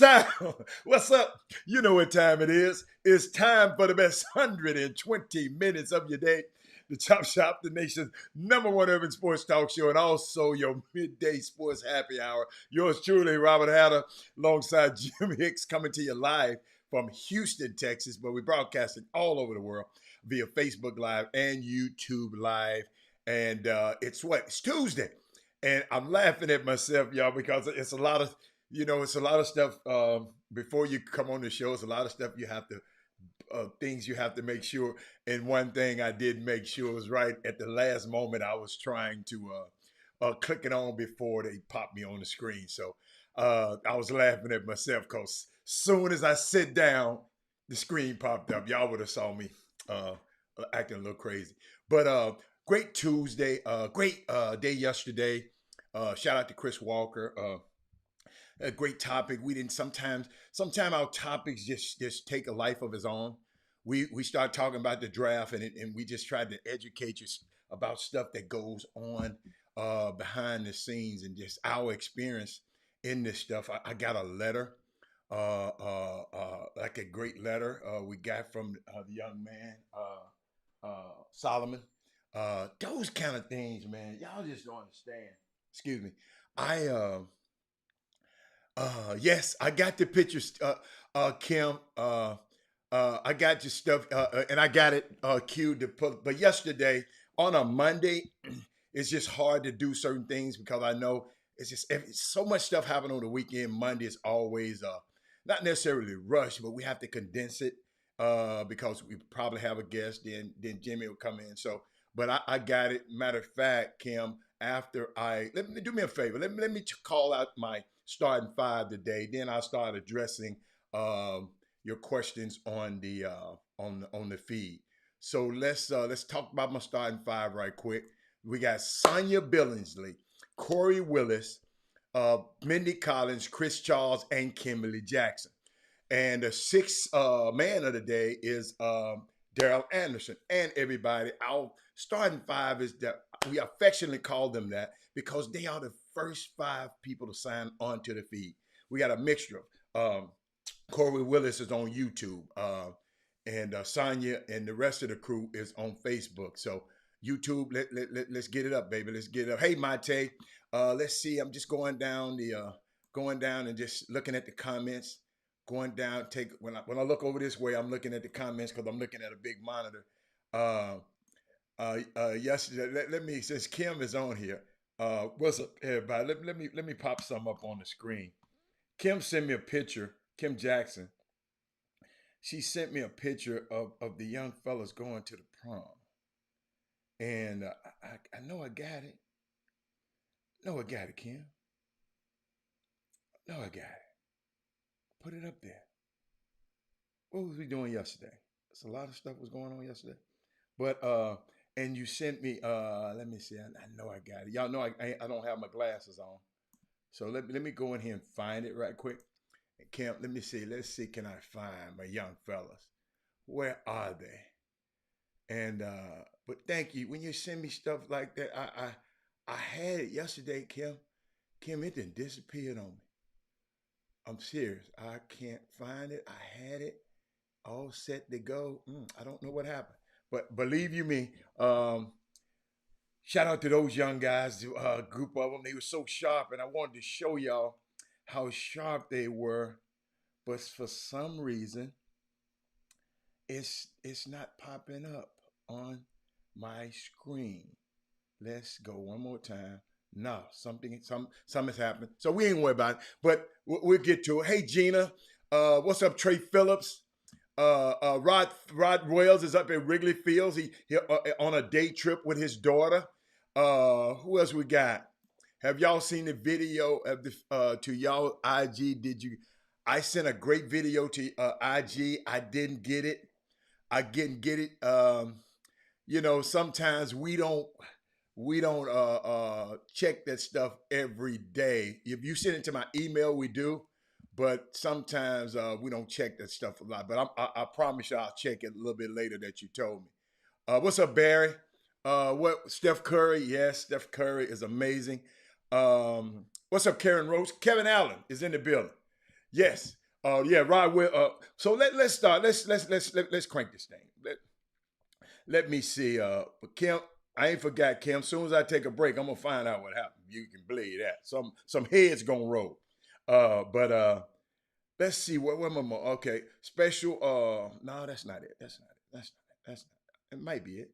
time. What's up? You know what time it is. It's time for the best 120 minutes of your day. The Chop Shop, the nation's number one urban sports talk show, and also your midday sports happy hour. Yours truly, Robert Hatter, alongside Jim Hicks, coming to you live from Houston, Texas, but we're broadcasting all over the world via Facebook Live and YouTube Live. And it's Tuesday. And I'm laughing at myself, y'all, because it's a lot of, it's a lot of stuff before you come on the show. It's a lot of stuff you have to, things you have to make sure. And one thing I did make sure was right at the last moment. I was trying to click it on before they popped me on the screen. So I was laughing at myself because soon as I sit down, the screen popped up. Y'all would have saw me acting a little crazy. But great Tuesday, great day yesterday. Shout out to Chris Walker. A great topic. We didn't sometimes our topics just take a life of its own. We start talking about the draft and we just tried to educate you about stuff that goes on behind the scenes and just our experience in this stuff. I got a letter, like a great letter we got from the young man Solomon. Those kind of things, man. Y'all just don't understand. Excuse me. I yes, I got the pictures, Kim. I got your stuff, and I got it queued to put. But yesterday on a Monday, it's just hard to do certain things because I know so much stuff happened on the weekend. Monday is always not necessarily rushed, but we have to condense it because we probably have a guest. Then Jimmy will come in. So, but I got it. Matter of fact, Kim, after let me do me a favor. Let me call out my starting five today. Then I'll start addressing your questions on the on the feed. So let's talk about my starting five right quick. We got Sonia Billingsley, Corey Willis, Mindy Collins, Chris Charles, and Kimberly Jackson. And the sixth man of the day is Daryl Anderson. And everybody, our starting five is that we affectionately call them that because they are the first five people to sign on to the feed. We got a mixture of Corey Willis is on YouTube, and Sonya and the rest of the crew is on Facebook. So YouTube, let's get it up, baby. Let's get it up. Hey, Mate, let's see. I'm just going down and just looking at the comments. Going down, when I look over this way, I'm looking at the comments because I'm looking at a big monitor. Yesterday, let me, since Kim is on here, what's up, everybody? Let me pop some up on the screen. Kim sent me a picture. Kim Jackson. She sent me a picture of the young fellas going to the prom, and I know I got it. No, I got it, Kim. No, I got it. Put it up there. What was we doing yesterday? There's a lot of stuff was going on yesterday. But and you sent me let me see. I know I got it. Y'all know I don't have my glasses on. So let me go in here and find it right quick. Camp, let me see. Let's see, can I find my young fellas? Where are they? And but thank you. When you send me stuff like that, I had it yesterday, Kim. Kim, it didn't disappear on me. I'm serious. I can't find it. I had it all set to go. I don't know what happened. But believe you me, shout out to those young guys, group of them. They were so sharp, and I wanted to show y'all how sharp they were. But for some reason, it's not popping up on my screen. Let's go one more time. No, something's happened. So we ain't worried about it. But we'll get to it. Hey Gina, what's up, Trey Phillips? Rod Royals is up at Wrigley Fields. He on a day trip with his daughter. Who else we got? Have y'all seen the video of the to y'all IG? Did you? I sent a great video to IG. I didn't get it. I didn't get it. Sometimes we don't check that stuff every day. If you send it to my email, we do, but sometimes we don't check that stuff a lot. But I promise you, I'll check it a little bit later that you told me. What's up, Barry? What Steph Curry? Yes, Steph Curry is amazing. What's up, Karen Rose? Kevin Allen is in the building. Yes. Yeah, Rod will so let's start. Let's crank this thing. Let me see. But Kim, I ain't forgot, Kim. Soon as I take a break, I'm gonna find out what happened. You can believe that. Some heads gonna roll. But let's see what am I? Okay, special. No, that's not it. That's not it. That's not it. It might be it.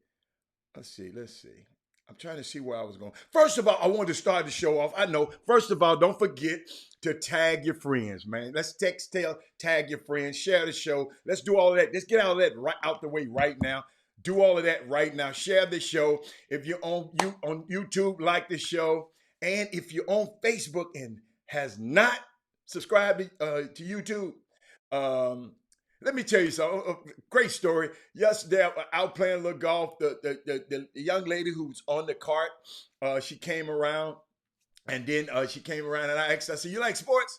Let's see. Let's see. I'm trying to see where I was going. First of all, I wanted to start the show off. I know. First of all, don't forget to tag your friends, man. Let's text, tell, tag your friends, share the show. Let's do all of that. Let's get all of that right out the way right now. Do all of that right now. Share the show. If you're on YouTube, like the show. And if you're on Facebook and has not subscribed to YouTube, um, let me tell you something. Great story. Yesterday, out playing a little golf. The young lady who was on the cart, she came around, and then she came around, and I asked her, I said, "You like sports?"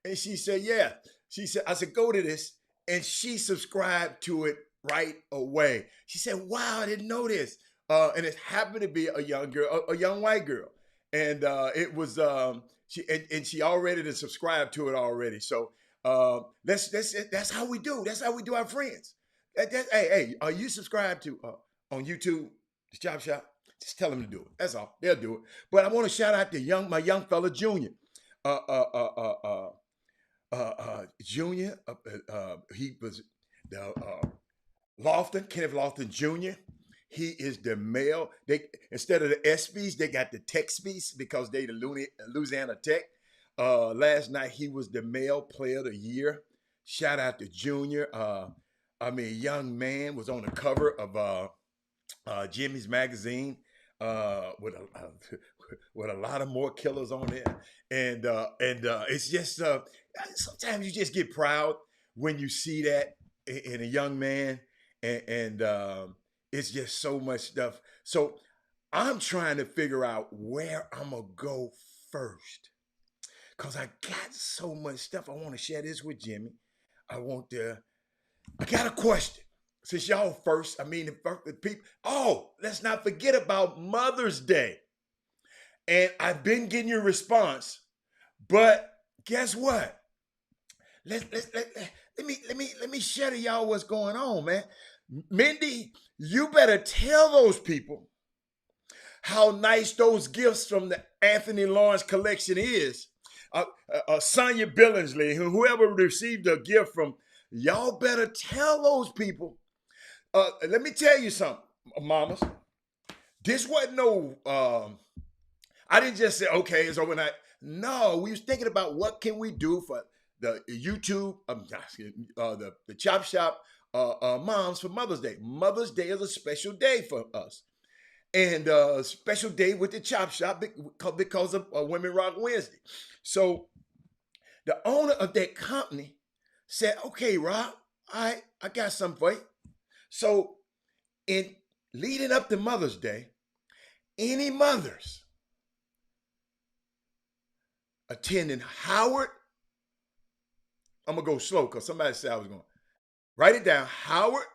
And she said, "Yeah." She said, "I said, go to this," and she subscribed to it right away. She said, "Wow, I didn't know this." And it happened to be a young girl, a young white girl, and it was and she already subscribed to it already. So that's how we do. That's how we do our friends. Hey, are you subscribed to on YouTube, the Chop Shop? Just tell them to do it. That's all. They'll do it. But I want to shout out to my young fella Junior. Uh, uh, uh, uh, uh, Junior. He was the Lofton, Kenneth Lofton Jr. He is the male. They instead of the ESPYs, they got the TechSPYs because they the Louisiana Tech. Last night he was the male player of the year. Shout out to Junior. Young man was on the cover of Jimmy's magazine with with a lot of more killers on there, and it's just sometimes you just get proud when you see that in a young man, and it's just so much stuff. So I'm trying to figure out where I'm gonna go first because I got so much stuff. I want to share this with Jimmy. I got a question. Since y'all first, the people. Oh, let's not forget about Mother's Day. And I've been getting your response, but guess what? Let me share to y'all what's going on, man. Mindy, you better tell those people how nice those gifts from the Anthony Lawrence collection is. Sonia Billingsley, whoever received a gift from, y'all better tell those people. Let me tell you something, mamas. This wasn't no. I didn't just say okay, it's overnight. No, we was thinking about what can we do for the YouTube, the Chop Shop moms for Mother's Day. Mother's Day is a special day for us, and special day with the Chop Shop because of Women Rock Wednesday. So the owner of that company said, "Okay, Rob, I got something for you." So in leading up to Mother's Day, any mothers attending Howard, I'm gonna go slow because somebody said I was going. Write it down. Howard,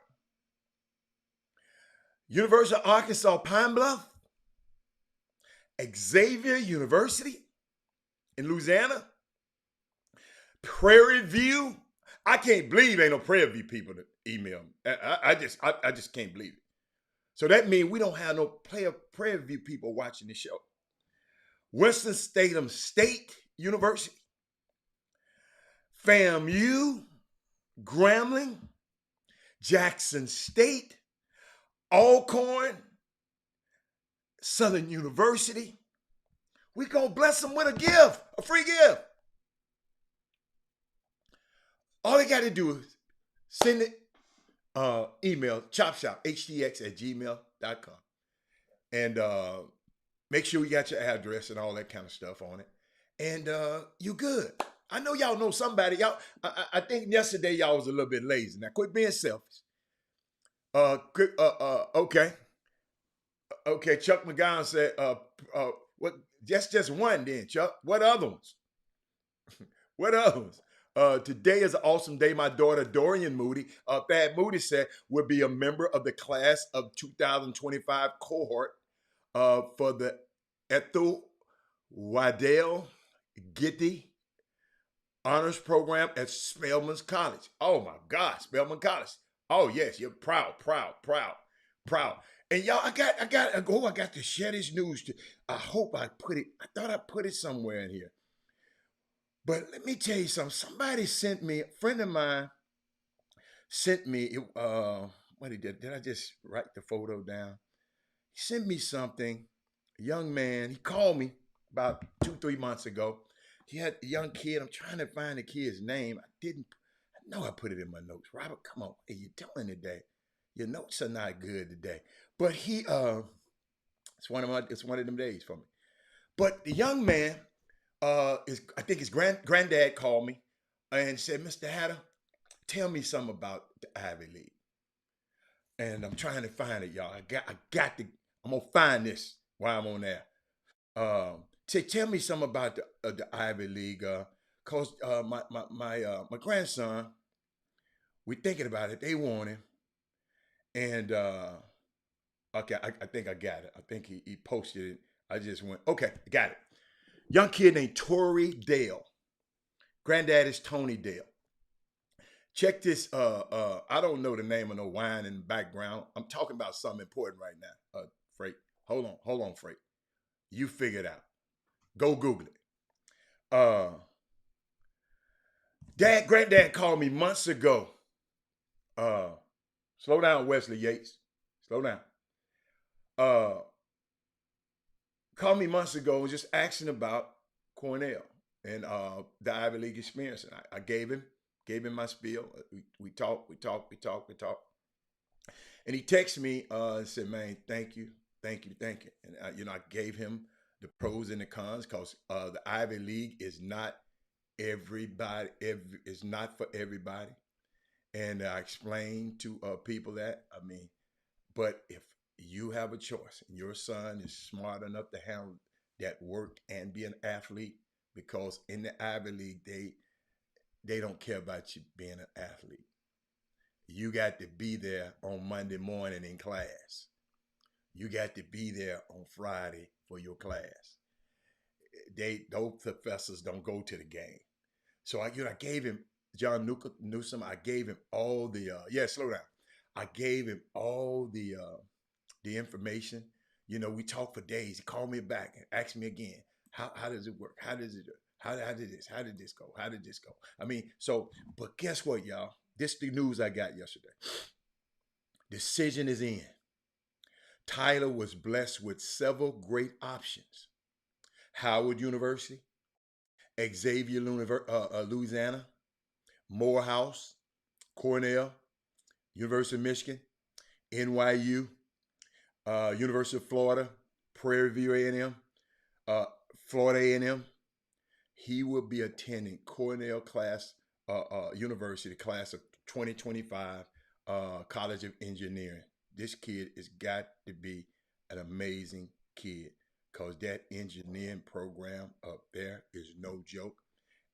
University of Arkansas Pine Bluff, Xavier University in Louisiana, Prairie View. I can't believe ain't no Prairie View people that email me. I just can't believe it. So that means we don't have no Prairie View people watching the show. Winston-Salem State University, FAMU, Grambling, Jackson State, Alcorn, Southern University. We gonna bless them with a gift, a free gift. All they got to do is send it, email chopshophtx@gmail.com. And make sure you got your address and all that kind of stuff on it. And you good. I know y'all know somebody. Y'all, I think yesterday y'all was a little bit lazy. Now quit being selfish. Okay. Okay, Chuck McGowan said, what? Just one then, Chuck. What other ones? What other ones? Today is an awesome day. My daughter, Dorian Moody, Thad Moody said, will be a member of the class of 2025 cohort for the Ethel Waddell Getty honors program at Spelman's College. Oh my God, Spelman College. Oh yes, you're proud, proud, proud, proud. And y'all, I got to share this news. I hope I put it. I thought I put it somewhere in here. But let me tell you something. Somebody sent me. A friend of mine sent me. What he did? Did I just write the photo down? He sent me something. A young man. He called me about 2, 3 months ago. He had a young kid. I'm trying to find the kid's name. I didn't. I know I put it in my notes. Robert, come on. Hey, you're telling today. Your notes are not good today. But it's one of them days for me. But the young man is, I think his granddad called me and said, Mr. Hatter, tell me something about the Ivy League. And I'm trying to find it, y'all. I'm gonna find this while I'm on there. Tell me something about the Ivy League, cause my grandson, we thinking about it. They want him, and okay, I think I got it. I think he posted it. I just went, okay, got it. Young kid named Tory Dale. Granddad is Tony Dale. Check this. I don't know the name of no wine in the background. I'm talking about something important right now. Freight. Hold on, Freight. You figure it out. Go Google it. Granddad called me months ago. Uh, Slow down, Wesley Yates. Slow down. Uh, Called me months ago just asking about Cornell and the Ivy League experience. And I gave him my spiel. We talked. And he texted me and said, "Man, thank you. And I gave him the pros and the cons because the Ivy League is not everybody. It's not for everybody. And I explained to people that, but if you have a choice and your son is smart enough to handle that work and be an athlete, because in the Ivy League, they don't care about you being an athlete. You got to be there on Monday morning in class. You got to be there on Friday for your class. Those professors don't go to the game. So I gave him John Newsom. I gave him all the slow down. I gave him all the information. We talked for days. He called me back and asked me again, how does it work? How does it do? How did this go? How did this go? But guess what, y'all? This is the news I got yesterday. Decision is in. Tyler was blessed with several great options. Howard University, Xavier Louisiana, Morehouse, Cornell, University of Michigan, NYU, University of Florida, Prairie View A&M, Florida A&M. He will be attending Cornell University class of 2025, College of Engineering. This kid has got to be an amazing kid because that engineering program up there is no joke.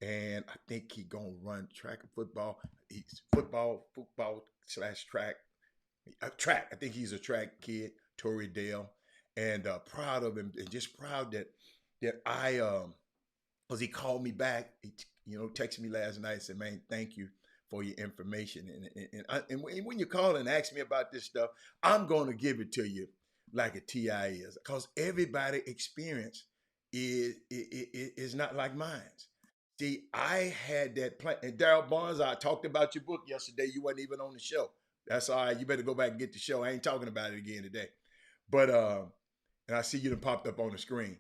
And I think he gonna run track and football. He's football / track. Track. I think he's a track kid, Tory Dale, and proud of him, and just proud that I because he called me back. He texted me last night and said, "Man, thank you for your information." And when you call and ask me about this stuff, I'm going to give it to you like a TI is, because everybody experience is not like mine. See, I had that plan. And Daryl Barnes, I talked about your book yesterday. You wasn't even on the show. That's all right. You better go back and get the show. I ain't talking about it again today. But and I see you done popped up on the screen.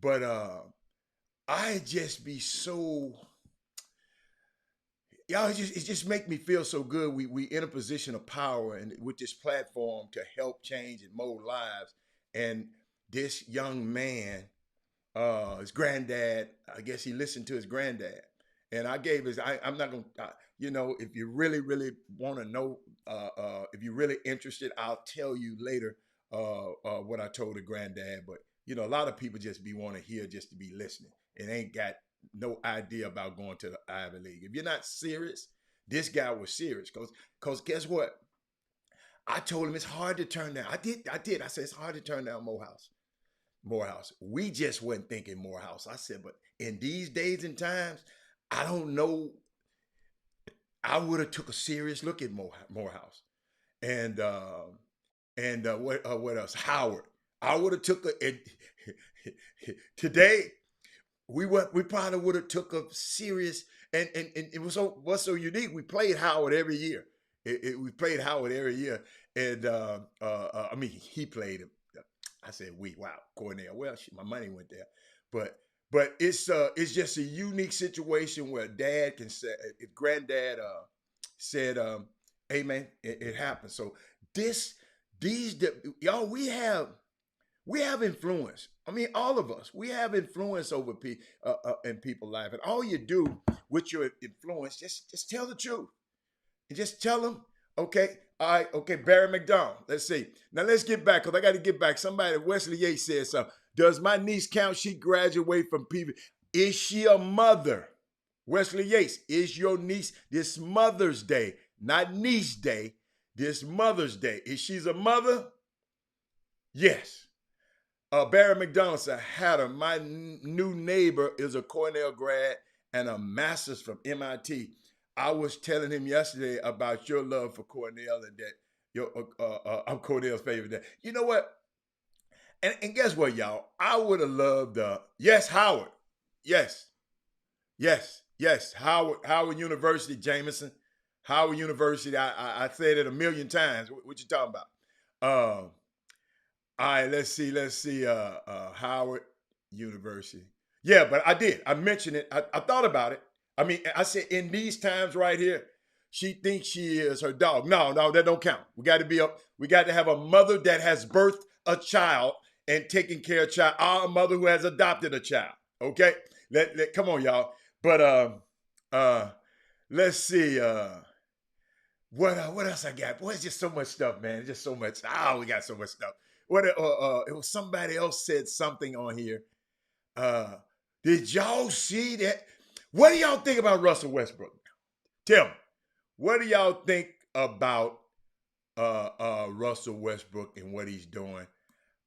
But I just be so, y'all, it just make me feel so good. We in a position of power and with this platform to help change and mold lives. And this young man, his granddad, I guess he listened to his granddad. And I gave I'm not going to, if you really, really want to know, if you're really interested, I'll tell you later what I told the granddad. But, a lot of people just want to hear just to be listening and ain't got no idea about going to the Ivy League. If you're not serious, this guy was serious. Because guess what? I told him it's hard to turn down. I did. I said it's hard to turn down Morehouse. We just wasn't thinking Morehouse. I said, but in these days and times, I don't know. I would have took a serious look at Morehouse and what else? Howard. I would have took a today. We probably would have took a serious and it was so what's so unique. We played Howard every year. We played Howard every year, and I mean he played him. I said we. Wow, Cornell. Well, shit, my money went there, but it's just a unique situation where dad can say if granddad said hey man it happened. So this y'all we have influence. I mean, all of us, we have influence over in people's life, and all you do with your influence, just tell the truth, and just tell them, okay, all right, okay, Barry McDonald. Let's see. Now let's get back, cause I got to get back. Somebody, Wesley Yates said something. Does my niece count? She graduated from PV. Is she a mother? Wesley Yates, is your niece this Mother's Day, not niece day, this Mother's Day? Is she's a mother? Yes. Barry McDonald said, Hatter, my new neighbor is a Cornell grad and a master's from MIT. I was telling him yesterday about your love for Cornell and that I'm Cornell's favorite dad. You know what? And guess what, y'all? I would have loved, yes, Howard. Yes, yes. Howard University, Jameson. Howard University. I said it a million times. What you talking about? All right, let's see. Howard University. Yeah, but I did. I mentioned it. I thought about it. I mean, I said in these times right here, she thinks she is her dog. No, that don't count. We got to have a mother that has birthed a child and taking care of a child. Our mother who has adopted a child. Okay? Come on, y'all. But let's see. What else I got? Boy, it's just so much stuff, man. It's just so much. We got so much stuff. What it was somebody else said something on here. Did y'all see that? What do y'all think about Russell Westbrook? Tell me. What do y'all think about Russell Westbrook and what he's doing?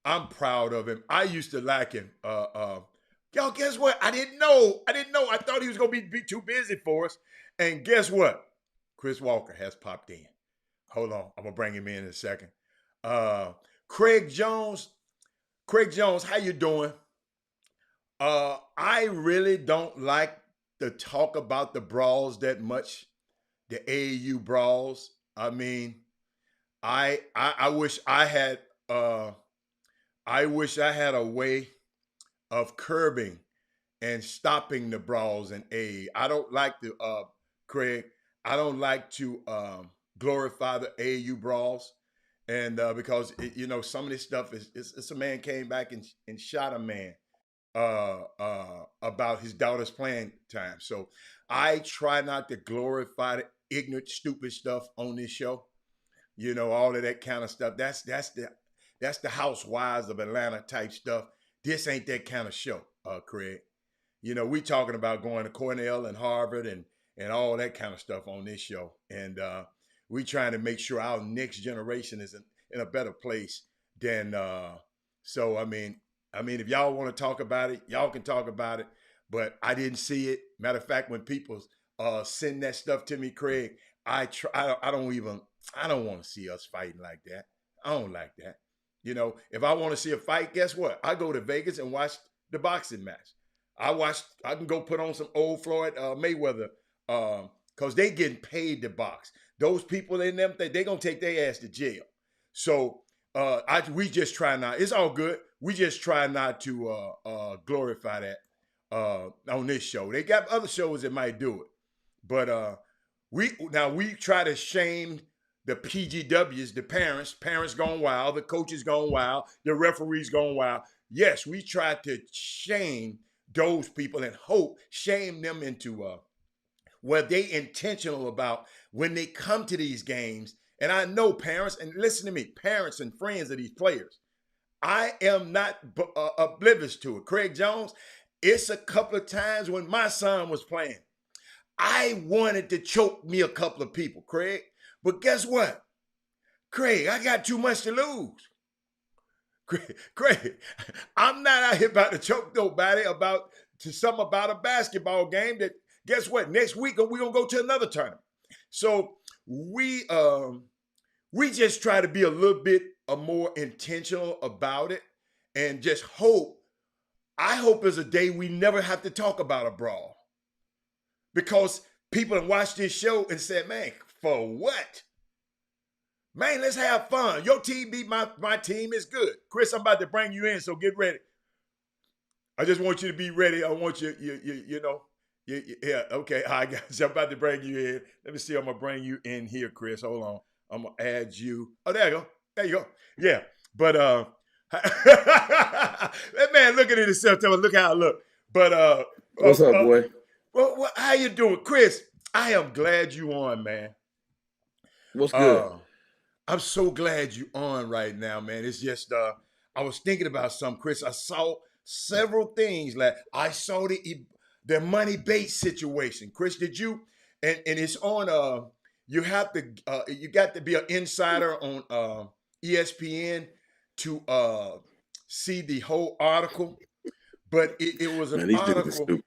I'm proud of him. I used to like him. Y'all, guess what? I didn't know. I thought he was gonna be too busy for us. And guess what? Chris Walker has popped in. Hold on, I'm gonna bring him in a second. Craig Jones, how you doing? I really don't like to talk about the brawls that much, the AAU brawls. I mean, I wish I had a way of curbing and stopping the brawls in AAU. I don't like to Craig. I don't like to glorify the AAU brawls, and because some of this stuff it's a man came back and shot a man about his daughter's playing time. So I try not to glorify the ignorant, stupid stuff on this show. All of that kind of stuff. That's the Housewives of Atlanta type stuff. This ain't that kind of show, Craig. We talking about going to Cornell and Harvard and all that kind of stuff on this show. And we trying to make sure our next generation is in a better place than so I mean, if y'all want to talk about it, y'all can talk about it. But I didn't see it. Matter of fact, when people send that stuff to me, Craig, I don't want to see us fighting like that. I don't like that. If I want to see a fight, guess what? I go to Vegas and watch the boxing match. I can go put on some old Floyd Mayweather because they getting paid to box. Those people in them, they gonna take their ass to jail. So we just try not. It's all good. We just try not to glorify that on this show. They got other shows that might do it, but we try to shame the PGWs, the parents gone wild, the coaches gone wild, the referees gone wild. Yes, we try to shame those people and shame them into where they intentional about when they come to these games. And I know parents, and listen to me, parents and friends of these players, I am not oblivious to it. Craig Jones, it's a couple of times when my son was playing, I wanted to choke me a couple of people, Craig. But guess what? Craig, I got too much to lose. Craig, I'm not out here about to choke nobody about a basketball game Guess what? Next week we're gonna go to another tournament. So we just try to be a little bit more intentional about it, and just hope. I hope there's a day we never have to talk about a brawl, because people have watched this show and said, "Man, for what? Man, let's have fun. Your team beat my team is good." Chris, I'm about to bring you in, so get ready. I just want you to be ready. I want you, yeah, okay. I got you. I'm about to bring you in. Let me see. I'm gonna bring you in here, Chris. Hold on. I'm gonna add you. Oh, there you go. There you go. Yeah. But that man looking at himself, telling, look how I look. But What's up, boy? well, how you doing, Chris? I am glad you on, man. What's good? I'm so glad you on right now, man. It's just I was thinking about something, Chris. I saw several things. Like I saw the Money Bates situation. Chris, did you? And it's on you have to you got to be an insider on ESPN to see the whole article. But it was an Man, these dudes are article. stupid.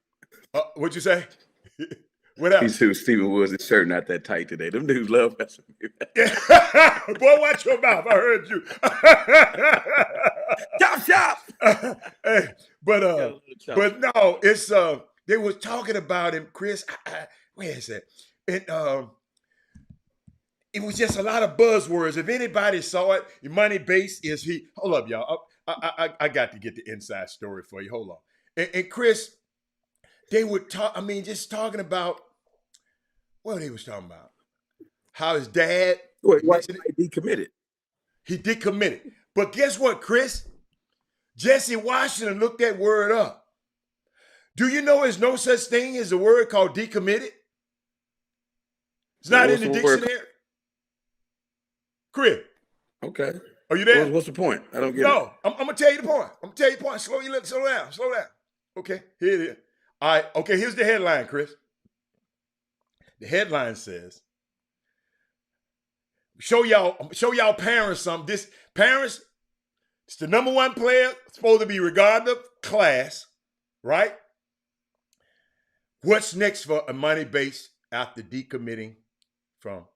What'd you say? What else? These dudes, Stephen Woods' shirt not that tight today. Them dudes love messing with me. Yeah. Boy, watch your mouth. I heard you. Chop. Hey, but no, it's they was talking about him, Chris. Where is it? It was just a lot of buzzwords. If anybody saw it, Money Base is he. Hold up, y'all. I got to get the inside story for you. Hold on. And Chris, they would talk. I mean, just talking about what he was talking about. How his dad. Wait, why he decommitted? He decommitted. But guess what, Chris? Jesse Washington looked that word up. Do you know there's no such thing as a word called decommitted? It's not in the dictionary. Chris. Okay. Are you there? What's the point? I don't get it. No, I'm going to tell you the point. I'm going to tell you the point. Slow down. Okay, here it is. All right, okay, here's the headline, Chris. The headline says, show y'all parents something. Parents, it's the number one player, supposed to be regarded of class, right? What's next for a Money Base after decommitting from?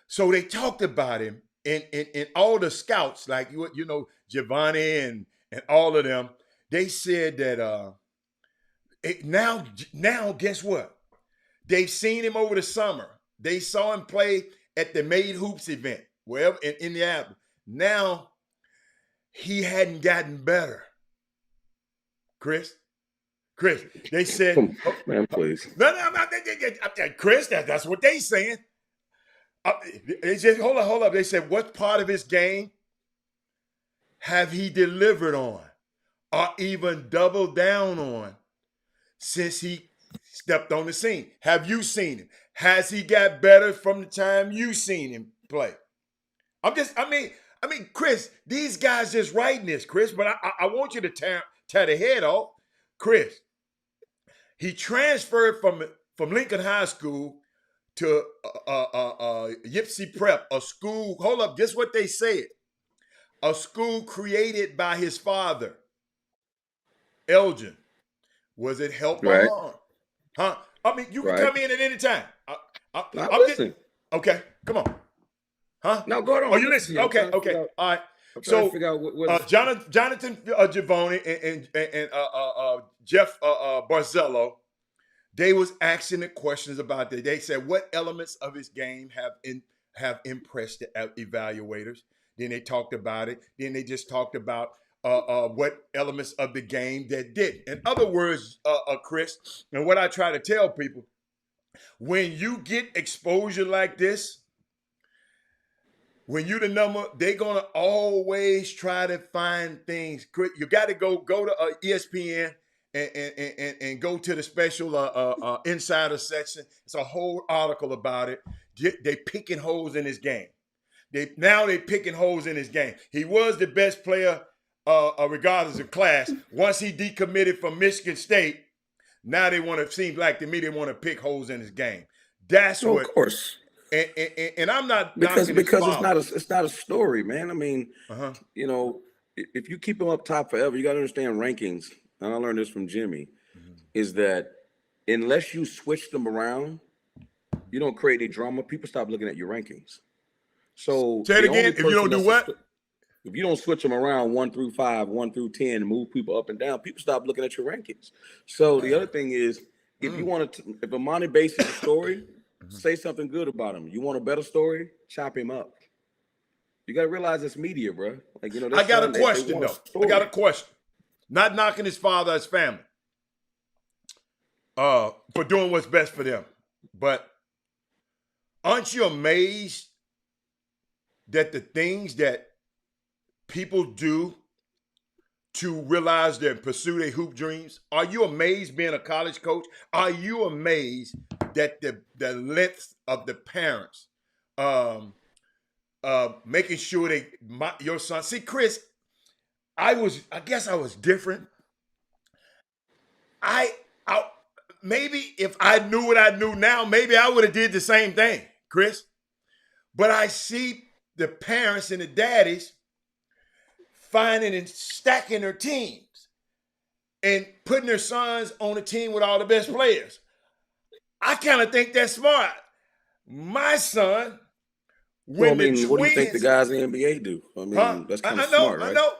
So they talked about him and all the scouts, like Giovanni and all of them. They said that now guess what? They've seen him over the summer. They saw him play at the Made Hoops event, wherever in Indianapolis. Now he hadn't gotten better. Chris, they said, man, please. No, Chris, that's what they saying. They said, hold up. They said, what part of his game have he delivered on, or even doubled down on since he stepped on the scene? Have you seen him? Has he got better from the time you seen him play? I mean, Chris, these guys just writing this, Chris, but I want you to tear the head off. Chris, he transferred from Lincoln High School to Yipsy Prep, a school. Hold up, guess what they said? A school created by his father, Elgin. Was it help or harm? Huh? I mean, you can come in at any time. I'm listening. Okay, come on. Huh? No, go on. Oh, you listen. Okay. All right. So, Jonathan Giovanni and Jeff Barzello, they was asking the questions about that. They said, what elements of his game have impressed the evaluators? Then they talked about it. Then they just talked about what elements of the game that did. In other words, Chris, and what I try to tell people, when you get exposure like this, when you the number, they're gonna always try to find things. You got to go to ESPN and go to the special insider section. It's a whole article about it. They picking holes in his game. They picking holes in his game. He was the best player regardless of class. Once he decommitted from Michigan State, now they want to, seems like to me, they want to pick holes in his game. That's what. Of course. And I'm not because it's not a story, man. I mean, if you keep him up top forever, you got to understand rankings. And I learned this from Jimmy, is that unless you switch them around, you don't create any drama. People stop looking at your rankings. So say it again. If you don't do what? If you don't switch them around 1 through 5, 1 through 10, move people up and down, people stop looking at your rankings. So the other thing is, if you want to, if Amani bases a story, say something good about him. You want a better story? Chop him up. You got to realize it's media, bro. Like, you know, I got a question though. I got a question. Not knocking his father, his family, for doing what's best for them, but aren't you amazed that the things that people do to realize and pursue their hoop dreams? Are you amazed being a college coach? Are you amazed that the length of the parents making sure your son? See, Chris, I guess I was different. I maybe if I knew what I knew now, maybe I would have did the same thing, Chris. But I see the parents and the daddies finding and stacking their teams and putting their sons on a team with all the best players. I kind of think that's smart. My son, what do you think the guys in the NBA do? I mean, that's kind of smart, right? I know.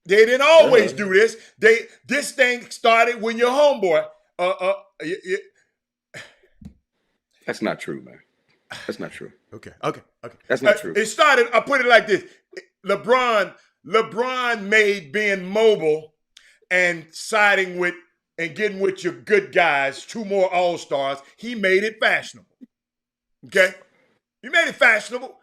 They didn't always do this. This thing started when your homeboy. That's not true, man. That's not true. Okay. That's not true. It started. I put it like this: LeBron made being mobile and siding with and getting with your good guys 2 more All-Stars. He made it fashionable. Okay, he made it fashionable.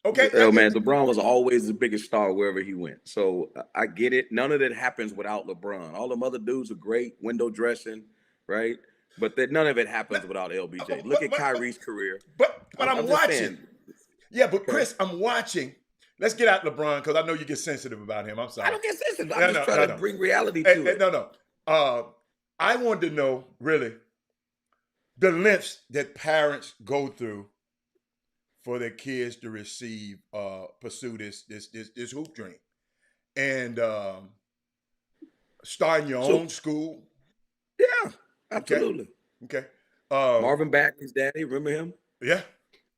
Okay. Man, LeBron was always the biggest star wherever he went. So I get it. None of that happens without LeBron. All them other dudes are great, window dressing, right? But none of it happens without LBJ. Look at Kyrie's career. But I'm watching. Yeah, but Chris, I'm watching. Let's get out LeBron because I know you get sensitive about him. I'm sorry. I don't get sensitive. I'm just trying to bring reality to it. No. I wanted to know, really, the lengths that parents go through for their kids to pursue this hoop dream. And starting your own school. Yeah, absolutely. Okay. Marvin Bagley's daddy, remember him? Yeah.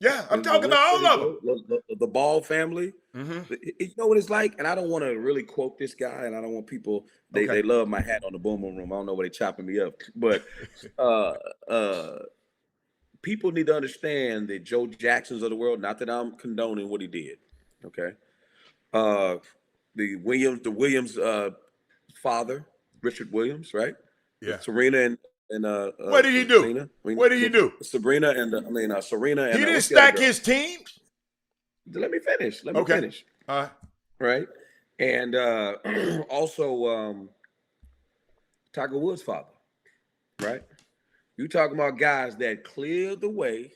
Yeah, I'm talking about all of them. The Ball family. Mm-hmm. You know what it's like? And I don't want to really quote this guy, and I don't want people, they love my hat on the Boom Boom Room. I don't know why they're chopping me up. But people need to understand that Joe Jacksons of the world, not that I'm condoning what he did, okay? The Williams father, Richard Williams, right? Yeah. Serena and what did he do? What did he do? Serena and Serena and he didn't stack his teams. Let me finish. Let me finish. All right. Right. And also Tiger Woods' father. Right. You talking about guys that cleared the way,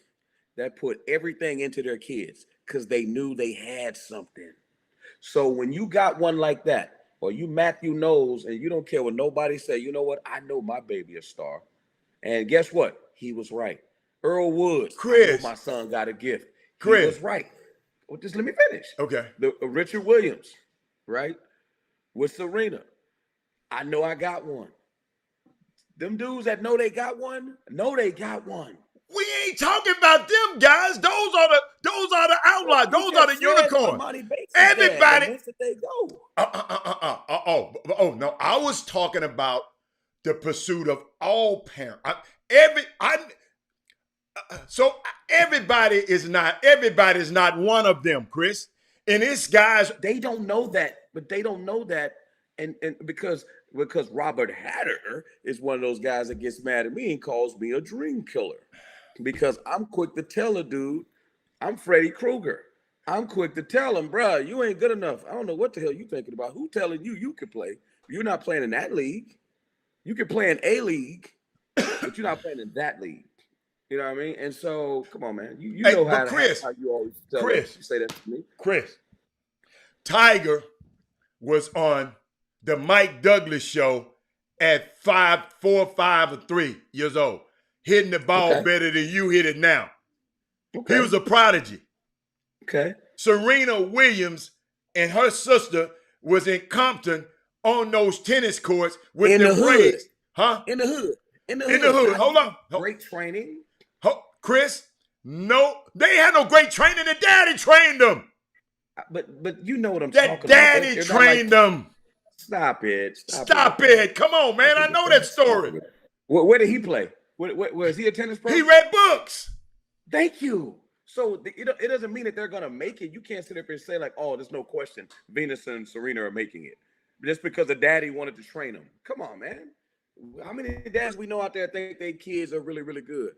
that put everything into their kids because they knew they had something. So when you got one like that, or you Matthew Knowles and you don't care what nobody say, you know what? I know my baby a star. And guess what? He was right. Earl Woods, Chris, my son got a gift. Chris he was right. Well, just let me finish. Okay. The Richard Williams, right? With Serena. I know I got one. Them dudes that know they got one, We ain't talking about them guys. Those are the outliers. Those are the unicorns. Everybody. Where did they go? Oh no! I was talking about the pursuit of all parents. So everybody's not one of them, Chris. And this guys, they don't know that, but they don't know that, and because Robert Hatter is one of those guys that gets mad at me and calls me a dream killer. Because I'm quick to tell a dude, I'm Freddy Krueger. I'm quick to tell him, bro, you ain't good enough. I don't know what the hell you thinking about. Who telling you can play? You're not playing in that league. You can play in a league, but you're not playing in that league. You know what I mean? And so, come on, man. You know how you always say that to me. Chris, Tiger was on the Mike Douglas show at 4, 5, or 3 years old. Hitting the ball better than you hit it now. Okay. He was a prodigy. Okay. Serena Williams and her sister was in Compton on those tennis courts with the braids. Huh? In the hood. In the In the hood. Not Hold on. great training. Chris, no, they had no great training. Their daddy trained them. But you know what I'm That talking about. daddy trained them. Stop it. Stop it. Come on, man. I know that story. Where did he play? Was he a tennis pro? He read books. Thank you. So it doesn't mean that they're gonna make it. You can't sit up and say like, "Oh, there's no question, Venus and Serena are making it," just because the daddy wanted to train them. Come on, man. How many dads we know out there think their kids are really, really good?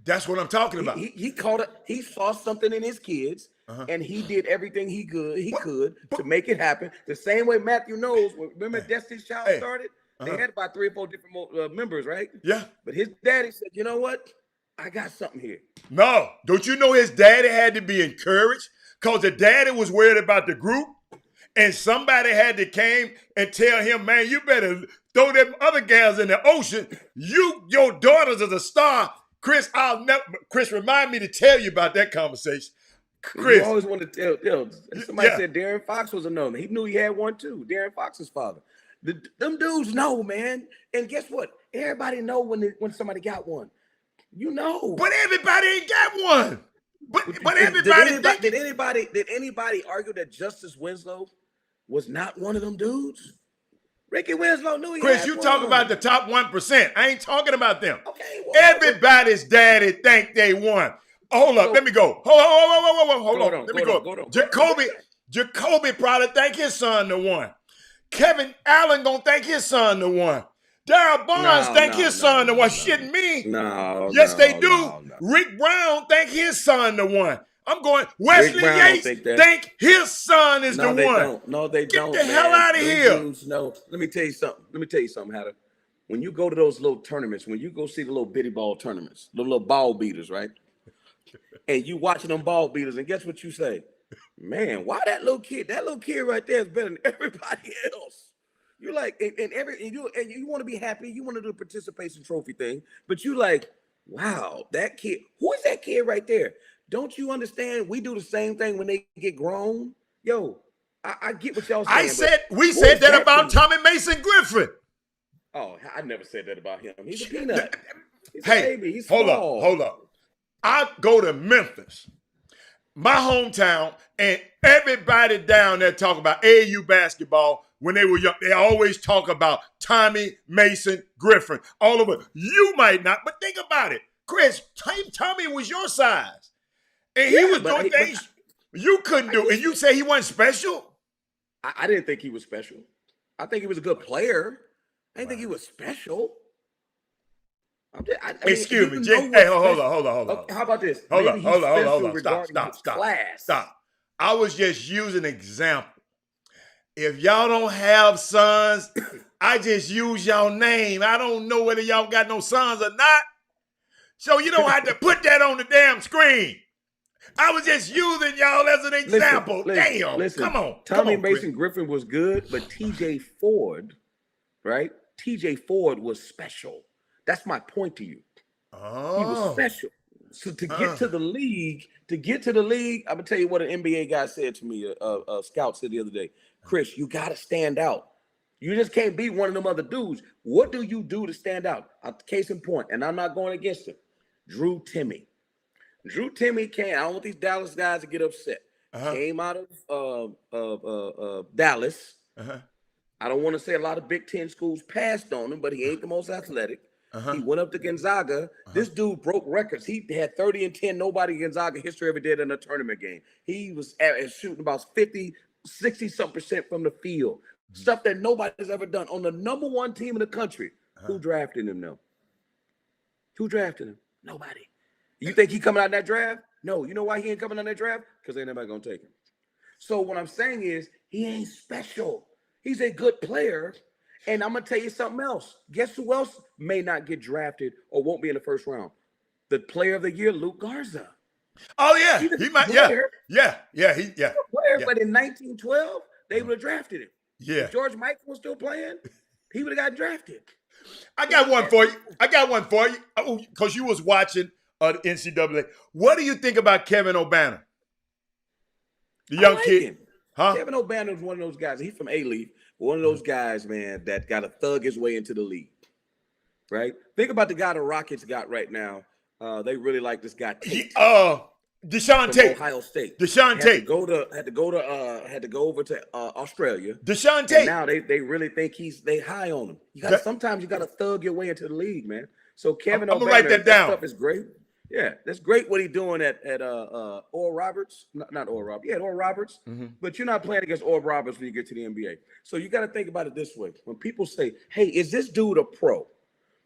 That's what I'm talking about. He caught it. He saw something in his kids, and he did everything he could to make it happen. The same way Matthew knows. Remember, Destiny's Child started. They had about 3 or 4 different members, right? Yeah. But his daddy said, "You know what? I got something here." No, don't you know his daddy had to be encouraged? Because the daddy was worried about the group, and somebody had to came and tell him, man, you better throw them other gals in the ocean. Your daughters is a star. Chris, Chris, remind me to tell you about that conversation. Chris. You always want to tell. Somebody said Darren Fox was another. He knew he had one too. Darren Fox's father. Them dudes know, man. And guess what? Everybody know when somebody got one. You know. But everybody ain't got one. But everybody did anybody argue that Justice Winslow was not one of them dudes? Ricky Winslow knew he Chris, had you one. talk about the top 1%. I ain't talking about them. Okay. Well, everybody's daddy think they won. Hold up. Let me go. Hold on. Let me go. Jacoby probably think his son the one. Kevin Allen gonna think his son the one. Darryl Barnes think his son the one. Shitting me. No. Yes, they do. No. Rick Brown think his son the one. I'm going. Wesley Yates think his son is the one. No, they don't. Get the hell out of here. No. Let me tell you something. Hatter. When you go to those little tournaments, when you go see the little bitty ball tournaments, the little ball beaters, right? And you watching them ball beaters, and guess what you say? Man, why that little kid right there is better than everybody else. You're like, and you want to be happy, you want to do the participation trophy thing, but you like, wow, that kid, who is that kid right there? Don't you understand? We do the same thing when they get grown. Yo, I get what y'all saying. We said that about Tommy Mason Griffin. Oh, I never said that about him. He's a peanut. He's a baby. He's small. Hold up. I go to Memphis, my hometown, and everybody down there talk about AAU basketball when they were young. They always talk about Tommy Mason Griffin. All over. You might not, but think about it. Chris, Tommy was your size. And he was doing things you couldn't do. And you say he wasn't special? I didn't think he was special. I think he was a good player. I didn't think he was special. Excuse me, Jay. Hey, hold on. Okay, how about this? Hold on. Stop. I was just using an example. If y'all don't have sons, I just use y'all name. I don't know whether y'all got no sons or not. So you don't have to put that on the damn screen. I was just using y'all as an example. Listen, come on. Tommy Mason Griffin was good, but TJ Ford, right? TJ Ford was special. That's my point to you. Oh. He was special. So to get to the league, I'm gonna tell you what an NBA guy said to me. A scout said the other day, Chris, you gotta stand out. You just can't be one of them other dudes. What do you do to stand out? Case in point, and I'm not going against him. Drew Timme came. I don't want these Dallas guys to get upset. Came out of Dallas. I don't want to say a lot of Big Ten schools passed on him, but he ain't the most athletic. He went up to Gonzaga. This dude broke records. He had 30 and 10. Nobody in Gonzaga history ever did in a tournament game. He was shooting about 50, 60-some% from the field. Stuff that nobody's ever done on the number one team in the country. Who drafted him, though? Who drafted him? Nobody. You think he coming out in that draft? No. You know why he ain't coming out in that draft? Because ain't nobody going to take him. So what I'm saying is he ain't special. He's a good player. And I'm going to tell you something else. Guess who else may not get drafted or won't be in the first round? The player of the year, Luke Garza. Oh, yeah. He might. Player. Yeah. Player, but in 1912, they would have drafted him. Yeah. If George Michael was still playing, he would have got drafted. I got one for you. Oh, because you was watching the NCAA. What do you think about Kevin O'Bannon? The young kid. Him. Kevin O'Bannon was one of those guys. He's from A-Leaf. One of those guys, man, that got to thug his way into the league. right? Think about the guy the Rockets got right now. They really like this guy Tate Deshaun from Tate. Ohio State. Deshaun Tate. Had to go over to Australia. Deshaun And Tate. now they really think they high on him. Sometimes you gotta thug your way into the league, man. So Kevin I'm gonna write that down. stuff is great. Yeah, that's great what he's doing at Oral Roberts. Not Oral Roberts. Yeah, Oral Roberts. Mm-hmm. But you're not playing against Oral Roberts when you get to the NBA. So you got to think about it this way. When people say, hey, is this dude a pro?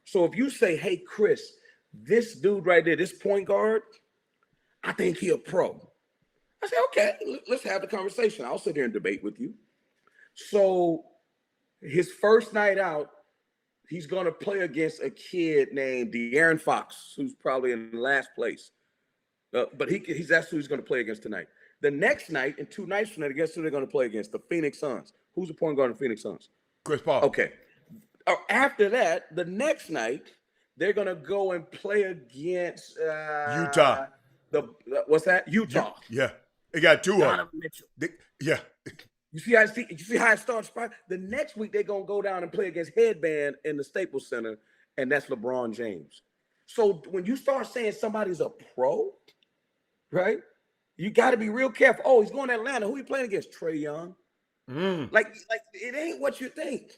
So if you say, hey, Chris, this dude right there, this point guard, I think he a pro. I say, okay, let's have the conversation. I'll sit here and debate with you. So his first night out, he's going to play against a kid named De'Aaron Fox, who's probably in last place. But that's who he's going to play against tonight. The next night, and 2 nights from that, guess who they're going to play against? The Phoenix Suns. Who's the point guard of the Phoenix Suns? Chris Paul. Okay. After that, the next night, they're going to go and play against Utah. What's that? Utah. Yeah. They got 2 of them. Mitchell. Yeah. You see how it starts? The next week, they're going to go down and play against Headband in the Staples Center, and that's LeBron James. So when you start saying somebody's a pro, right, you got to be real careful. Oh, he's going to Atlanta. Who he playing against? Trae Young. Like it ain't what you think.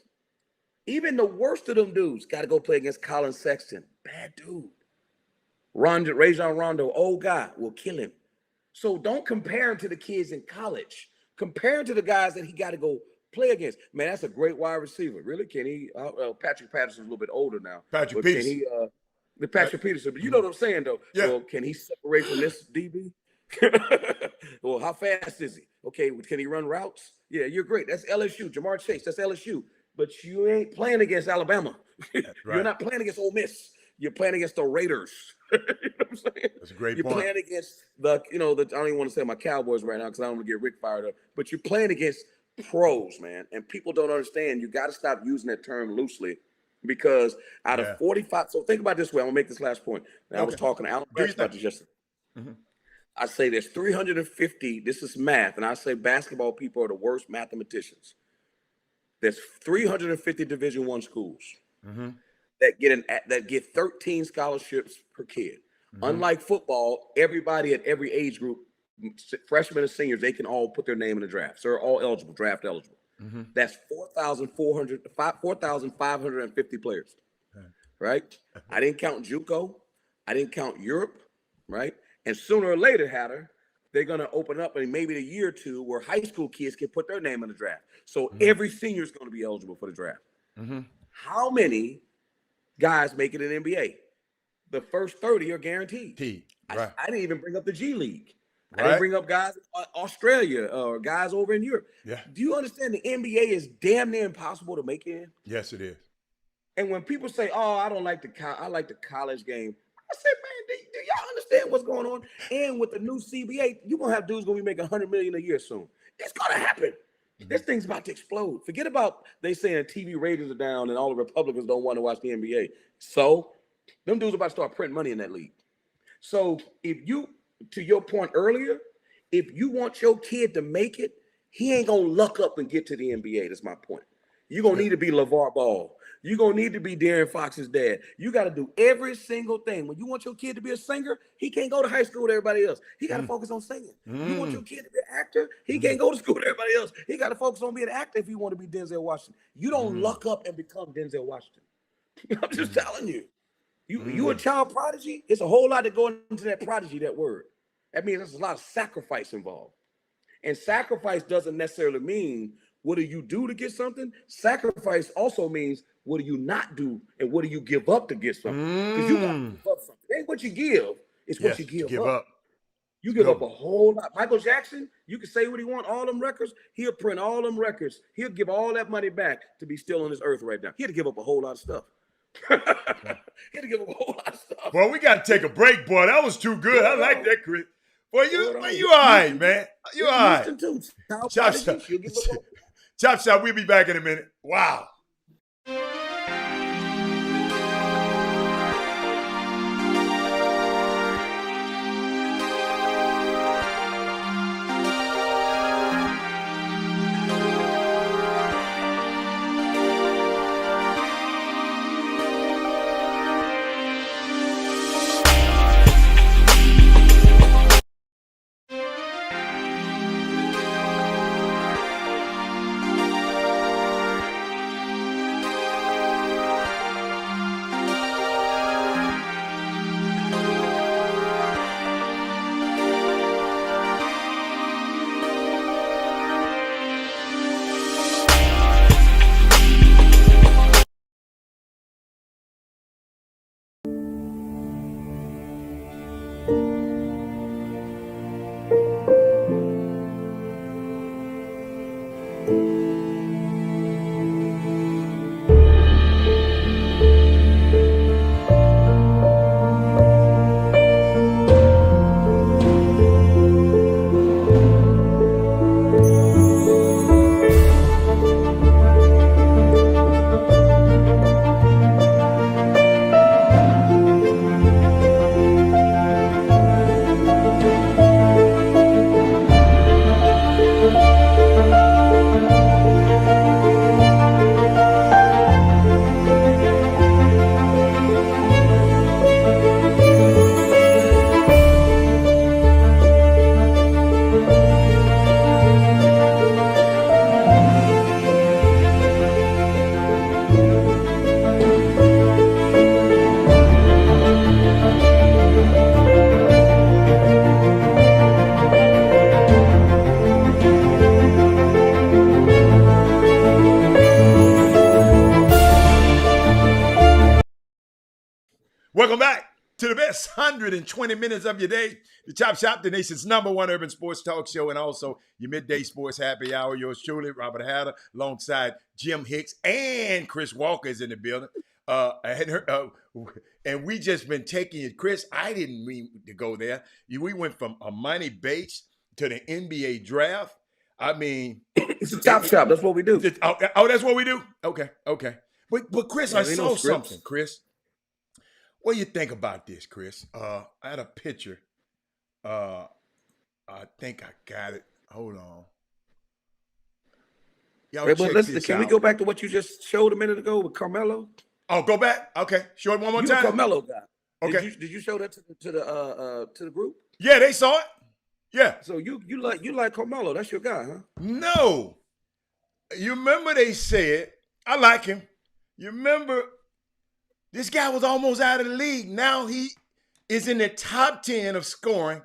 Even the worst of them dudes got to go play against Colin Sexton. Bad dude. Rajon Rondo, old guy, will kill him. So don't compare him to the kids in college. Compare him to the guys that he got to go play against. Man, that's a great wide receiver. Really? Can he? Patrick Patterson's a little bit older now. Patrick Peterson. Can he? Patrick Peterson. But you know what I'm saying, though. Yeah. Well, can he separate from this DB? Well, how fast is he? Okay, can he run routes? Yeah, you're great. That's LSU. Jamar Chase. That's LSU. But you ain't playing against Alabama. Right. You're not playing against Ole Miss. You're playing against the Raiders. You know what I'm saying? That's a great You're point. playing against I don't even want to say my Cowboys right now because I don't want to get Rick fired up. But you're playing against pros, man. And people don't understand. You got to stop using that term loosely because out of 45. So think about it this way. I'm going to make this last point. Now, I was talking to Alan Brett about this yesterday. Mm-hmm. I say there's 350. This is math. And I say basketball people are the worst mathematicians. There's 350 Division I schools. Mm-hmm. that get 13 scholarships per kid. Mm-hmm. Unlike football, everybody at every age group, freshmen and seniors, they can all put their name in the draft. So they're all eligible, draft eligible. Mm-hmm. That's 4,550 players, right? I didn't count JUCO. I didn't count Europe, right? And sooner or later, Hatter, they're going to open up in maybe a year or two where high school kids can put their name in the draft. So every senior is going to be eligible for the draft. Mm-hmm. How many guys make it in NBA? The first 30 are guaranteed. Right. I didn't even bring up the G League. Right. I didn't bring up guys in Australia or guys over in Europe. Yeah. Do you understand the NBA is damn near impossible to make it in? Yes, it is. And when people say, "Oh, I don't like I like the college game," I said, "Man, do y'all understand what's going on?" And with the new CBA, you're gonna have dudes gonna be making $100 million a year soon. It's gonna happen. This thing's about to explode. Forget about they saying TV ratings are down and all the Republicans don't want to watch the NBA. So them dudes are about to start printing money in that league. So if you, to your point earlier, if you want your kid to make it, he ain't gonna luck up and get to the NBA. That's my point. You're gonna need to be LeVar Ball. You're gonna need to be De'Aaron Fox's dad. You got to do every single thing. When you want your kid to be a singer, he can't go to high school with everybody else. He got to focus on singing. You want your kid to be an actor, he can't go to school with everybody else. He got to focus on being an actor if you want to be Denzel Washington. You don't luck up and become Denzel Washington. I'm just telling you. You a child prodigy? It's a whole lot to go into that prodigy, that word. That means there's a lot of sacrifice involved. And sacrifice doesn't necessarily mean what do you do to get something? Sacrifice also means what do you not do and what do you give up to get something? Because you got to give up something. It ain't what you give, it's what you give up. You give up a whole lot. Michael Jackson, you can say what he want, all them records, he'll print all them records. He'll give all that money back to be still on this earth right now. He had to give up a whole lot of stuff. He had to give up a whole lot of stuff. Well, we got to take a break, boy. That was too good. I like that, Chris. Boy, you all right, man. You all right. Chop shop. We'll be back in a minute. Wow. to the best 120 minutes of your day. The Chop Shop, the nation's #1 urban sports talk show, and also your midday sports happy hour. Yours truly, Robert Hatter, alongside Jim Hicks and Chris Walker is in the building. And we just been taking it. Chris, I didn't mean to go there. We went from Amani Bates to the NBA draft. I mean, it's a Chop Shop. That's what we do. Oh, that's what we do? Okay. But Chris, I saw something, Chris. What do you think about this, Chris? I had a picture. I think I got it. Hold on. Y'all Wait, check but this can out. we go back to what you just showed a minute ago with Carmelo? Oh, go back. Okay, show it one more You time. a Carmelo guy. Okay. Did you show that to the group? Yeah, they saw it. Yeah. So you like Carmelo? That's your guy, huh? No. You remember they said, I like him. You remember this guy was almost out of the league. Now he is in the top 10 of scoring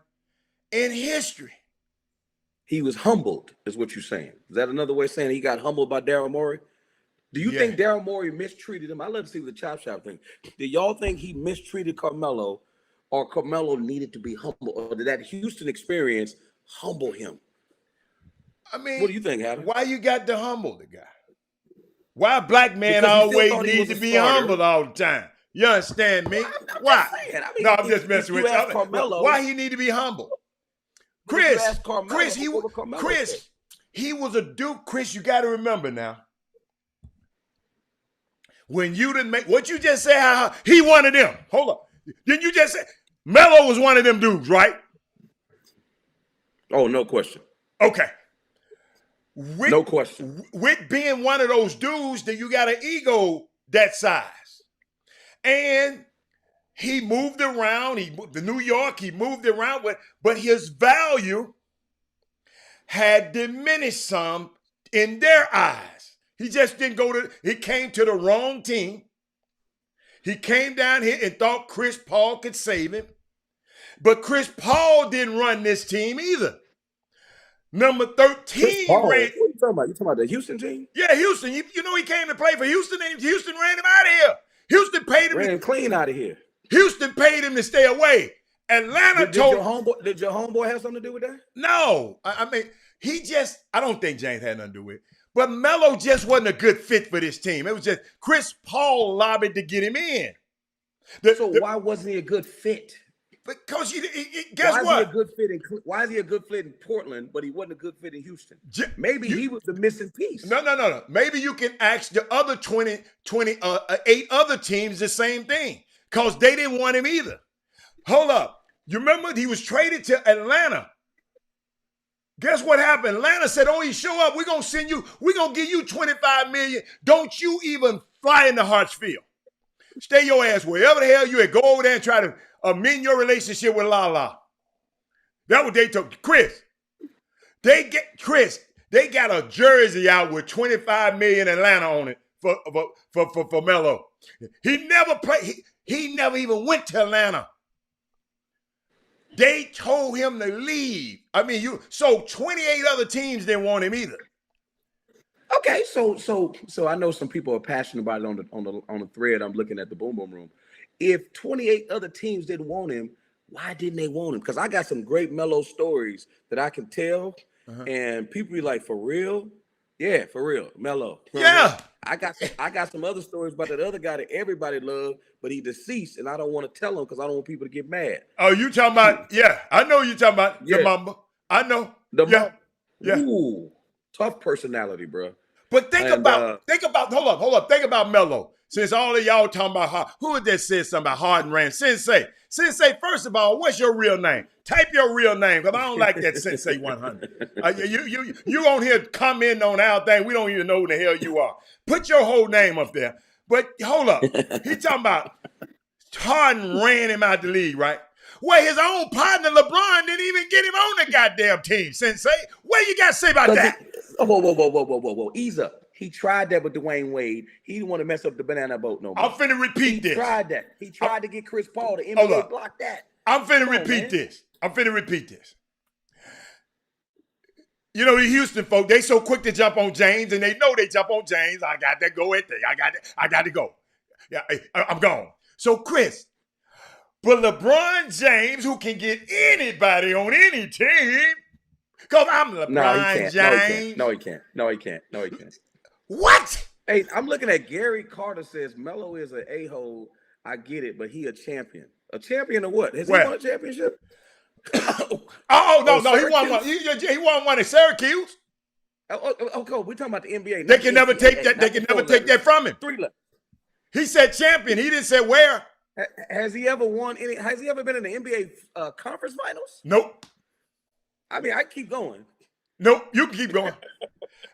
in history. He was humbled, is what you're saying. Is that another way of saying he got humbled by Daryl Morey? Do you think Daryl Morey mistreated him? I love to see the Chop Shop thing. Did y'all think he mistreated Carmelo, or Carmelo needed to be humbled, or did that Houston experience humble him? I mean, what do you think, Adam? Why you got to humble the guy? Why a black man Because always need to be humbled all the time? You understand me? Why? No, I'm just messing with you. Carmelo, why he need to be humbled? Chris, he was a Duke. Chris, you got to remember now. When you didn't make what you just said, he one of them. Hold up. Didn't you just say Melo was one of them dudes, right? Oh, no question. Okay. No question. With being one of those dudes, that you got an ego that size. And he moved around. He moved to New York. He moved around, but his value had diminished some in their eyes. He just didn't he came to the wrong team. He came down here and thought Chris Paul could save him. But Chris Paul didn't run this team either. Number 13 What are you talking about? You talking about the Houston team? Yeah, Houston. You know he came to play for Houston, and Houston ran him out of here. Houston paid him. Ran him clean out of here. Houston paid him to stay away. Atlanta did your homeboy have something to do with that? No. I mean, I don't think James had nothing to do with it. But Melo just wasn't a good fit for this team. It was just Chris Paul lobbied to get him in. Why wasn't he a good fit? Because guess what? Why is he a good fit in Portland, but he wasn't a good fit in Houston? Maybe he was the missing piece. No. Maybe you can ask the other 8 other teams the same thing, because they didn't want him either. Hold up. You remember he was traded to Atlanta. Guess what happened? Atlanta said, "Oh, you show up. We're going to give you $25 million. Don't you even fly into Hartsfield. Stay your ass wherever the hell you at. Go over there and try to amend your relationship with Lala." That's what they told Chris. They got a jersey out with $25 million Atlanta on it for Melo. He never played. He never even went to Atlanta. They told him to leave. I mean, so 28 other teams didn't want him either. Okay, so I know some people are passionate about it on the thread. I'm looking at the Boom Boom Room. If 28 other teams didn't want him, why didn't they want him? Because I got some great Melo stories that I can tell, and people be like, "For real? Yeah, for real, Melo." Yeah. I got some other stories about that other guy that everybody loved, but he deceased, and I don't want to tell him because I don't want people to get mad. Oh, you talking about? Yeah, I know you talking about the Mamba. I know Mamba. Yeah. Ooh, tough personality, bro. But think about. Hold up. Think about Melo. Since all of y'all talking about who would that said something about Harden ran? Sensei, first of all, what's your real name? Type your real name, because I don't like that Sensei 100. You on here commenting on our thing. We don't even know who the hell you are. Put your whole name up there. But hold up. He talking about Harden ran him out the league, right? Well, his own partner, LeBron, didn't even get him on the goddamn team, Sensei. What you got to say about that? Whoa. Ease up. He tried that with Dwayne Wade. He didn't want to mess up the banana boat no more. I'm finna repeat this. He tried that. He tried to get Chris Paul. The NBA blocked that. I'm finna repeat this. You know, the Houston folk, they so quick to jump on James, and they know they jump on James. I got to go at that. I got to go. Yeah, I'm gone. So, Chris, But LeBron James, who can get anybody on any team, because I'm LeBron James. No, he can't. What? Hey, I'm looking at Gary Carter says Melo is an a-hole. I get it, but he a champion. A champion of what? Has he won a championship? No, he won one. He won one at Syracuse. Okay, we're talking about the NBA. They can never take that. They can never take that from him. 3 left. He said champion. He didn't say where. Has he ever won any? Has he ever been in the NBA conference finals? Nope. I mean, I keep going. Nope. You can keep going.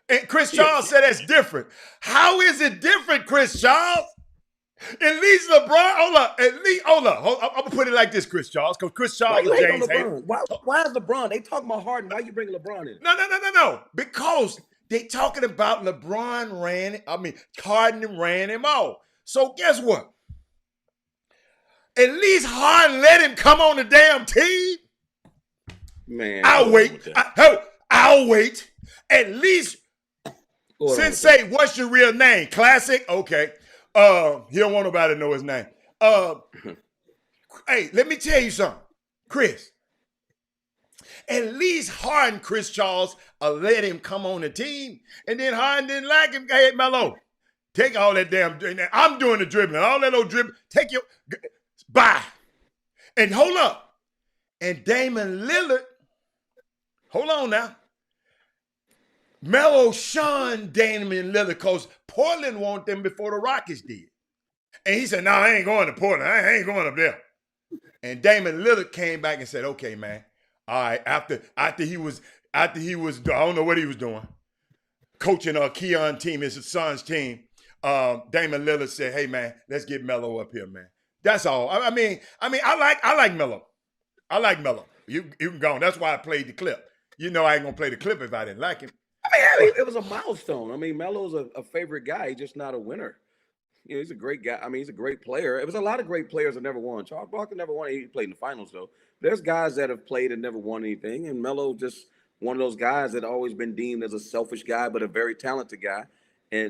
And Chris Charles said that's different. How is it different, Chris Charles? At least LeBron, hold up. I'm gonna put it like this, Chris Charles, because Chris Charles is James. Why is LeBron? They talking about Harden. Why you bringing LeBron in? No. Because they talking about Harden ran him off. So guess what? At least Harden let him come on the damn team. Man, I'll wait. I'll wait. At least Sensei, what's your real name? Classic? Okay. He don't want nobody to know his name. Hey, let me tell you something. Chris. At least Harden, Chris Charles, let him come on the team. And then Harden didn't like him. Hey, Melo, take all that damn. I'm doing the dribbling. All that old dribbling. Take your. Bye. And hold up. And Damian Lillard. Hold on now. Melo shunned Damian Lillard because Portland wanted them before the Rockets did. And he said, no, I ain't going to Portland. I ain't going up there. And Damian Lillard came back and said, okay, man. All right, after he was, I don't know what he was doing, coaching Keon team, his son's team. Damian Lillard said, hey, man, let's get Melo up here, man. That's all. I mean, I like Melo. I like Melo. You can go on. That's why I played the clip. You know I ain't going to play the clip if I didn't like him. I mean, it was a milestone. I mean, Melo's a favorite guy. He's just not a winner. You know, he's a great guy. I mean, he's a great player. It was a lot of great players that never won. Charles Barkley never won. He played in the finals, though. There's guys that have played and never won anything. And Melo just one of those guys that always been deemed as a selfish guy, but a very talented guy,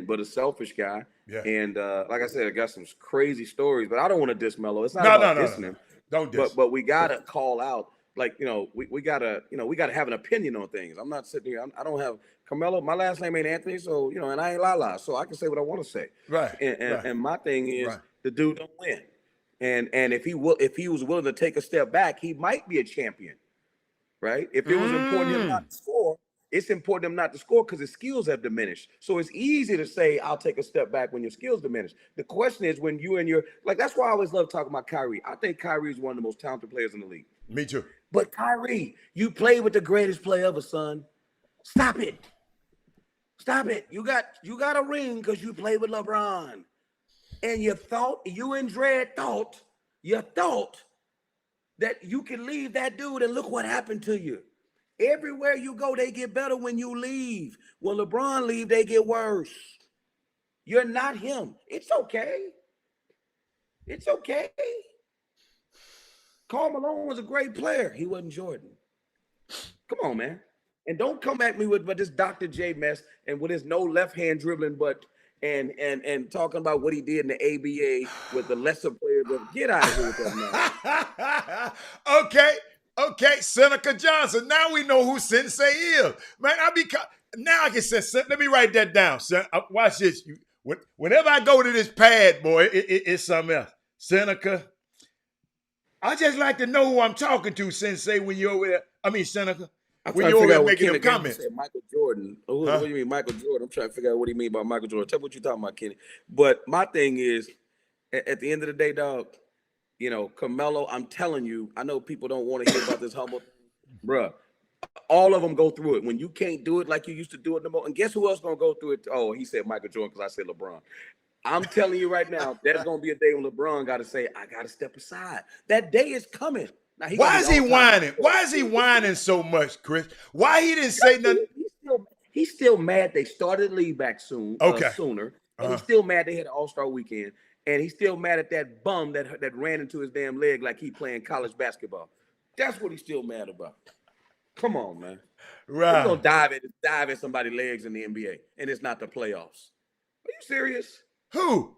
but a selfish guy. Yeah. And like I said, I got some crazy stories, but I don't want to diss Melo. It's not about dissing him. Don't diss. But we got to call out. Like, we gotta have an opinion on things. I'm not sitting here. I don't have Carmelo. My last name ain't Anthony, so and I ain't Lala, so I can say what I want to say. Right. And my thing is the dude don't win. And if he was willing to take a step back, he might be a champion, right? If it was important him not to score, it's important him not to score because his skills have diminished. So it's easy to say I'll take a step back when your skills diminish. The question is when you and your that's why I always love talking about Kyrie. I think Kyrie is one of the most talented players in the league. Me too. But Kyrie, you played with the greatest player ever, son. Stop it. You got a ring because you played with LeBron. And you and Dredd thought that you can leave that dude and look what happened to you. Everywhere you go, they get better when you leave. When LeBron leave, they get worse. You're not him. It's okay. Karl Malone was a great player. He wasn't Jordan. Come on, man. And don't come at me with this Dr. J mess and with his no left hand dribbling, and talking about what he did in the ABA with the lesser players. Get out of here with that, man. Okay, Seneca Johnson. Now we know who Sensei is. Man, now I can say, let me write that down. Watch this. Whenever I go to this pad, boy, it's something else. Seneca. I just like to know who I'm talking to, Sensei, when you're over there. I mean, Seneca. When you're over there making them comments. Michael Jordan. What do you mean, Michael Jordan? I'm trying to figure out what he mean by Michael Jordan. Tell me what you're talking about, Kenny. But my thing is, at the end of the day, dog, Carmelo, I'm telling you, I know people don't want to hear about this humble thing. Bruh, all of them go through it. When you can't do it like you used to do it no more. And guess who else going to go through it? Oh, he said Michael Jordan because I said LeBron. I'm telling you right now, there's going to be a day when LeBron got to say, I got to step aside. That day is coming. Now, why is he whining? Why is he whining so much, Chris? Why he didn't say nothing? He's still mad they started the league back sooner. And he's still mad they had an all-star weekend. And he's still mad at that bum that ran into his damn leg like he playing college basketball. That's what he's still mad about. Come on, man. Right. He's going to dive at somebody's legs in the NBA, and it's not the playoffs. Are you serious? Who?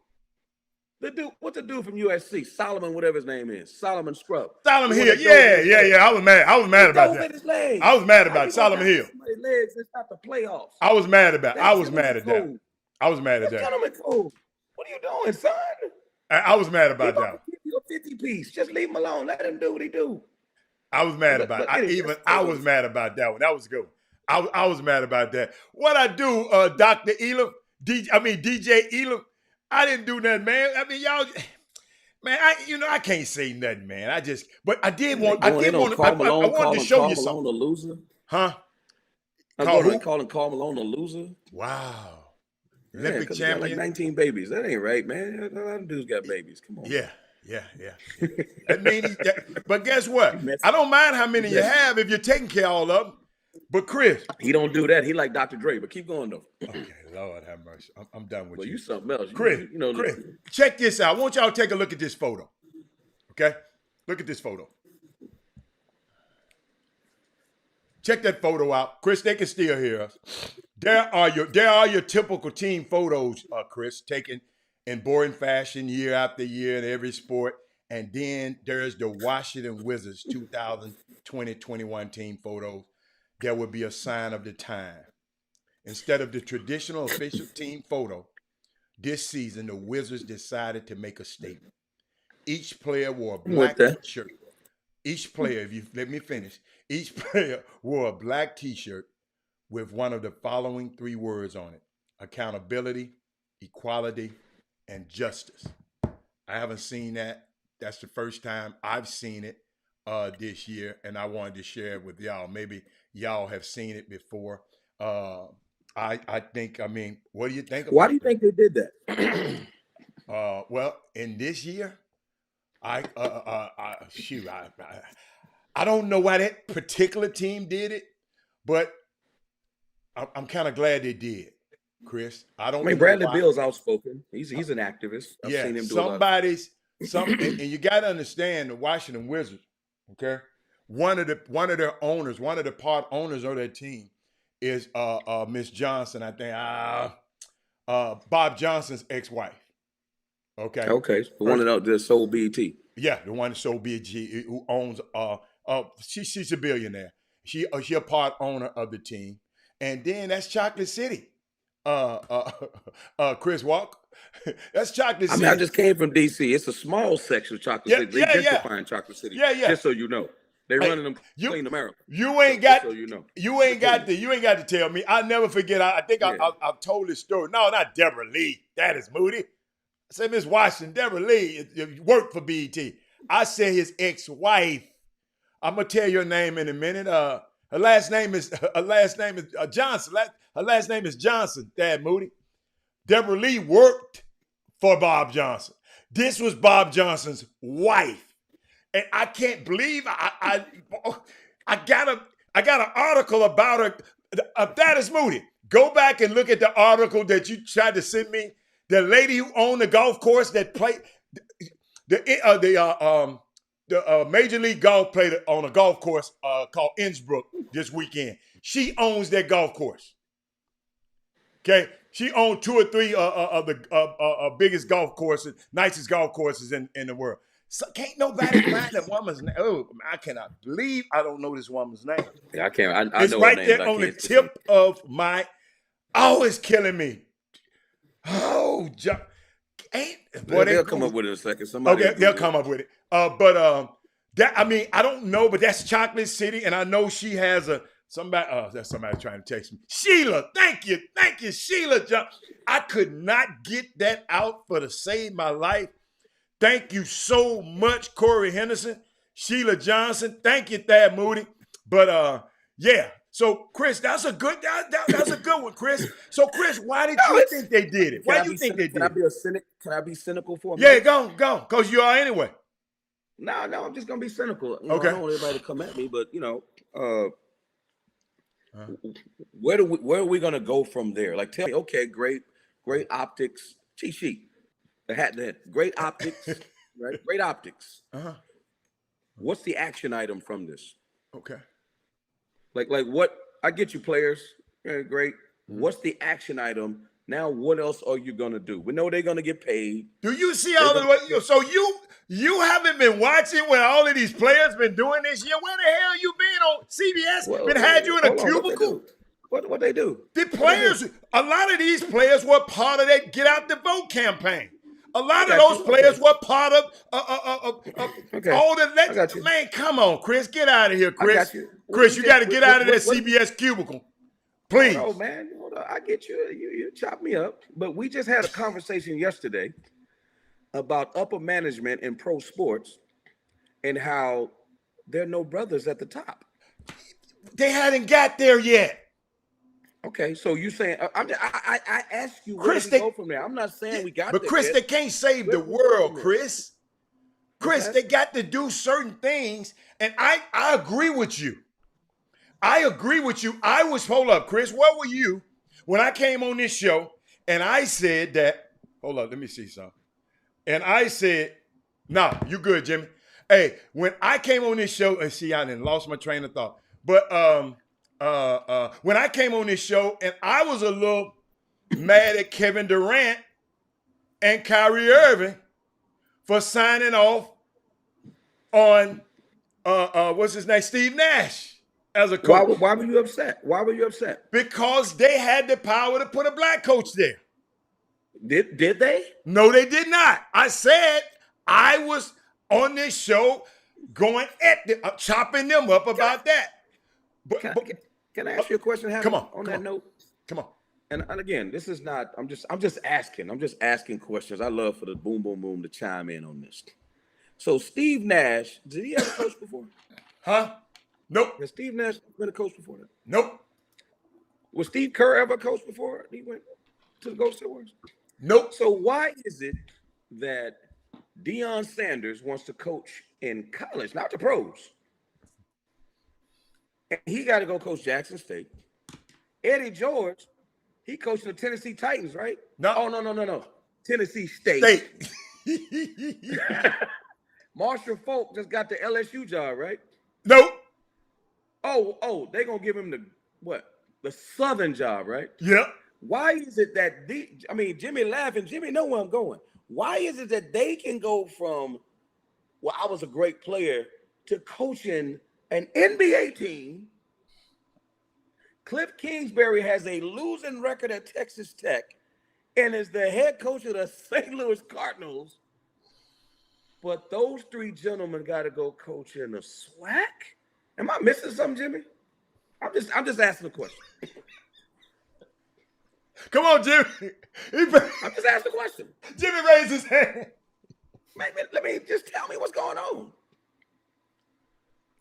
The dude, what's the dude from USC? Solomon, whatever his name is. Solomon Scrub. Solomon The one Hill. that dove in Yeah, his yeah, legs. yeah. I was mad. I was mad He about dove that. in his legs. I was mad How about you it. gonna Solomon dive in Hill. somebody's legs? It's not the playoffs. I was mad about. I That was mad gentleman at that. code. I was mad at This that. gentleman code. What are you doing, son? I was mad He about about that. to give you a 50 piece. Just leave him alone. Let him do what he do. I was mad about it. Anyway, I was mad about that one. That was good. I was mad about that. What I do, Dr. Elam, DJ Elam, I didn't do nothing, man. I mean, y'all, man, I can't say nothing, man. I wanted to show you something. A loser. Huh? I'm going to calling Karl Malone a loser. Wow. Yeah, Olympic champion. Like 19 babies. That ain't right, man. A lot of dudes got babies. Come on. Yeah. That means but guess what? I don't mind how many you have if you're taking care of all of them. But Chris, he don't do that. He like Dr. Dre, but keep going though. Okay, Lord have mercy. I'm done with well, you. You something else. Chris, Chris, check this out. I want y'all to take a look at this photo. Okay? Look at this photo. Check that photo out. Chris, they can still hear us. There are your typical team photos, Chris, taken in boring fashion year after year in every sport. And then there's the Washington Wizards 2020-21 team photos. There would be a sign of the time. Instead of the traditional official team photo, this season the Wizards decided to make a statement. Each player wore a black t-shirt. Each player, if you let me finish, each player wore a black t-shirt with one of the following 3 words on it: accountability, equality, and justice. I haven't seen that. That's the first time I've seen it this year, and I wanted to share it with y'all. Maybe y'all have seen it before. I think, what do you think about Why do you think they did that? Well, in this year, I don't know why that particular team did it, but I'm kind of glad they did, Chris. Bradley Beal's outspoken. He's an activist. I've seen him do and you got to understand the Washington Wizards. Okay, one of their owners, one of the part owners of their team is Miss Johnson. I think Bob Johnson's ex-wife. Okay. The one that sold BET. Yeah, the one that sold BET, who owns. She's a billionaire. She a part owner of the team, and then that's Chocolate City. Chris Walk. That's Chocolate City. I just came from DC. It's a small section of Chocolate City. They gentrifying Chocolate City. Yeah. Just so you know, they running them clean America. You ain't got to tell me. I'll never forget. I think I've told this story. No, not Deborah Lee. That is Moody. I said, Miss Washington, Deborah Lee, you worked for BET. I said his ex-wife. I'm gonna tell your name in a minute. Her last name is Johnson. Her last name is Johnson, Dad Moody. Deborah Lee worked for Bob Johnson. This was Bob Johnson's wife. And I can't believe I got an article about her. That is Moody. Go back and look at the article that you tried to send me. The lady who owned the golf course that played the Major League Golf played on a golf course called Innsbruck this weekend. She owns that golf course. Okay, she owned 2 or 3 of the biggest golf courses, nicest golf courses in the world. So can't nobody find that woman's name. Oh, I cannot believe I don't know this woman's name. Yeah, I can't. I it's know right her name, there on the tip of my. Oh, it's killing me. Oh, John. They'll come up with it in a second. Somebody they'll come up with it. I don't know, but that's Chocolate City, and I know she has that's somebody trying to text me. Sheila, thank you, Sheila. I could not get that out for to save my life. Thank you so much, Corey Henderson, Sheila Johnson. Thank you, Thad Moody. But yeah. So, Chris, that's a good one, Chris. So, Chris, why did you think they did it? Why do you think they did it? Can I be cynical for a minute? Yeah, go. Because you are anyway. No, I'm just going to be cynical. Okay. I don't want everybody to come at me, but, where are we going to go from there? Like, tell me, okay, great optics. Cheat sheet. The hat. Great optics, right? Great optics. Uh-huh. What's the action item from this? Okay. Like what? I get you, players. Yeah, great. Mm-hmm. What's the action item Now, what else are you gonna do? We know they're gonna get paid. Do you see all the way? So you haven't been watching when all of these players been doing this year? Where the hell you been on CBS? Well, been had you in a hold on, cubicle? What they do? The players, a lot of these players were part of that get out the vote campaign. A lot of those players were part of all the man. Come on, Chris, get out of here, Chris. Chris, you got to get out of that CBS cubicle, please. Oh man, hold on. I get you. You chop me up, but we just had a conversation yesterday about upper management in pro sports and how there are no brothers at the top. They hadn't got there yet. Okay, so you saying I asked you where to go from there. I'm not saying we got, but there Chris, yet. they can't save the world, Chris. Chris, they got to do certain things, and I agree with you. I agree with you. Hold up, Chris. Where were you when I came on this show and I said that? Hold up, let me see something. And I said, "No, you good, Jimmy." Hey, when I came on this show, and see, I done lost my train of thought. But when I came on this show, and I was a little mad at Kevin Durant and Kyrie Irving for signing off on what's his name, Steve Nash, as a coach. Why were you upset? Why were you upset? Because they had the power to put a black coach there. Did they? No, they did not. I said I was on this show going at them, chopping them up about that. But can I ask you a question? Come on. On that note. Come on. And again, this is not. I'm just asking. I'm just asking questions. I love for the boom boom boom to chime in on this. So Steve Nash, did he ever coach before? Huh? Nope. Has Steve Nash been a coach before that? Nope. Was Steve Kerr ever a coach before he went to the Golden State Warriors? Nope. So why is it that Deion Sanders wants to coach in college, not the pros? And he got to go coach Jackson State. Eddie George, he coached the Tennessee Titans, right? No. Oh, no. Tennessee State. Marshall Falk just got the LSU job, right? Nope. Oh, they're going to give him the Southern job, right? Yep. Why is it that Jimmy laughing, Jimmy know where I'm going. Why is it that they can go from, well, I was a great player to coaching an NBA team? Cliff Kingsbury has a losing record at Texas Tech and is the head coach of the St. Louis Cardinals. But those three gentlemen got to go coach in the SWAC? Am I missing something, Jimmy? I'm just asking a question. Come on, Jimmy. I'm just asking a question. Jimmy raised his hand. Let me just tell me what's going on.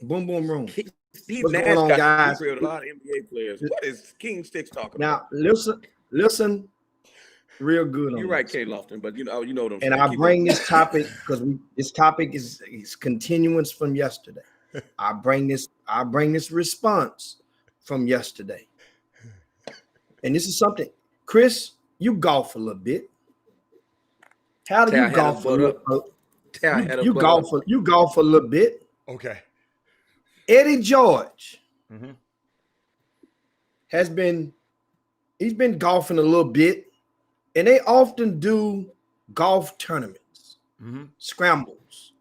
Boom, boom, room. Steve What's Nash going on, got guys? a lot of NBA players. What is King Sticks talking Now, about? listen, real good. You're right, Kay Lofton, but you know what I'm saying. And I bring this topic because this topic is continuance from yesterday. I bring this response from yesterday, and this is something, Chris. You golf a little bit. How do you golf a little? You golf a little bit. Okay. Eddie George he's been golfing a little bit, and they often do golf tournaments, scrambles.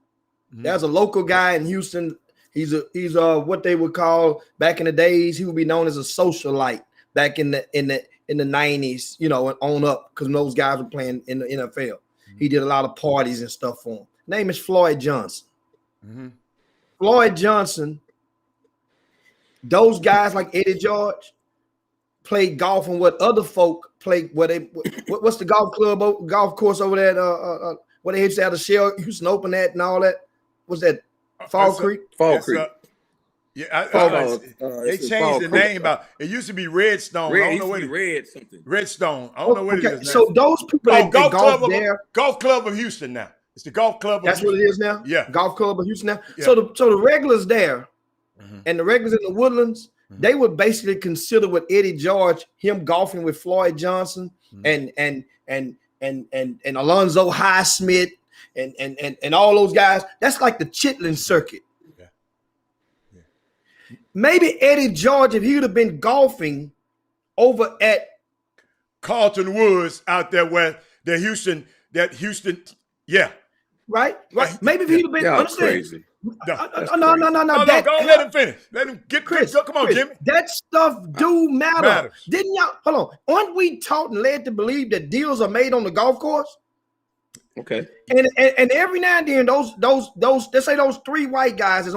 There's a local guy in Houston. He's what they would call back in the days. He would be known as a socialite back in the 90s, on up, because those guys were playing in the NFL. He did a lot of parties and stuff for him. Name is Floyd Johnson. Floyd Johnson. Those guys like Eddie George played golf on what other folk play. What's the golf course over there? Where they used to have the Shell Houston Open at and all that. What's that? Fall Creek. Fall Creek. They changed the name about. It used to be Redstone. I don't know what Redstone. I don't know what it is now. So those people that Golf Club of Houston now. It's the Golf Club of Houston. What it is now? Yeah. Golf Club of Houston now. Yeah. So the regulars there and the regulars in the Woodlands, they would basically consider with Eddie George, him golfing with Floyd Johnson and Alonzo Highsmith and all those guys. That's like the Chitlin circuit. Maybe Eddie George, if he would have been golfing over at Carlton Woods out there where that Houston, yeah. Right. Maybe if he'd have been Y'all understand. crazy. No. No, That, go let him finish. Let him get Chris, come on, Chris, Jimmy. that stuff do matter. Matters. Didn't y'all? Hold on. Aren't we taught and led to believe that deals are made on the golf course? Okay. And every now and then those let's say those 3 white guys is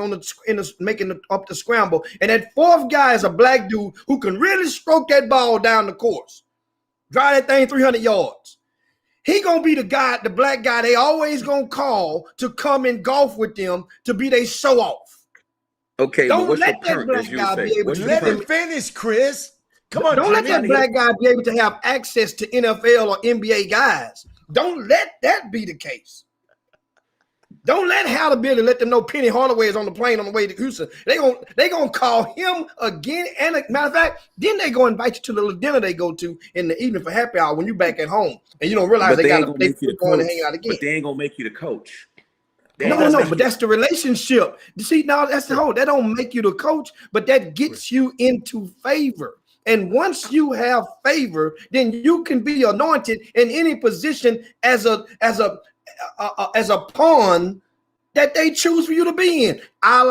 making up the scramble, and that 4th guy is a black dude who can really stroke that ball down the course, drive that thing 300 yards. He gonna be the guy, the black guy they always gonna call to come and golf with them to be they show off. Okay, Don't what's let your that current, black as you guy say? be able What's to your Let him current? finish, Chris. Come on, Don't let Jimmy. that black guy be able to have access to NFL or NBA guys. Don't let that be the case. Don't let Halliburton let them know Penny Hardaway is on the plane on the way to Houston. They gonna call him again. And matter of fact, then they go invite you to the little dinner they go to in the evening for happy hour when you back at home and you don't realize But they ain't got gonna make you the going to coach. hang out again. But they ain't gonna make you the coach. They No, ain't gonna make but you- that's the relationship. You see, now that's the whole. That don't make you the coach, but that gets you into favor. And once you have favor, then you can be anointed in any position as a pawn that they choose for you to be in. A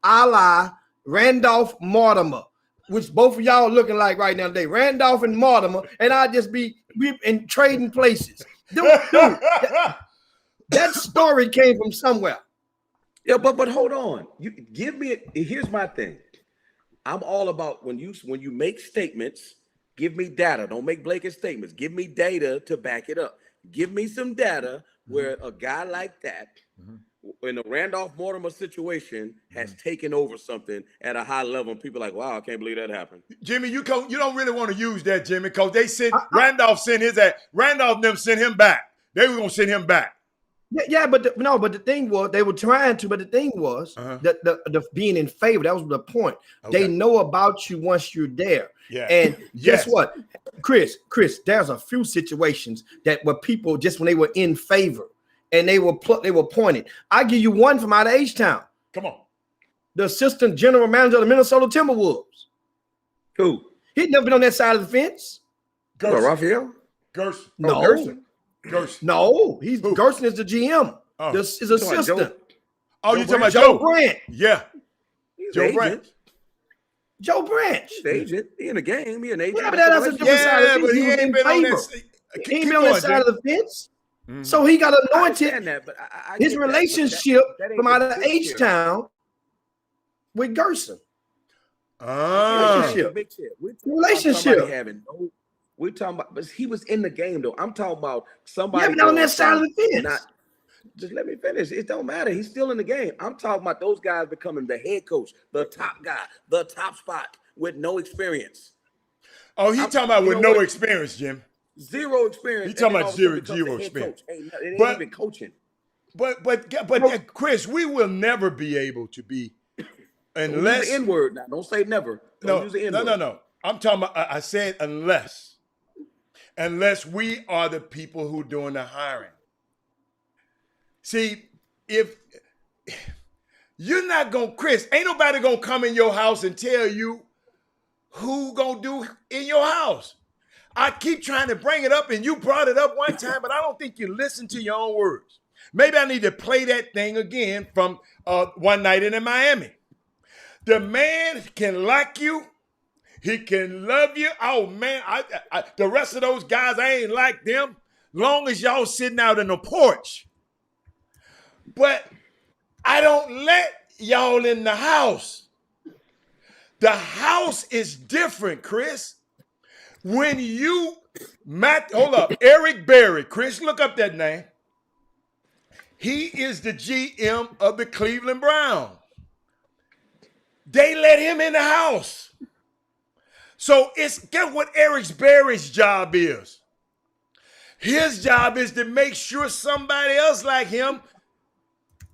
la Randolph Mortimer, which both of y'all looking like right now today. Randolph and Mortimer, and I just be in trading places. Dude, that story came from somewhere. Yeah, but hold on. You give me. Here's my thing. I'm all about when you make statements, give me data. Don't make blanket statements. Give me data to back it up. Give me some data where a guy like that, in a Randolph Mortimer situation, has taken over something at a high level, and people are like, wow, I can't believe that happened. Jimmy, you don't really want to use that, Jimmy, because they sent Randolph sent them sent him back. They were gonna send him back. Yeah, but the thing was they were trying to, but the thing was that the being in favor, that was the point. Okay. They know about you once you're there. Yeah. And guess Yes. what? Chris, there's a few situations that were people just when they were in favor and they were pointed. I give you one from out of H-Town. Come on. The assistant general manager of the Minnesota Timberwolves. Who? He'd never been on that side of the fence. What, Raphael? Gerson. No. Gerson. Gerson. No, Who? Gerson is the GM. Oh. This is assistant. Oh, you talking about Joe Joe? Branch. Yeah. He's Joe an Branch. agent. Joe Branch. He's an agent. He in the game. He an agent. Yeah, but that's a different side of Yeah, the but fence. he He was in ain't been on favor. that. He ain't been on that side of the fence. Mhm. So he got I anointed. understand that, but I His get that, but relationship that ain't from the out of big share. H-Town with Gerson. Ah. Relationship. Big shit. We're talking Relationship. about somebody having no. We're talking about, but he was in the game though. I'm talking about somebody. Yeah, but not on going that side of from the fence. Not, just let me finish. It don't matter. He's still in the game. I'm talking about those guys becoming the head coach, the top guy, the top spot with no experience. Oh, he talking about you with know no what? experience, Jim. Zero experience. He talking and then about all of a sudden zero becomes the head experience. coach. It ain't But- even coaching. But Chris, we will never be able to be Don't unless use the N-word now. Don't say never. Don't use the N-word. no. I'm talking about. I said unless we are the people who doing the hiring. See, if you're not gonna, Chris, ain't nobody gonna come in your house and tell you who gonna do in your house. I keep trying to bring it up, and you brought it up one time, but I don't think you listen to your own words. Maybe I need to play that thing again from one night in Miami. The man can like you. He can love you. Oh, man, the rest of those guys, I ain't like them. Long as y'all sitting out in the porch. But I don't let y'all in the house. The house is different, Chris. When you, hold up, Eric Berry, Chris, look up that name. He is the GM of the Cleveland Browns. They let him in the house. So guess what Eric Berry's job is? His job is to make sure somebody else like him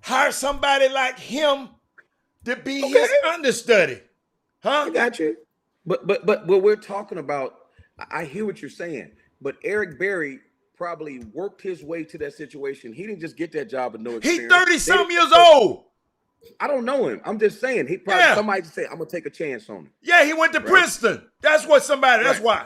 hire somebody like him to be his understudy. Huh? I got you. But what we're talking about, I hear what you're saying. But Eric Berry probably worked his way to that situation. He didn't just get that job with no He experience. 30-some years old. I don't know him. I'm just saying he probably somebody say I'm gonna take a chance on him. Yeah, he went to Princeton. That's why.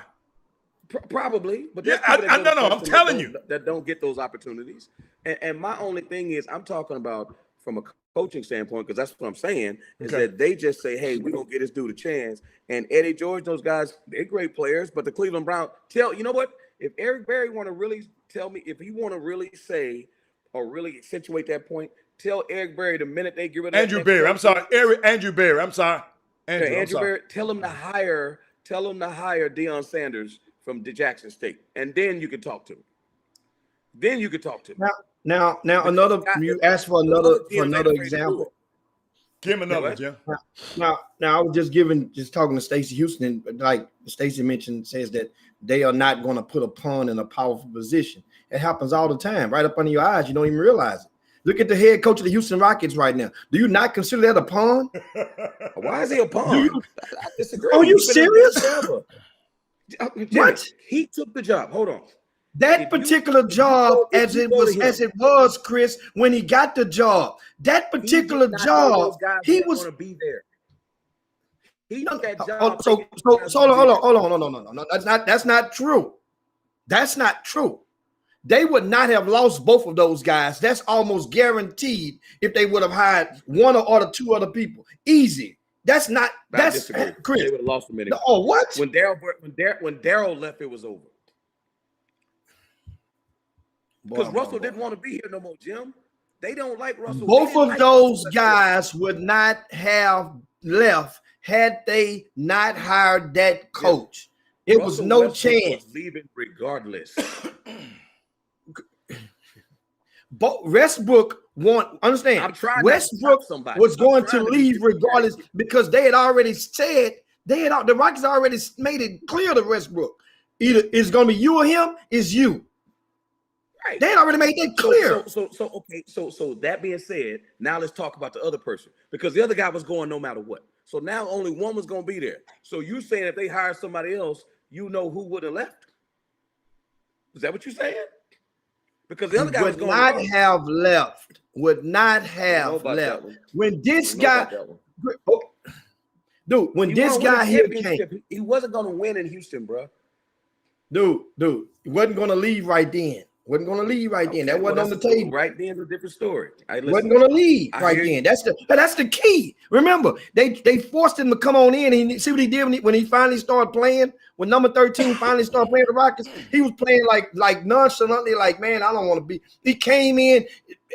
Probably, but Yeah, there's people that go to no, I'm Clemson telling you. that don't get those opportunities. And my only thing is, I'm talking about from a coaching standpoint, because that's what I'm saying, is Okay. that they just say, hey, we're going to get this dude a chance. And Eddie George, those guys, they're great players, but the Cleveland Browns, you know what? If Eric Berry want to really tell me, if he want to really say or really accentuate that point, tell Eric Berry the minute they get rid of Andrew Berry. I'm sorry. Andrew Berry. I'm sorry. Andrew Berry, tell him to hire Deion Sanders from Jackson State, and then you can talk to him. Now, another. You asked for another example. Give him another, Jim. Now, I was just talking to Stacey Houston. Like Stacey mentioned, says that they are not going to put a pawn in a powerful position. It happens all the time, right up under your eyes. You don't even realize it. Look at the head coach of the Houston Rockets right now. Do you not consider that a pawn? Why is he a pawn? I disagree. Are you serious? What? He took the job. Hold on. That particular job, as it was, Chris, when he got the job, that particular job, he was going to be there. He took that job. job. So hold on. No. That's not true. That's not true. They would not have lost both of those guys. That's almost guaranteed if they would have hired one or the two other people. Easy. That's not. That's Chris. They would have lost them anyway. Oh, what? When Daryl left, it was over. Because Russell didn't want to be here no more, Jim. They don't like Russell. Both of those guys would not have left had they not hired that coach. It was no chance. Was leaving regardless. But Westbrook understand. Westbrook was going to leave regardless because they had already said the Rockets already made it clear to Westbrook. Either it's going to be you or him. It's you. Right. They had already made that clear. So that being said, now let's talk about the other person because the other guy was going no matter what. So now only one was going to be there. So you saying if they hire somebody else, you know who would have left? Is that what you're saying? Because the other guy would not have left. Would not have left. When this guy, dude, when this guy here came, he wasn't going to win in Houston, bro. Dude, he wasn't going to leave right then. Wasn't going to leave right then. That wasn't on the table. Right then, a different story. Wasn't going to leave right then. That's the key. Remember, they forced him to come on in. And see what he did when he finally started playing. When number 13 finally started playing the Rockets, he was playing like nonchalantly, like, man, I don't want to be. He came in,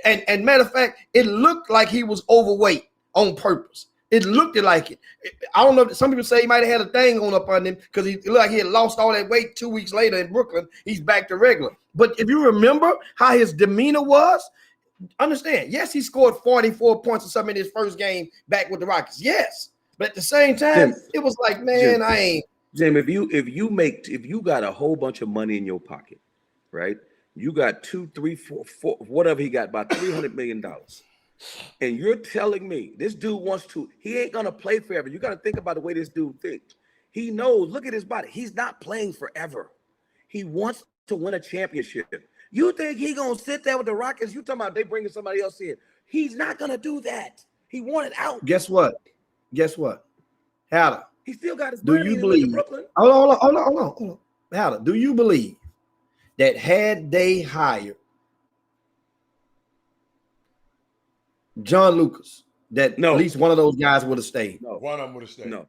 and matter of fact, it looked like he was overweight on purpose. It looked like it. I don't know. Some people say he might have had a thing on up on him because he looked like he had lost all that weight 2 weeks later in Brooklyn. He's back to regular. But if you remember how his demeanor was, understand, yes, he scored 44 points or something in his first game back with the Rockets. Yes. But at the same time, it was like, man, Jim, I ain't. Jim, if you got a whole bunch of money in your pocket, right? You got 2, 3, 4, whatever he got, about $300 million. And you're telling me this dude he ain't going to play forever. You got to think about the way this dude thinks. He knows, look at his body. He's not playing forever. He wants to win a championship. You think he going to sit there with the Rockets? You talking about they bringing somebody else in. He's not going to do that. He wanted out. Guess what? Hatter. He still got his Do you believe? Hold on. Hatter, do you believe that had they hired John Lucas, that at least one of those guys would have stayed? No. One of them would have stayed. No,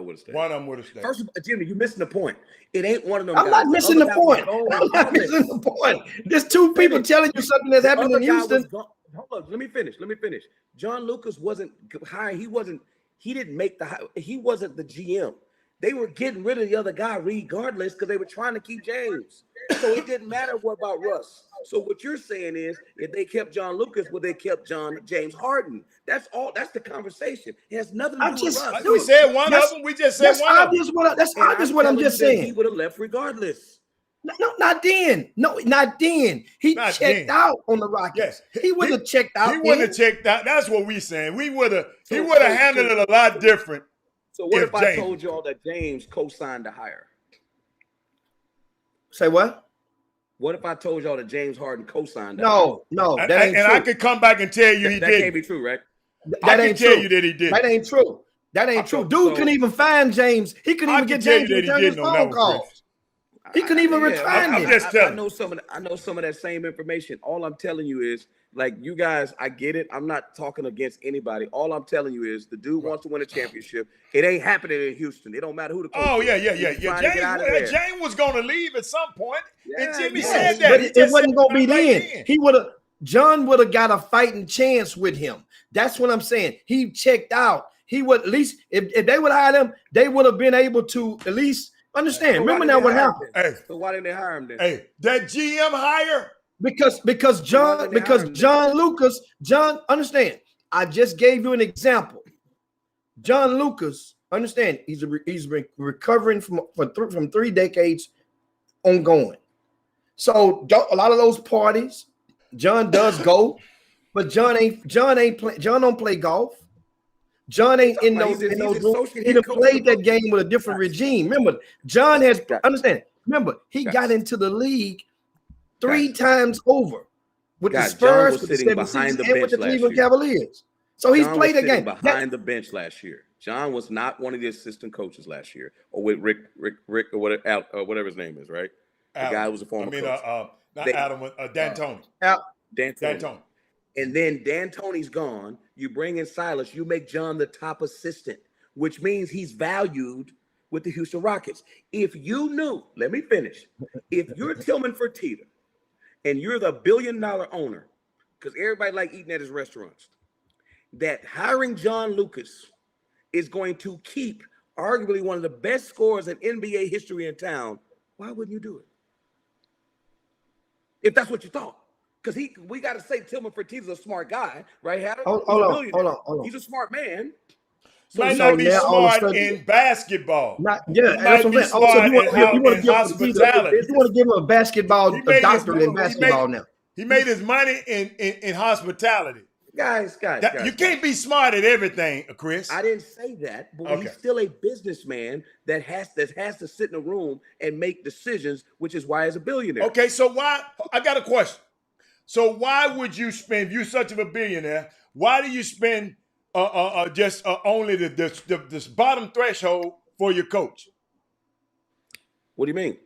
would have stayed. One of them would have stayed. First of all, Jimmy, you're missing the point. It ain't one of them I'm guys. not missing the point. I'm not missing the point. There's two people telling you something that's happening in Houston. Hold on, let me finish. John Lucas wasn't hired. He didn't make he wasn't the GM. They were getting rid of the other guy regardless because they were trying to keep James. So it didn't matter what about Russ. So what you're saying is if they kept John Lucas, well, they kept James Harden. That's all. That's the conversation. It has nothing to do with Russ. We said one of them. We just said one of them. That's obvious what I'm just saying. He would have left regardless. No, not then. No, not then. He Not checked then. out on the Rockets. Yes. He wouldn't have checked out. He wouldn't have checked out. That's what we saying. He would have handled it a lot different. So what if I told y'all that James co-signed the hire? Say what? What if I told y'all that James Harden co-signed? No, that ain't true. I could come back and tell you he did. That can't be true, right? That ain't true. I can tell you that he did. That ain't true. That ain't true. Dude couldn't even find James. He couldn't even get James to return his phone calls. He couldn't even retire. I'm just telling. I know some of that same information. All I'm telling you is, like, you guys, I get it. I'm not talking against anybody. All I'm telling you is the dude wants to win a championship. It ain't happening in Houston. It don't matter who the coach is. James was going to leave at some point, and Jimmy said But that. it wasn't going to be then. John would have got a fighting chance with him. That's what I'm saying. He checked out. He would, at least, if they would hire him, they would have been able to at least understand. Remember now what happened. Hey, so why didn't they hire him then? Hey, that GM hire? Because John Lucas, understand. I just gave you an example. John Lucas, understand, he's been recovering from 3 decades ongoing. So a lot of those parties, John does go, but John don't play golf. John ain't in those. He done played that game with a different regime. Remember, John has understand. Remember, he got into the league 3 times over with the Spurs, with the 76ers, and with the Cleveland Cavaliers. So he's played a game behind the bench last year. John was not one of the assistant coaches last year, or with Rick or whatever his name is, right? The guy who was a former coach. Not Adam, D'Antoni. D'Antoni. And then D'Antoni's gone. You bring in Silas. You make John the top assistant, which means he's valued with the Houston Rockets. If you knew, let me finish. If you're Tillman Fertitta and you're the $1 billion owner, because everybody like eating at his restaurants, that hiring John Lucas is going to keep arguably one of the best scorers in NBA history in town, why wouldn't you do it? If that's what you thought. Because we got to say Tillman Fertitta's a smart guy, right? Hold on. He's a smart man. So might not be smart in basketball. That's what I'm saying. You want to give him a basketball doctorate in basketball now. He made his money in hospitality. Guys. You can't be smart at everything, Chris. I didn't say that, but he's still a businessman that has to sit in a room and make decisions, which is why he's a billionaire. Okay, so why? I got a question. So why would you spend? If you're such a billionaire, why do you spend just only this bottom threshold for your coach? What do you mean?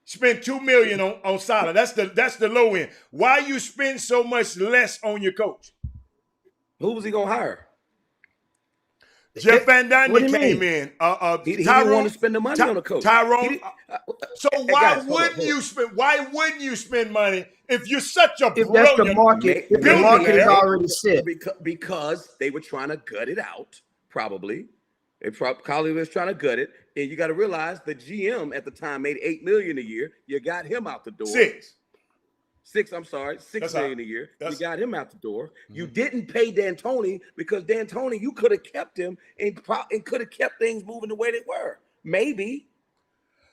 Spend $2 million on salary. That's the low end. Why you spend so much less on your coach? Who was he gonna hire? Jeff Van Gundy came in. He didn't want to spend the money on the coach. Tyrone. So why wouldn't you spend? Why wouldn't you spend money if you're such a brilliant? That's the market. If the market is already set. Because they were trying to gut it out. Probably, Collie was trying to gut it, and you got to realize the GM at the time made $8 million a year. You got him out the door. $6 million a year. You got him out the door. Mm-hmm. You didn't pay D'Antoni because D'Antoni, you could have kept him and could have kept things moving the way they were. Maybe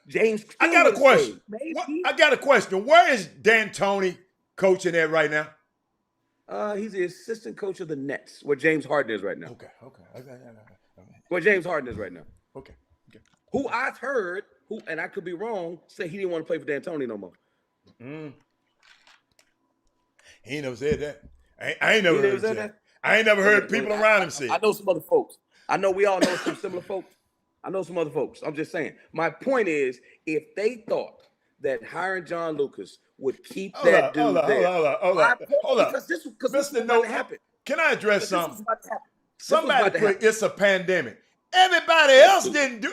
James. I got a question. Where is D'Antoni coaching at right now? He's the assistant coach of the Nets, where James Harden is right now. Okay. Where James Harden is right now. Okay. Who I've heard, and I could be wrong, say he didn't want to play for D'Antoni no more. He ain't never said that. I ain't never heard that. I ain't never heard people around him say. I know some other folks. I know we all know some similar folks. I know some other folks. I'm just saying. My point is, if they thought that hiring John Lucas would keep that dude there. Hold on. Because this is about to happen. Can I address something? Somebody put it's a pandemic. Everybody else didn't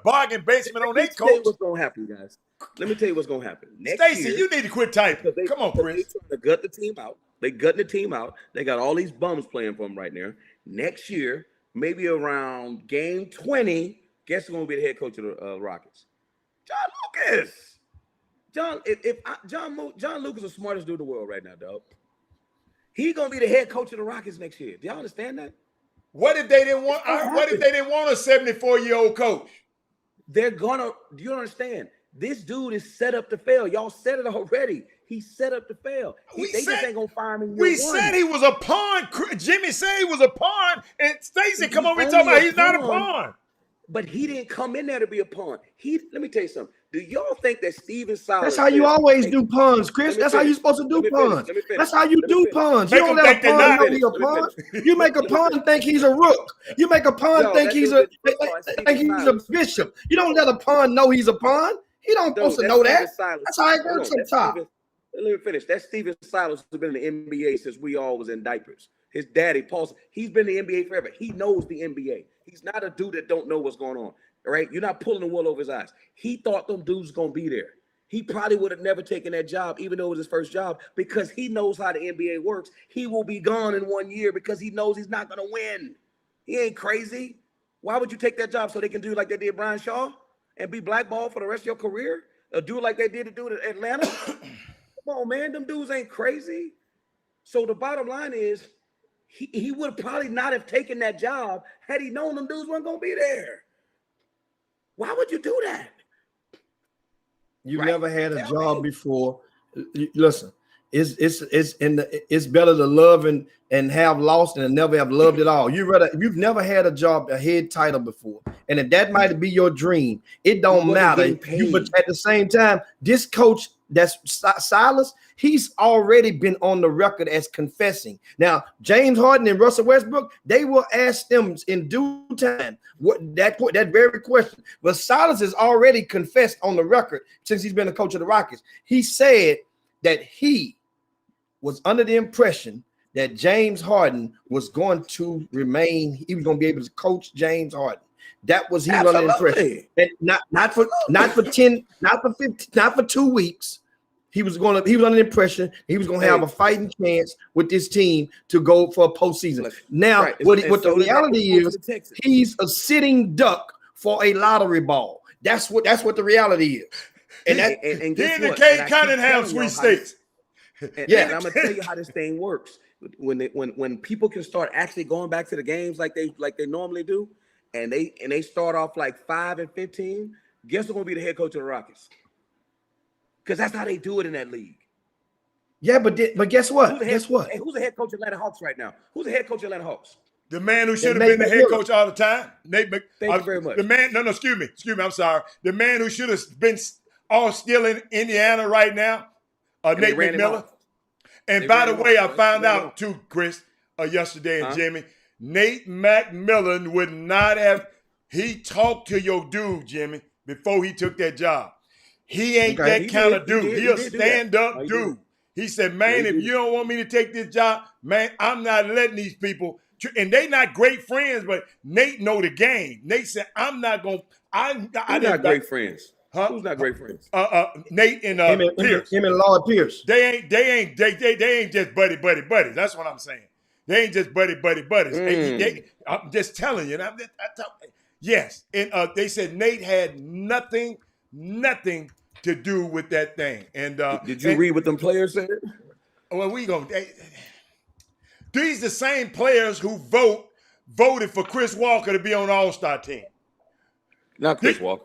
bargain basement on their coach. Let me tell you what's going to happen, guys. Let me tell you what's going to happen. Stacey, you need to quit typing. Come on, Chris. They're trying to gut the team out. They gutting the team out. They got all these bums playing for them right now. Next year, maybe around game 20, guess who's going to be the head coach of the Rockets? John Lucas. John Lucas is the smartest dude in the world right now, dog. He's going to be the head coach of the Rockets next year. Do y'all understand that? What if they didn't want? What if they didn't want a 74-year-old coach? They're gonna. Do you understand? This dude is set up to fail. Y'all said it already. He's set up to fail. They just ain't gonna fire him. We said he was a pawn. Jimmy said he was a pawn, and Stacey come over and talk about he's not a pawn. But he didn't come in there to be a pawn. Let me tell you something. Do y'all think that Steven Silas? That's how you always do puns, Chris. That's how you're supposed to do puns. That's how you do puns. You don't let a pawn know he's a pawn. You make a pawn think he's a rook. You make a pawn think he's a bishop. You don't let a pawn know he's a pawn. He don't supposed to know that. That's how it works on top. Let me finish. That's Steven Silas, who's been in the NBA since we all was in diapers. His daddy, Paul, he's been in the NBA forever. He knows the NBA. He's not a dude that don't know what's going on. All right, you're not pulling the wool over his eyes. He thought them dudes gonna be there. He probably would have never taken that job, even though it was his first job, because he knows how the NBA works. He will be gone in 1 year because he knows he's not gonna win. He ain't crazy. Why would you take that job so they can do like they did Brian Shaw and be blackballed for the rest of your career? Or do like they did to do it in Atlanta? Come on, man, them dudes ain't crazy. So the bottom line is, he would probably not have taken that job had he known them dudes weren't gonna be there. Why would you do that? You never had a job before. Listen, it's better to love and have lost than never have loved at all. You've never had a job, a head title before, and if that might be your dream, it don't matter. But at the same time, this coach, that's Silas, he's already been on the record as confessing. Now, James Harden and Russell Westbrook, they will ask them in due time that very question. But Silas has already confessed on the record since he's been a coach of the Rockets. He said that he was under the impression that James Harden was going to remain. He was going to be able to coach James Harden. That was he was under the impression. And not for 10, not for 15, not for 2 weeks. He was under the impression he was going to have a fighting chance with this team to go for a postseason. Now, what the reality is, he's a sitting duck for a lottery ball. That's what the reality is. And he indicated Cunningham sweepstakes. And I'm gonna tell you how this thing works. When people can start actually going back to the games like they normally do, and they start off like 5-15, guess who's gonna be the head coach of the Rockets? Because that's how they do it in that league. Yeah, but guess what? Who's the head coach of Atlanta Hawks right now? Who's the head coach of Atlanta Hawks? The man who should have been the head coach all the time. Thank you very much. The man, excuse me, I'm sorry. The man who should have been all still in Indiana right now, Nate McMillan. And by the way, I found out too, Chris, yesterday and Jimmy, Nate McMillan would not have, he talked to your dude, Jimmy, before he took that job. He ain't that kind of dude. He a stand-up dude. He said, man, if you don't want me to take this job, man, I'm not letting these people, and they not great friends, but Nate know the game. Nate said, I'm not going to, I'm not great friends. Huh? Who's not great friends? Nate and Pierce. Him and Lord Pierce. They ain't just buddies. That's what I'm saying. They ain't just buddies. I'm just telling you. Yes, and they said Nate had nothing to do with that thing. And did you read what them players said? Well, these the same players who voted for Chris Walker to be on the All-Star team. Not Chris Walker.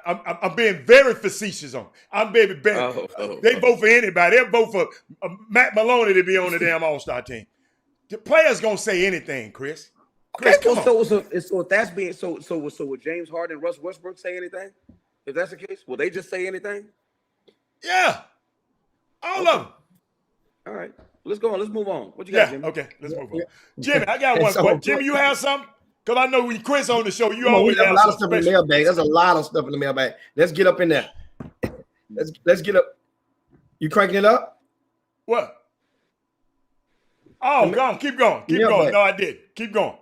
I'm being very facetious on. They vote for anybody. They vote for Matt Maloney to be on the damn All-Star team. The players gonna say anything, Chris. So would James Harden and Russ Westbrook say anything? If that's the case, will they just say anything? Yeah, all of them. All right, let's go on. Let's move on. What you got, Jimmy? Okay, let's move on. Jimmy, I got one question. Jimmy, you have something? Because I know when Chris on the show, you always have a lot of stuff in the mailbag. There's a lot of stuff in the mailbag. Let's get up in there. Let's get up. You cranking it up? What? Oh, go on. Keep going. Keep going. No, I did. Keep going.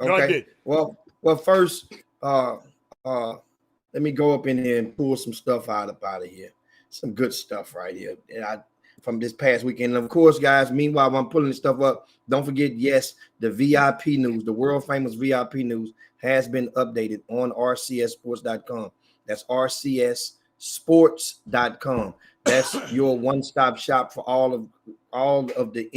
No, okay. I did. Well, first, let me go up in here and pull some stuff out of here. Some good stuff right here. And from this past weekend. And of course, guys, meanwhile, while I'm pulling this stuff up, don't forget, yes, the VIP news, the world famous VIP news has been updated on rcssports.com. That's rcssports.com. That's your one-stop shop for all of the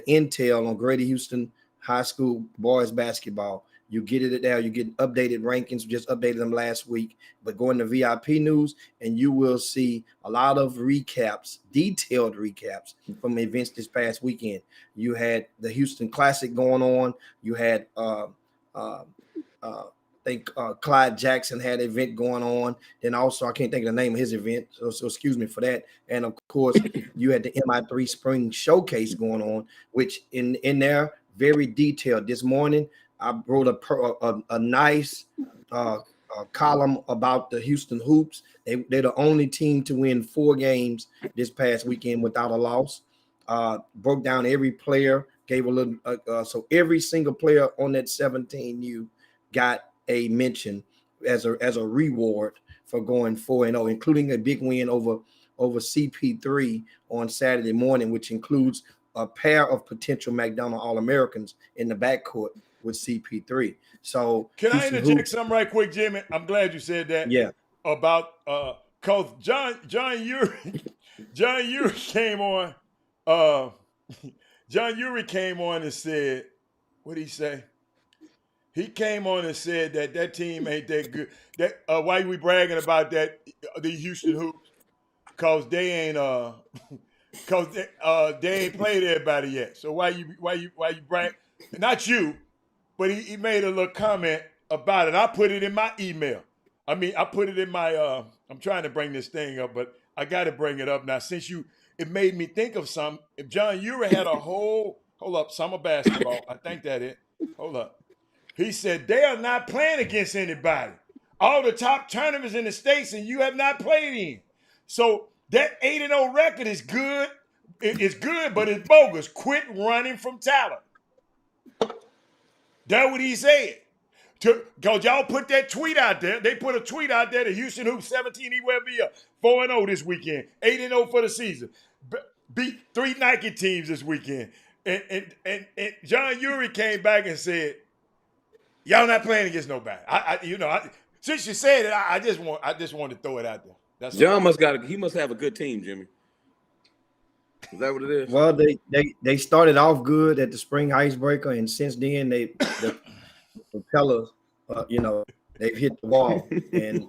intel on Grady Houston High School boys basketball. You get it there. You get updated rankings. We just updated them last week. But go into VIP news, and you will see a lot of recaps, detailed recaps from events this past weekend. You had the Houston Classic going on. You had think Clyde Jackson had an event going on. Then also, I can't think of the name of his event, so excuse me for that. And of course, you had the MI3 Spring Showcase going on, which in there very detailed. This morning, I wrote a nice column about the Houston Hoops. They're the only team to win 4 games this past weekend without a loss. Broke down every player, gave a little. So every single player on that 17U got a mention as a reward for going 4-0, including a big win over CP3 on Saturday morning, which includes a pair of potential McDonald All-Americans in the backcourt with CP3. So can I interject something right quick, Jimmy? I'm glad you said that. Yeah. About cause John Urie came on. John Urie came on and said, what did he say? He came on and said that team ain't that good. That why we bragging about that the Houston Hoops? Cause they ain't they ain't played everybody yet. So why you brag? Not you, but he made a little comment about it. I put it in my email. I mean, I put it in my I'm trying to bring this thing up, but I got to bring it up now since it made me think of something. If John Urie had a hold up, summer basketball, I think that it. Hold up. He said they are not playing against anybody. All the top tournaments in the States, and you have not played in. So that 8-0 record is good. It's good, but it's bogus. Quit running from talent. That's what he said. Because y'all put that tweet out there. They put a tweet out there, the Houston Hoops 17, he will be up 4-0 this weekend, 8-0 for the season. Beat 3 Nike teams this weekend. And John Urie came back and said, y'all not playing against nobody. Since you said it, I just want to throw it out there. That's John must have a good team, Jimmy. Is that what it is? Well, they started off good at the spring icebreaker, and since then the propellers, they've hit the wall, and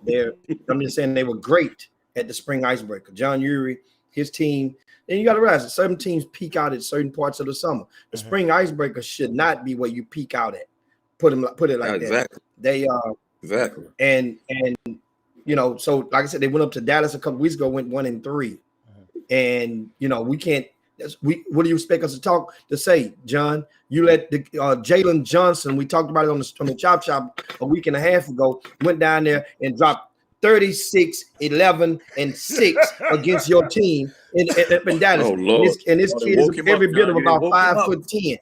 I'm just saying they were great at the spring icebreaker. John Urie, his team. And you got to realize that certain teams peak out at certain parts of the summer. The spring icebreaker should not be where you peak out at. Put it like that. They exactly. And so like I said, they went up to Dallas a couple weeks ago, went 1-3. And we can't. What do you expect us to say, John? You let the Jalen Johnson. We talked about it on the Chop Shop a week and a half ago. Went down there and dropped 36, 11, and 6 against your team in Dallas. Oh, Lord. And this kid is every bit of about 5'10".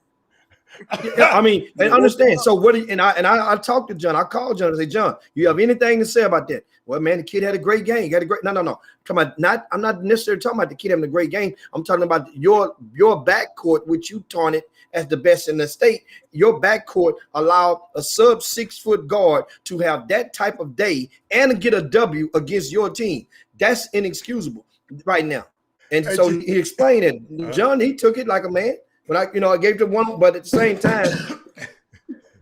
I mean, and understand. So what? I talked to John. I called John and say, John, you have anything to say about that? Well, man, the kid had a great game. He got a great. No. Come on, I'm not necessarily talking about the kid having a great game. I'm talking about your backcourt, which you taunted as the best in the state. Your backcourt allowed a sub 6 foot guard to have that type of day and get a W against your team. That's inexcusable right now. And so he explained it. John, he took it like a man. But I gave it one, but at the same time,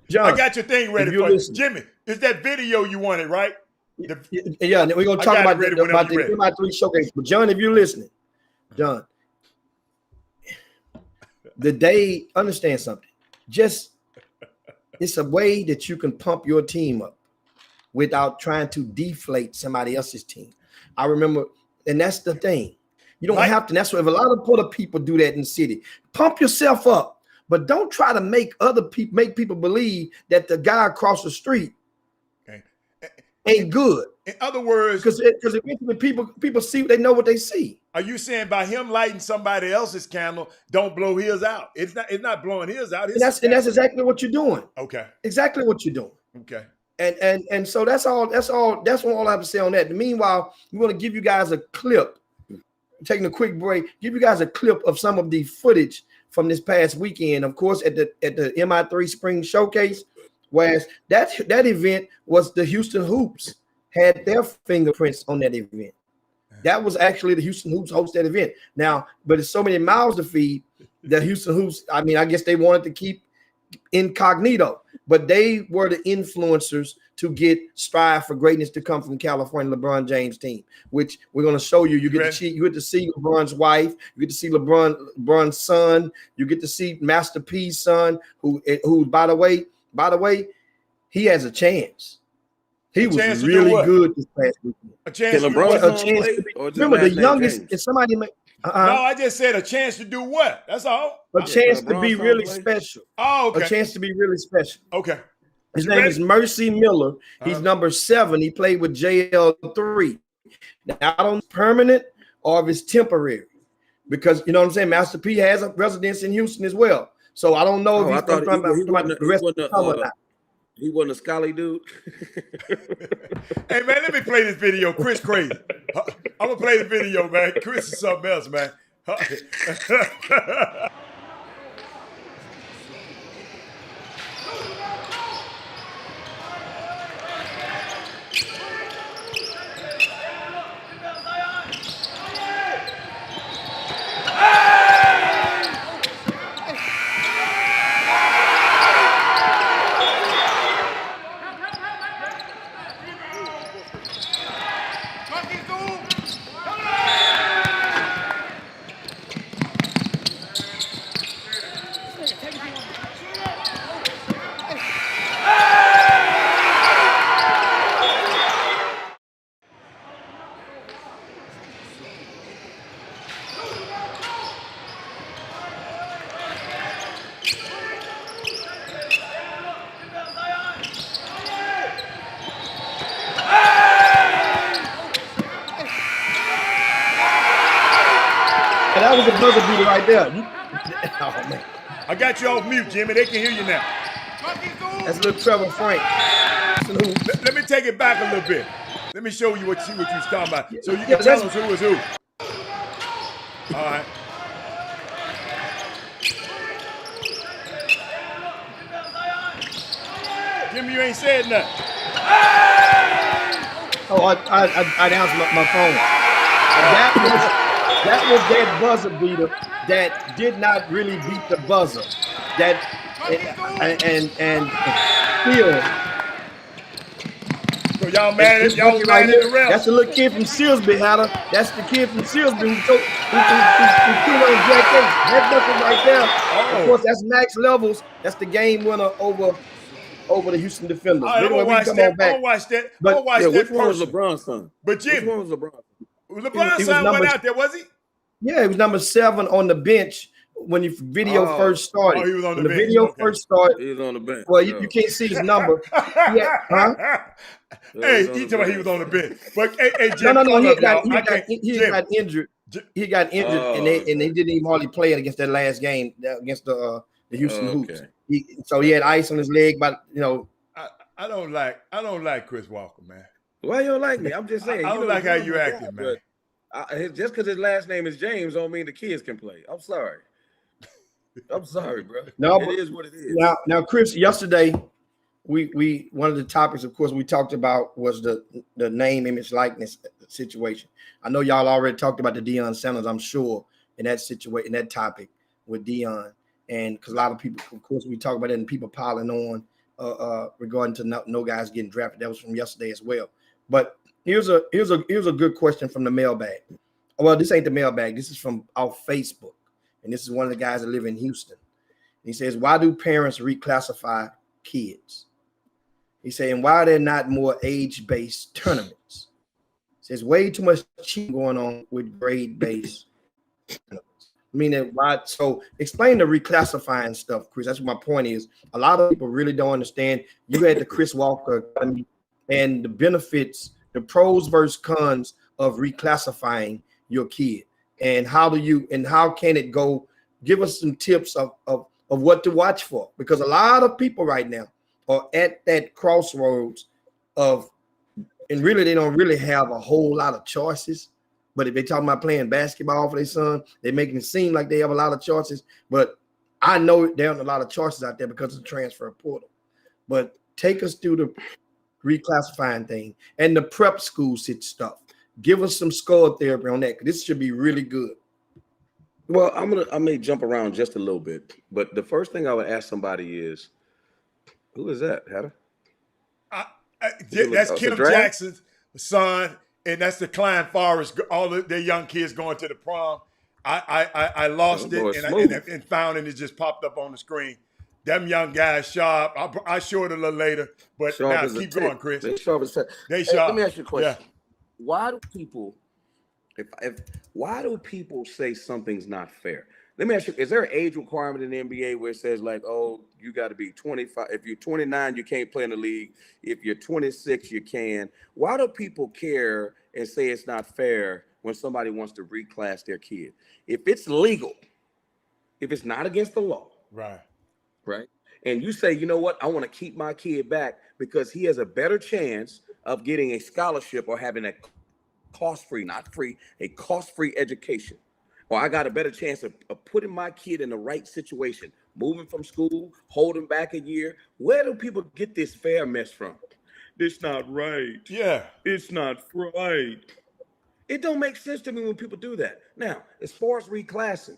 John, I got your thing ready for you. Jimmy, is that video you wanted, right? Yeah, we're gonna talk about the MI3 showcase. But John, if you're listening, John, understand something. Just it's a way that you can pump your team up without trying to deflate somebody else's team. I remember, and that's the thing. You don't have to. That's what if a lot of other people do that in the city. Pump yourself up, but don't try to make people believe that the guy across the street ain't good. In other words, because eventually people see, they know what they see. Are you saying by him lighting somebody else's candle, don't blow his out? It's not blowing his out. And that's exactly what you're doing. Okay. Exactly what you're doing. Okay. And so that's all I have to say on that. Meanwhile, we want to give you guys a clip. Taking a quick break, give you guys a clip of some of the footage from this past weekend. Of course, at the MI3 Spring Showcase, whereas that event was the Houston Hoops had their fingerprints on that event. That was actually the Houston Hoops hosted that event. Now, but it's so many mouths to feed. The Houston Hoops, I mean, I guess they wanted to keep incognito, but they were the influencers to get Strive for Greatness to come from California, LeBron James team, which we're going to show you. You get to see LeBron's wife. You get to see LeBron's son. You get to see Master P's son, who by the way, he has a chance. He A was chance to do really what? good this past weekend. A chance Can to do LeBron what? A son chance play to be, or just remember the last name youngest. James? If somebody make No, I just said a chance to do what? That's all. a Yeah, chance can to be LeBron son really play? special, Oh, a okay. chance to be really special. Okay. His You name ready? is Mercy Miller. He's Uh-huh. number 7. He played with JL3. Now, I don't know if it's permanent or if it's temporary, because you know what I'm saying. Master P has a residence in Houston as well, so I don't know if Oh, I he's thought talking about he the rest of the summer or not. he wasn't a Scally dude. Hey, man, let me play this video. Chris crazy. I'm going to play the video, man. Chris is something else, man. And that was a buzzer beater right there. Oh man, I got you off mute, Jimmy. They can hear you now. that's little Trevor Frank. Let me take it back a little bit. Let me show you what you was talking about, so you Yeah, can tell that's- us who is who. All right. Jimmy, you ain't said nothing. Oh, I announced my phone. That was that buzzer beater that did not really beat the buzzer. That and still. So y'all mad at This y'all monkey mad at right the here, refs? that's the little kid from Silsby, Hatter. That's the kid from Silsby who killed on Jack Case. That bucket right there. Of course, that's Max Levels. That's the game winner over the Houston Defenders. All right, But I'm anyway, gonna we watch come that. on I'm back. gonna watch that. I'm But- gonna watch Yeah, that which one was person. LeBron's son? But Which Jimmy, one was LeBron? LeBron's he was son number- went out there, was he? Yeah, he was number 7 on the bench when the video first started. Oh, he was on when the the bench. video Okay. first started. He was on the bench. Well, you can't see his number. Yeah, huh? Hey, he was on he the talking about he bench. was on the bench. But hey, Jimmy, No. I He love got, y'all. he I got, can't. he Jimmy, got injured. J- He got injured, Oh, and they okay. didn't even hardly play it against that last game against the Houston Hoops. Okay. So he had ice on his leg, but I don't like Chris Walker, man. Why you don't like me? I'm just saying. I don't like how you acting, man. Just because his last name is James don't mean the kids can play. I'm sorry. I'm sorry, bro. No, It but- is what it is. now, Chris, yesterday we one of the topics, of course, we talked about was the name, image, likeness situation. I know y'all already talked about the Deion Sanders, I'm sure, in that situation, in that topic with Deion, and because a lot of people, of course, we talk about it and people piling on regarding to no guys getting drafted. That was from yesterday as well. But here's a good question from the mailbag. Well, this ain't the mailbag. This is from our Facebook, and this is one of the guys that live in Houston. He says, "Why do parents reclassify kids?" He saying, "Why are there not more age-based tournaments?" He says, "Way too much cheating going on with grade-based tournaments." Meaning, why? So, explain the reclassifying stuff, Chris. That's what my point is. A lot of people really don't understand. You had the Chris Walker Academy and the benefits, the pros versus cons of reclassifying your kid, and how can it go? Give us some tips of what to watch for, because a lot of people right now are at that crossroads of, and really they don't really have a whole lot of choices. But if they're talking about playing basketball for their son, they're making it seem like they have a lot of choices. But I know there aren't a lot of choices out there because of the transfer portal. But take us through the reclassifying thing and the prep school stuff. Give us some score therapy on that, because this should be really good. Well, I may jump around just a little bit, but the first thing I would ask somebody is, who is that, Hatter? That's the Kim draft? Jackson's son, and that's the Klein Forest. All of their young kids going to the prom. I lost Oh, boy, it smooth. and found it. It just popped up on the screen. them young guys sharp. I'll show it a little later. But Sharp now as a keep tick. going, Chris. They sharp as a tick. They Hey, sharp. let me ask you a question. Yeah. Why do people, why do people say something's not fair? Let me ask you, is there an age requirement in the NBA where it says like, oh, you got to be 25. If you're 29, you can't play in the league. If you're 26, you can. Why do people care and say it's not fair when somebody wants to reclass their kid? If it's legal, if it's not against the law, Right. right? And you say, you know what, I want to keep my kid back because he has a better chance of getting a scholarship or having a cost-free, not free, a cost-free education. Or I got a better chance of putting my kid in the right situation, moving from school, holding back a year. Where do people get this fair mess from? It's not right. Yeah. It's not right. It don't make sense to me when people do that. Now, as far as reclassing,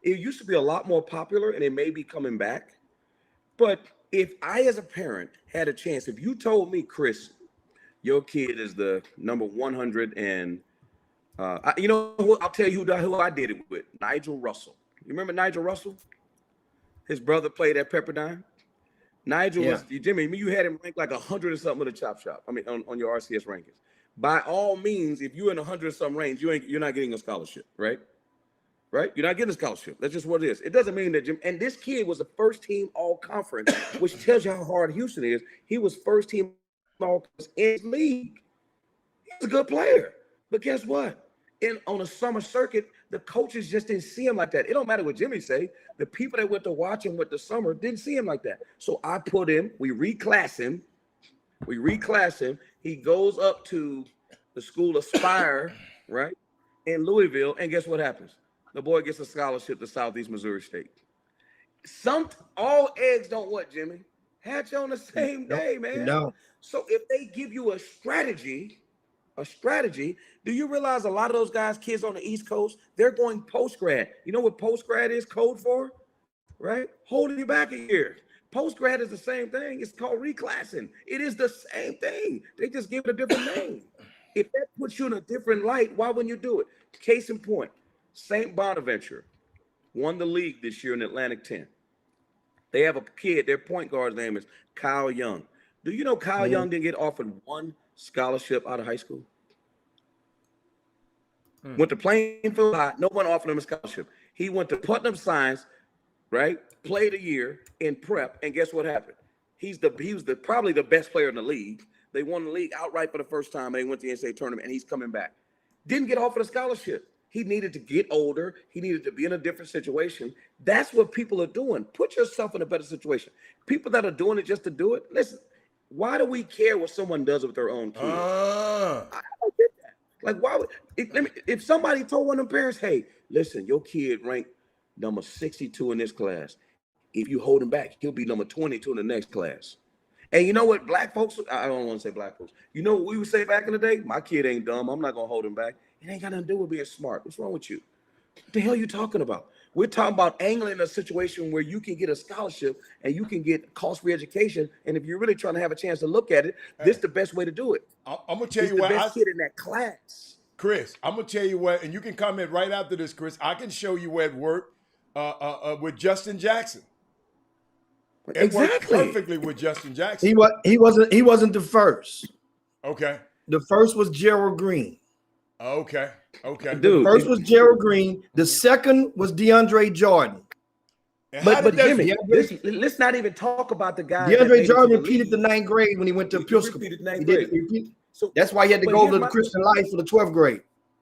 it used to be a lot more popular and it may be coming back. But if I, as a parent, had a chance, if you told me, Chris, your kid is the number 100 and you know what? I'll tell you who I did it with. Nigel Russell. You remember Nigel Russell? His brother played at Pepperdine. Nigel was Jimmy. You had him ranked like 100 or something with a chop shop. I mean, on your RCS rankings. By all means, if you're in 100 or some range, you're not getting a scholarship, right? Right? You're not getting a scholarship. That's just what it is. It doesn't mean that Jim. And this kid was a first team all conference, which tells you how hard Houston is. He was first team all in his league. He was a good player. But guess what? On a summer circuit, the coaches just didn't see him like that. It don't matter what Jimmy say. The people that went to watch him with the summer didn't see him like that. So I put him, we reclass him. He goes up to the school Aspire, right, in Louisville. And guess what happens? The boy gets a scholarship to Southeast Missouri State. All eggs don't what, Jimmy? Hatch on the same day, man. No. So if they give you a strategy, do you realize a lot of those guys, kids on the East Coast, they're going post-grad. You know what post-grad is code for? Right? Holding you back a year. Post-grad is the same thing. It's called reclassing. It is the same thing. They just give it a different name. If that puts you in a different light, why wouldn't you do it? Case in point, St. Bonaventure won the league this year in Atlantic 10. They have a kid, their point guard's name is Kyle Young. Do you know Kyle Young didn't get offered one scholarship out of high school? Went to Plainfield High, no one offered him a scholarship. He went to Putnam Science, right? Played a year in prep, and guess what happened? He was probably the best player in the league. They won the league outright for the first time. They went to the NCAA tournament, and he's coming back. Didn't get offered a scholarship. He needed to get older. He needed to be in a different situation. That's what people are doing. Put yourself in a better situation. People that are doing it just to do it, listen, why do we care what someone does with their own kid? I don't get that. Like, why would if somebody told one of them parents, hey, listen, your kid ranked number 62 in this class. If you hold him back, he'll be number 22 in the next class. And you know what, black folks, I don't want to say black folks. You know what we would say back in the day? My kid ain't dumb. I'm not going to hold him back. It ain't got nothing to do with being smart. What's wrong with you? What the hell are you talking about? We're talking about angling a situation where you can get a scholarship and you can get cost-free education. And if you're really trying to have a chance to look at it, this is the best way to do it. I'm going to tell you the what. best kid in that class. Chris, I'm going to tell you what, and you can comment right after this, Chris. I can show you where it worked with Justin Jackson. It worked perfectly with Justin Jackson. He wasn't the first. Okay. The first was Gerald Green. Okay. Dude, the first was Gerald Green. The second was DeAndre Jordan. But Jimmy, let's not even talk about the guy. DeAndre Jordan repeated the 9th grade when he went to Episcopal. So that's why he had to go to the Christian Life for the 12th grade.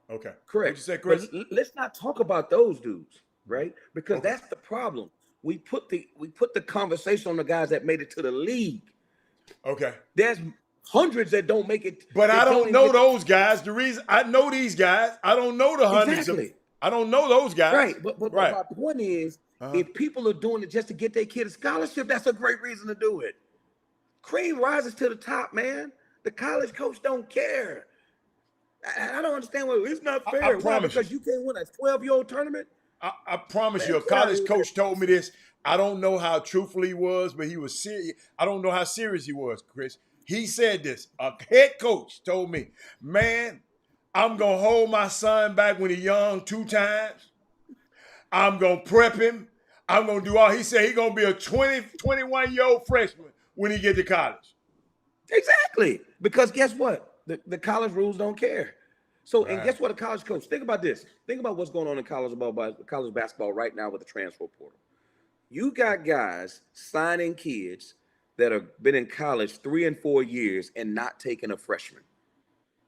Okay. Correct. What'd you say, Chris? But let's not talk about those dudes, right? Because that's the problem. We put the conversation on the guys that made it to the league. Okay. There's hundreds that don't make it. But I don't know those guys. The reason I know these guys, I don't know the hundreds. Exactly. I don't know those guys. Right. But my point is, if people are doing it just to get their kid a scholarship, that's a great reason to do it. Cream rises to the top, man. The college coach don't care. I don't understand why it's not fair. Why? Because you can't win a 12-year-old tournament? I promise you, a college coach told me this. I don't know how truthful he was, but he was serious. I don't know how serious he was, Chris. He said this. A head coach told me, man, I'm going to hold my son back when he's young 2 times. I'm going to prep him. I'm gonna do all. He said he's gonna be a 21-year-old freshman when he get to college. Exactly. Because guess what? The college rules don't care. So, and Right. guess what? A college coach. Think about this. Think about what's going on in college basketball right now with the transfer portal. You got guys signing kids that have been in college 3 and 4 years and not taking a freshman.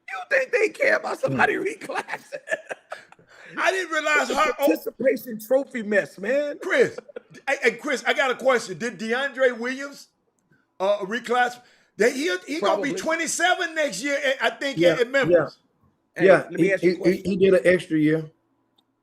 You think they care about somebody reclassing? I didn't realize how. Participation trophy mess, man. Chris, Chris, I got a question. Did DeAndre Williams reclass? He gonna be Probably. 27 next year. I think Yeah, at Memphis. Hey, Yeah, let me ask you a question. he did an extra year.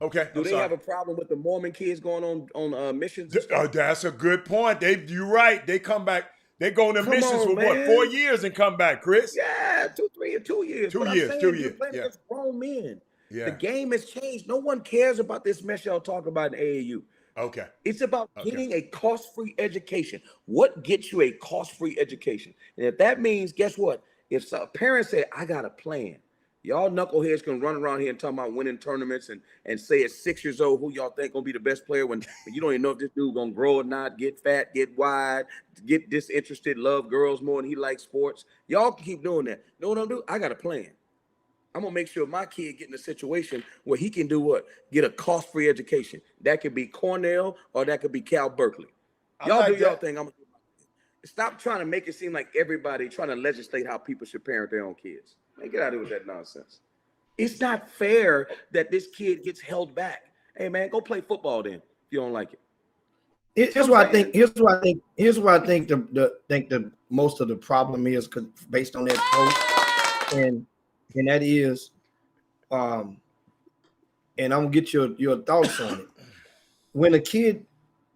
Okay. Do I'm they sorry. have a problem with the Mormon kids going on missions? and stuff? That's a good point. You're right. They come back. They go on the Come missions on, for what? man. 4 years and come back, Chris. Yeah, 2 years. 2 But I'm years, saying 2 you're years, playing yeah. against grown men. Yeah. The game has changed. No one cares about this mess y'all talk about in AAU. Okay. It's about Okay. getting a cost-free education. What gets you a cost-free education? And if that means, guess what? If a parent said, I got a plan, y'all knuckleheads can run around here and talk about winning tournaments and say at 6 years old who y'all think gonna be the best player when you don't even know if this dude gonna grow or not, get fat, get wide, get disinterested, love girls more than he likes sports. Y'all can keep doing that. Know what I'm doing? I got a plan. I'm gonna make sure my kid get in a situation where he can do what? Get a cost-free education. That could be Cornell or that could be Cal Berkeley. I Y'all like do your that. thing. I'm gonna do my thing. Stop trying to make it seem like everybody trying to legislate how people should parent their own kids. Man, get out of here with that nonsense. It's not fair that this kid gets held back. Hey man, go play football then if you don't like it. Here's what I think. Here's what I think. The most of the problem is based on that post, and that is, and I'm gonna get your thoughts on it. When a kid,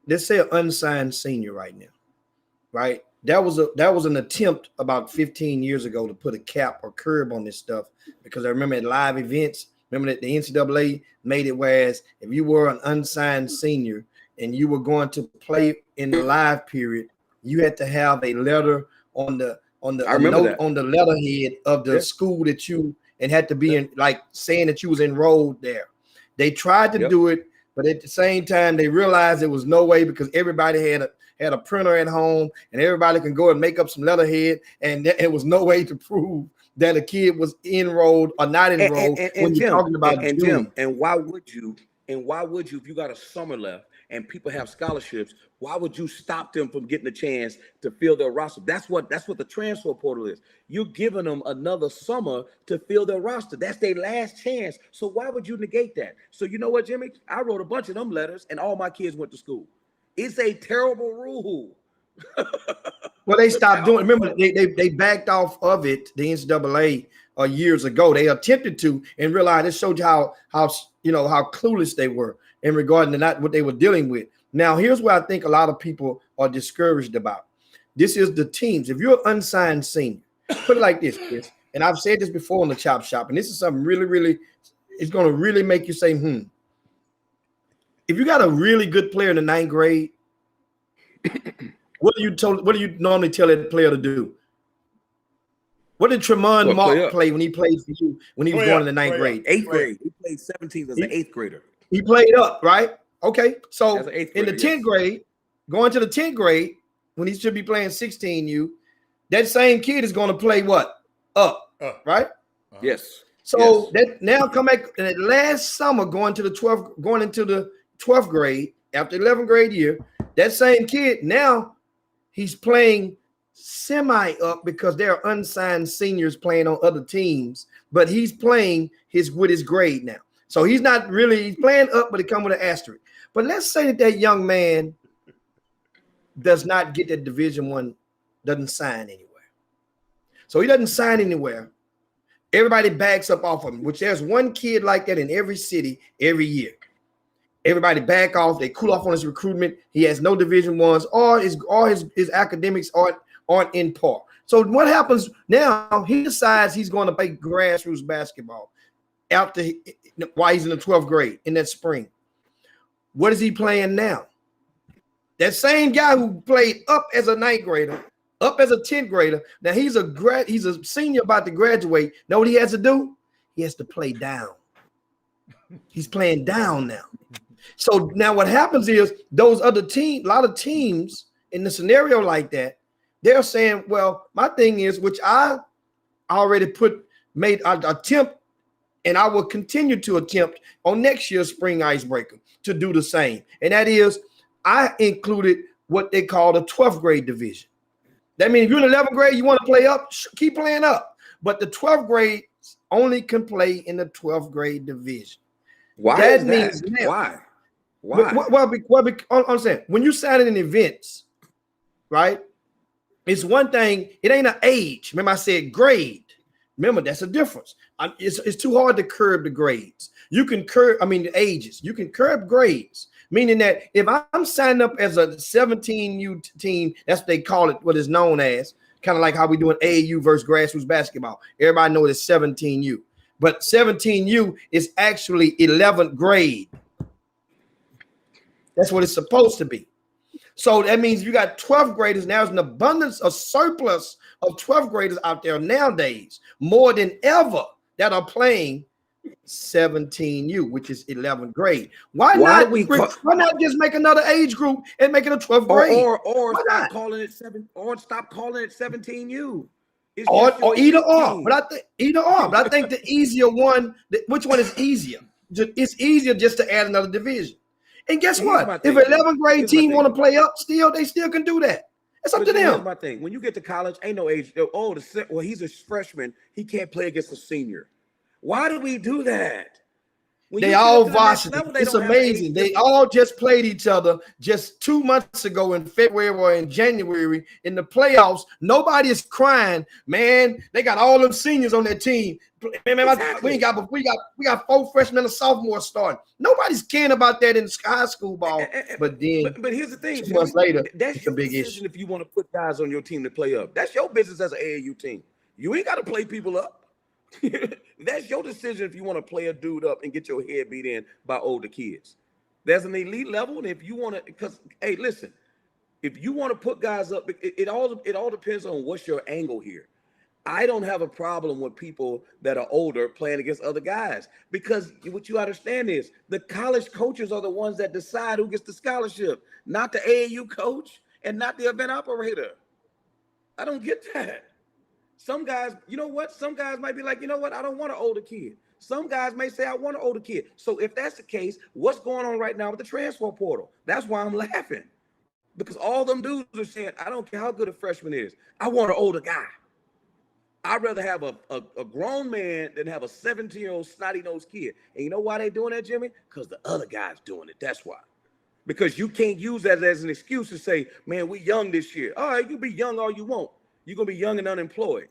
let's say an unsigned senior right now, right? That was an attempt about 15 years ago to put a cap or curb on this stuff, because I remember at live events, remember that the NCAA made it whereas if you were an unsigned senior and you were going to play in the live period, you had to have a letter on the note on the letterhead of the school that you, and had to be in, like saying that you was enrolled there. They tried to do it, but at the same time they realized there was no way, because everybody had a printer at home and everybody can go and make up some letterhead, and there was no way to prove that a kid was enrolled or not enrolled when you're talking about Jim, and why would you if you got a summer left and people have scholarships, why would you stop them from getting a chance to fill their roster? That's what the transfer portal is. You're giving them another summer to fill their roster. That's their last chance. So why would you negate that? So you know what, Jimmy? I wrote a bunch of them letters and all my kids went to school. It's a terrible rule. Well, they stopped doing. Remember, they backed off of it. The NCAA years ago, they attempted to, and realized it showed you how clueless they were in regard to not what they were dealing with. Now, here's what I think a lot of people are discouraged about. This is the teams. If you're an unsigned senior, put it like this, Chris, and I've said this before in the Chop Shop, and this is something really, really, it's going to really make you say, If you got a really good player in the 9th grade, what do you normally tell that player to do? What did Tremont Mark play when he played for you when he was going in the 9th grade? 8th grade. He played 17 as an 8th grader. He played up, right? Okay. So As an 8th in the grader, 10th grade, going to the 10th grade, when he should be playing 16U, that same kid is going to play what? Up, right? Yes. So that now come back that last summer going into the 12th grade after 11th grade year, that same kid now he's playing semi up because there are unsigned seniors playing on other teams, but he's playing with his grade now. So he's playing up, but it comes with an asterisk. But let's say that young man does not get that Division I, doesn't sign anywhere. So he doesn't sign anywhere. Everybody backs up off of him, which there's one kid like that in every city every year. Everybody back off. They cool off on his recruitment. He has no Division I's, or his academics aren't in par. So what happens now? He decides he's going to play grassroots basketball while he's in the 12th grade in that spring. What is he playing now? That same guy who played up as a 9th grader, up as a 10th grader. Now he's a senior about to graduate. Know what he has to do? He has to play down. He's playing down now. So now what happens is those other teams, a lot of teams in the scenario like that, they're saying, well, my thing is, which I already made an attempt, and I will continue to attempt on next year's spring icebreaker to do the same. And that is, I included what they call the 12th grade division. That means if you're in 11th grade, you want to play up, keep playing up. But the 12th grade only can play in the 12th grade division. Why that is means that? Now, Why? Well, I'm saying when you sign in events, right? It's one thing. It ain't an age. Remember, I said grade. Remember, that's a difference. It's too hard to curb the grades. You can curb. I mean, the ages. You can curb grades. Meaning that if I'm signing up as a 17U team, that's what they call it. What is known as kind of like how we doing AAU versus grassroots basketball. Everybody knows it's 17U, but 17U is actually 11th grade. That's what it's supposed to be. So that means you got 12th graders. Now there's an abundance of surplus of 12th graders out there nowadays, more than ever, that are playing 17U, which is 11th grade. Why not just make another age group and make it a 12th grade? Or stop calling it 17U. Or either or. But I think either or. But I think the easier one, which one is easier? It's easier just to add another division. And guess what? If an 11th grade team want to play up, they still can do that. It's up to them. Here's my thing. When you get to college, ain't no age. Oh, he's a freshman. He can't play against a senior. Why do we do that? They all varsity. It's amazing. They all just played each other just 2 months ago in February or in January in the playoffs. Nobody is crying, man. They got all them seniors on their team. Man, exactly. we got 4 freshmen and sophomores starting. Nobody's caring about that in high school ball. But here's the thing. 2 months later, that's a big issue. If you want to put guys on your team to play up, that's your business as an AAU team. You ain't got to play people up. That's your decision if you want to play a dude up and get your head beat in by older kids. There's an elite level, and if you want to, because hey, listen, if you want to put guys up, it all depends on what's your angle here. I don't have a problem with people that are older playing against other guys, because what you understand is the college coaches are the ones that decide who gets the scholarship, not the AAU coach and not the event operator. I don't get that. Some guys, you know what? Some guys might be like, you know what? I don't want an older kid. Some guys may say, I want an older kid. So if that's the case, what's going on right now with the transfer portal? That's why I'm laughing. Because all them dudes are saying, I don't care how good a freshman is. I want an older guy. I'd rather have a grown man than have a 17-year-old snotty-nosed kid. And you know why they doing that, Jimmy? Because the other guy's doing it. That's why. Because you can't use that as an excuse to say, man, we young this year. All right, you be young all you want. You're going to be young and unemployed.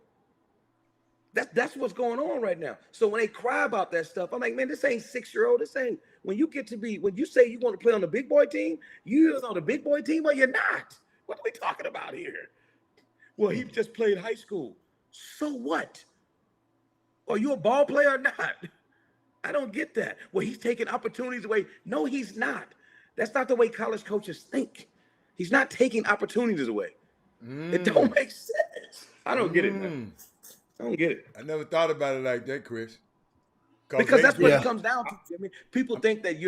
That's what's going on right now. So when they cry about that stuff, I'm like, man, this ain't 6-year-old. This ain't, when you say you want to play on the big boy team, you're on the big boy team or you're not. What are we talking about here? Well, he just played high school. So what? Are you a ball player or not? I don't get that. Well, he's taking opportunities away. No, he's not. That's not the way college coaches think. He's not taking opportunities away. It don't make sense. I don't get it, man. I don't get it. I never thought about it like that, Chris. Because that's what it comes down to. I mean, people think that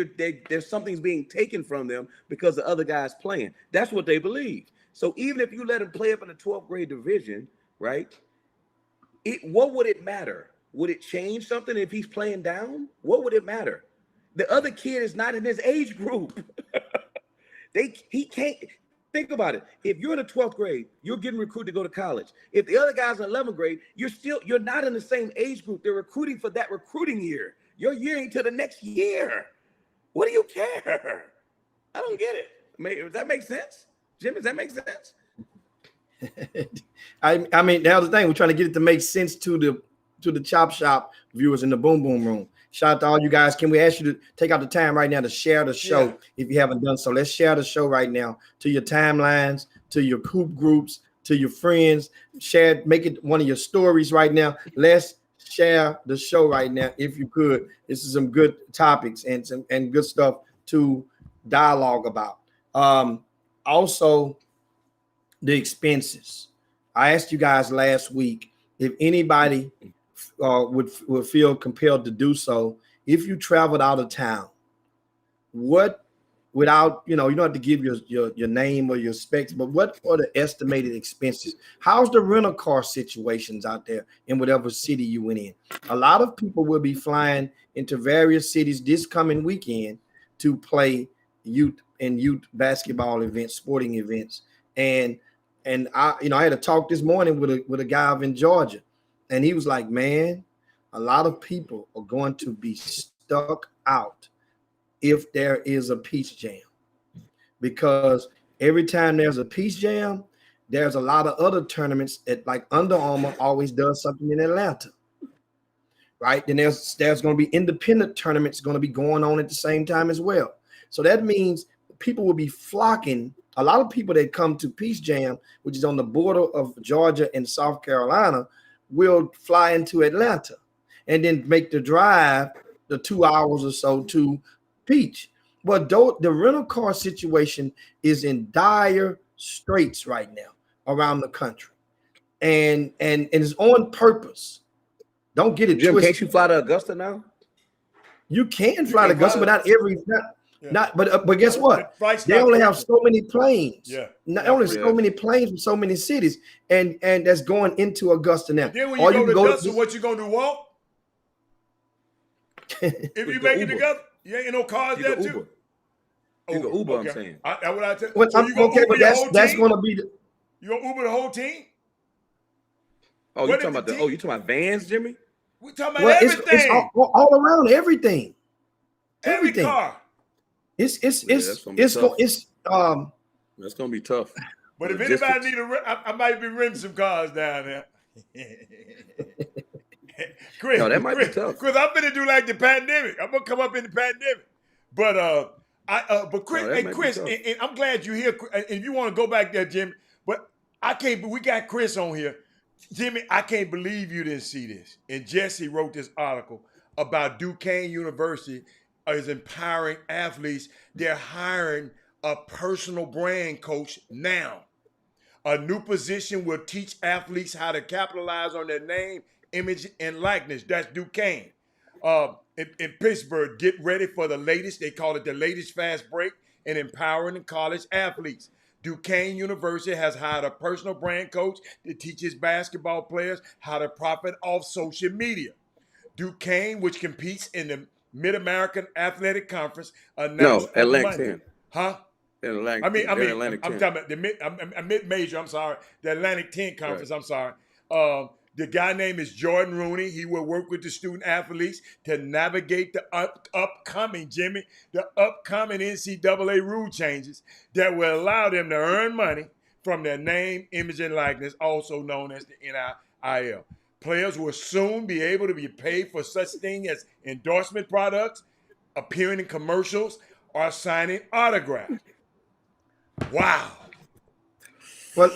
there's something's being taken from them because the other guy's playing. That's what they believe. So even if you let him play up in the 12th grade division, right? What would it matter? Would it change something if he's playing down? What would it matter? The other kid is not in his age group. He can't. Think about it. If you're in the 12th grade, you're getting recruited to go to college. If the other guy's in 11th grade, you're not in the same age group. They're recruiting for that recruiting year. Your year ain't till the next year. What do you care? I don't get it. Does that make sense? Jim, does that make sense? I mean, that was the thing. We're trying to get it to make sense to the Chop Shop viewers in the Boom Boom Room. Shout out to all you guys. Can we ask you to take out the time right now to share the show if you haven't done so? Let's share the show right now to your timelines, to your hoop groups, to your friends. Make it one of your stories right now. Let's share the show right now if you could. This is some good topics and good stuff to dialogue about. Also, the expenses. I asked you guys last week if anybody would feel compelled to do so. If you traveled out of town, what without, you don't have to give your name or your specs, but what are the estimated expenses? How's the rental car situations out there in whatever city you went in? A lot of people will be flying into various cities this coming weekend to play youth basketball events, sporting events. And I had a talk this morning with a guy up in Georgia, and he was like, man, a lot of people are going to be stuck out if there is a Peach Jam, because every time there's a Peach Jam, there's a lot of other tournaments at, like, Under Armour always does something in Atlanta, right? Then there's going to be independent tournaments going to be going on at the same time as well. So that means people will be flocking. A lot of people that come to Peach Jam, which is on the border of Georgia and South Carolina, will fly into Atlanta and then make the drive, the 2 hours or so, to Peach. But the rental car situation is in dire straits right now around the country, and it's on purpose. Don't get it Jim, twisted. can't you fly to Augusta now? You can fly to Augusta, but not every. But guess what? They only have so many planes. Yeah. Not only so many planes from so many cities, and that's going into Augusta now. Then when you go to Augusta, what you gonna do? Walk? If you make it together, you ain't no cars there too. You go Uber, okay. I'm saying. That's what I tell you. Well, So you okay, but that's going to be. You gonna Uber the whole team? Oh, you talking about vans, Jimmy? We talking about everything. It's all around everything. Every car. It's that's gonna be tough. But if anybody need I might be renting some cars down there. Chris, no, that might be tough. Chris, I'm gonna do like the pandemic. I'm gonna come up in the pandemic. But Chris, and I'm glad you're here. If you want to go back there, Jimmy, but we got Chris on here. Jimmy, I can't believe you didn't see this. And Jesse wrote this article about Duquesne University is empowering athletes. They're hiring a personal brand coach now. A new position will teach athletes how to capitalize on their name, image, and likeness. That's Duquesne. In Pittsburgh, get ready for the latest. They call it the latest fast break in empowering college athletes. Duquesne University has hired a personal brand coach that teaches basketball players how to profit off social media. Duquesne, which competes in the Mid-American Athletic Conference, announced Atlantic 10. Huh? Atlantic, I'm talking about the mid-major. I'm sorry, the Atlantic 10 Conference. Right. I'm sorry. The guy name is Jordan Rooney. He will work with the student athletes to navigate the upcoming NCAA rule changes that will allow them to earn money from their name, image, and likeness, also known as the NIL. Players will soon be able to be paid for such things as endorsement products, appearing in commercials, or signing autographs. Wow. Well,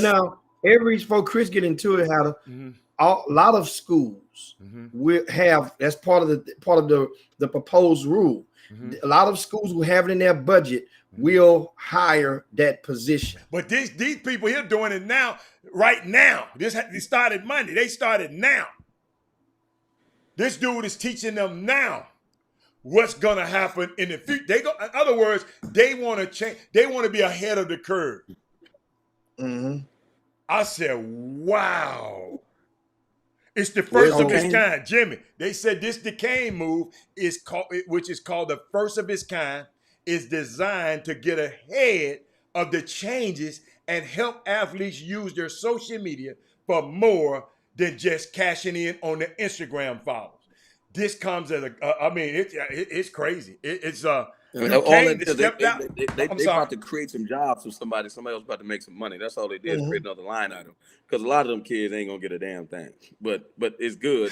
now, before Chris get into it, a lot of schools will have, that's part of the proposed rule. A lot of schools who have it in their budget will hire that position. But these people here doing it now, right now. They started Monday. They started now. This dude is teaching them now what's gonna happen in the future. In other words, they want to change. They want to be ahead of the curve. I said, wow. It's the first of its kind, Jimmy. They said this Duquesne move which is called the first of its kind, is designed to get ahead of the changes and help athletes use their social media for more than just cashing in on their Instagram followers. This comes as it's crazy. They about to create some jobs for somebody. Somebody else about to make some money. That's all they did is create another line item. Because a lot of them kids ain't gonna get a damn thing. But it's good.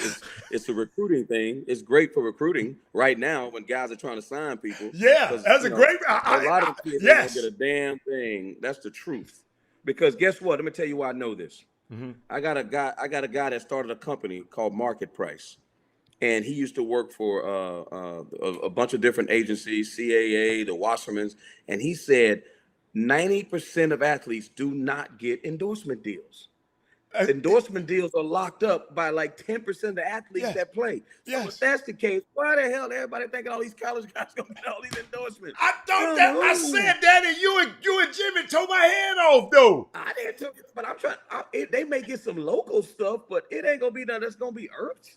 It's a recruiting thing. It's great for recruiting right now when guys are trying to sign people. Yeah, that's great. A lot of kids ain't gonna get a damn thing. That's the truth. Because guess what? Let me tell you why I know this. I got a guy that started a company called Market Price. And he used to work for a bunch of different agencies, CAA, the Wassermans, and he said 90% of athletes do not get endorsement deals. endorsement deals are locked up by like 10% of the athletes Yes. that play. So Yes. if that's the case, why the hell everybody thinking all these college guys gonna get all these endorsements? I thought that I said that, and you and Jimmy tore my head off though. I didn't tell you, but I'm trying. They may get some local stuff, but it ain't gonna be nothing that's gonna be earth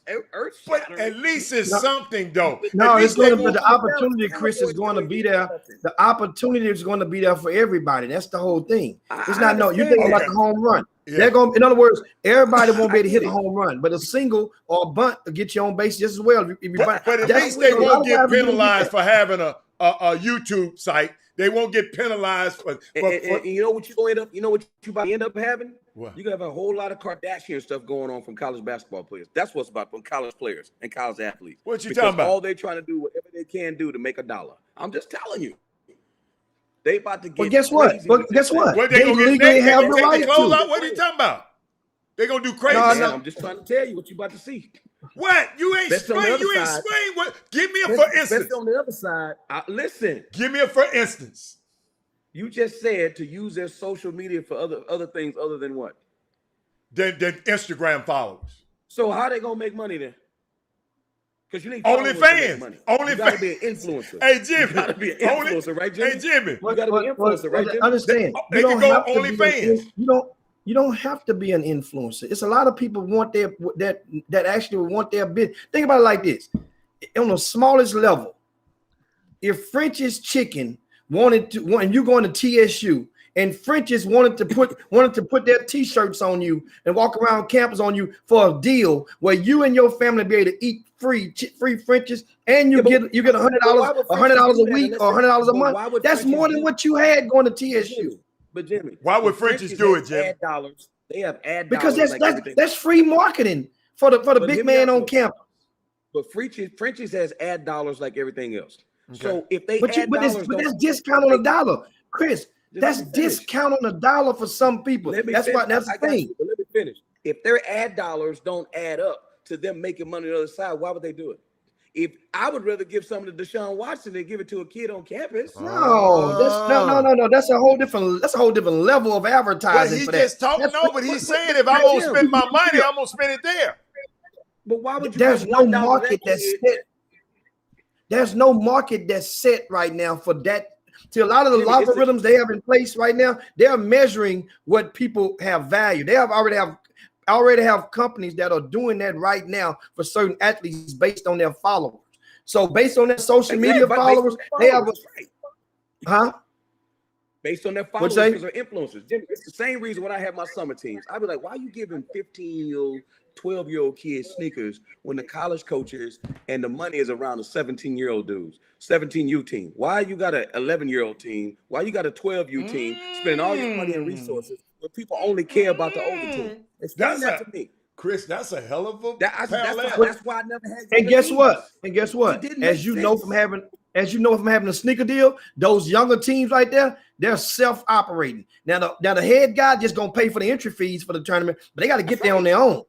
But shattering. at least it's No. something though. No, At it's least they going to be won't- the opportunity, Chris, is going to be there. The opportunity is going to be there for everybody. That's the whole thing. It's not no. You think about the home run. Yeah. They're going. In other words, everybody won't be able to hit a home run, but a single or a bunt will get you on base just as well. If you But at that's- least they a lot won't of get times you don't penalized that. for having a YouTube site. They won't get penalized for. And you know what you gonna end up? You know what you about to end up having? What? You gonna have a whole lot of Kardashian stuff going on from college basketball players. That's what's about from college players and college athletes. What you Because talking about? all they're trying to do, whatever they can do to make a dollar. I'm just telling you. They about to get. But guess what? crazy But with guess this what? thing. What They gonna get? legally They have gonna the take right the clothes to. out? What are you talking about? They gonna do crazy No, stuff. I'm just trying to tell you what you about to see. What? You ain't That's on the explain. other You ain't side. explain what? Give me a Let's- for let's instance. on the other side. Listen, Give me a for instance. you just said to use their social media for other things other than what? Than Instagram followers. So how they gonna make money then? Because you need Only followers to make fans. money. Only you gotta fans. be an influencer. Hey Jimmy. You gotta be an influencer, right, Jimmy? Hey Jimmy. You gotta be an influencer, right, Jimmy? Understand? They You can don't go have to be OnlyFans. You don't have to be an influencer. It's a lot of people want that actually want their business. Think about it like this: on the smallest level, if French's Chicken wanted to, and you going to TSU, and French's wanted to put their T-shirts on you and walk around campus on you for a deal where you and your family be able to eat free French's, and you get $100 a week or $100 a month. That's more than what you had going to TSU. But Jimmy, Why would French's do it, Jimmy? Ad dollars. They have ad Because dollars. like everything. that's free marketing for the But big hear me man out, on though. campus. But French's has ad dollars like everything else. So if they But add dollars, that's discount on a dollar, Chris. That's let me finish. discount on a dollar for some people. Let me That's finish. why that's the I got thing. you, but let me finish. If their ad dollars don't add up to them making money on the other side, why would they do it? If I would rather give some to Deshaun Watson than give it to a kid on campus. No, that's a whole different level of But advertising he for just that. talking. No, but he's saying if I'm gonna spend my money, I'm gonna spend it there. But why would you? There's give no $1 to market that that's kid? set. There's no market that's set right now for that. See, a lot of the Jimmy, it's algorithms they have in place right now, they're measuring what people have value. They already have companies that are doing that right now for certain athletes based on their followers. So based on their social media Exactly, based on followers, their they have followers, right. huh? Based on their What'd followers you say? because they're influencers. Jimmy, it's the same reason when I have my summer teams. I'd be like, why are you giving 15-year-old, 12-year-old kids sneakers when the college coaches and the money is around the 17-year-old dudes, 17U team? Why you got an 11-year-old team? Why you got a 12U team spending all your money and resources when people only care about the older team? Explain that to me. Chris, that's a hell of a That's why I never had. And guess what? And guess what? It didn't As make you know sense. from having a sneaker deal, those younger teams right there, they're self-operating. Now the head guy just gonna pay for the entry fees for the tournament, but they got to get there on their own.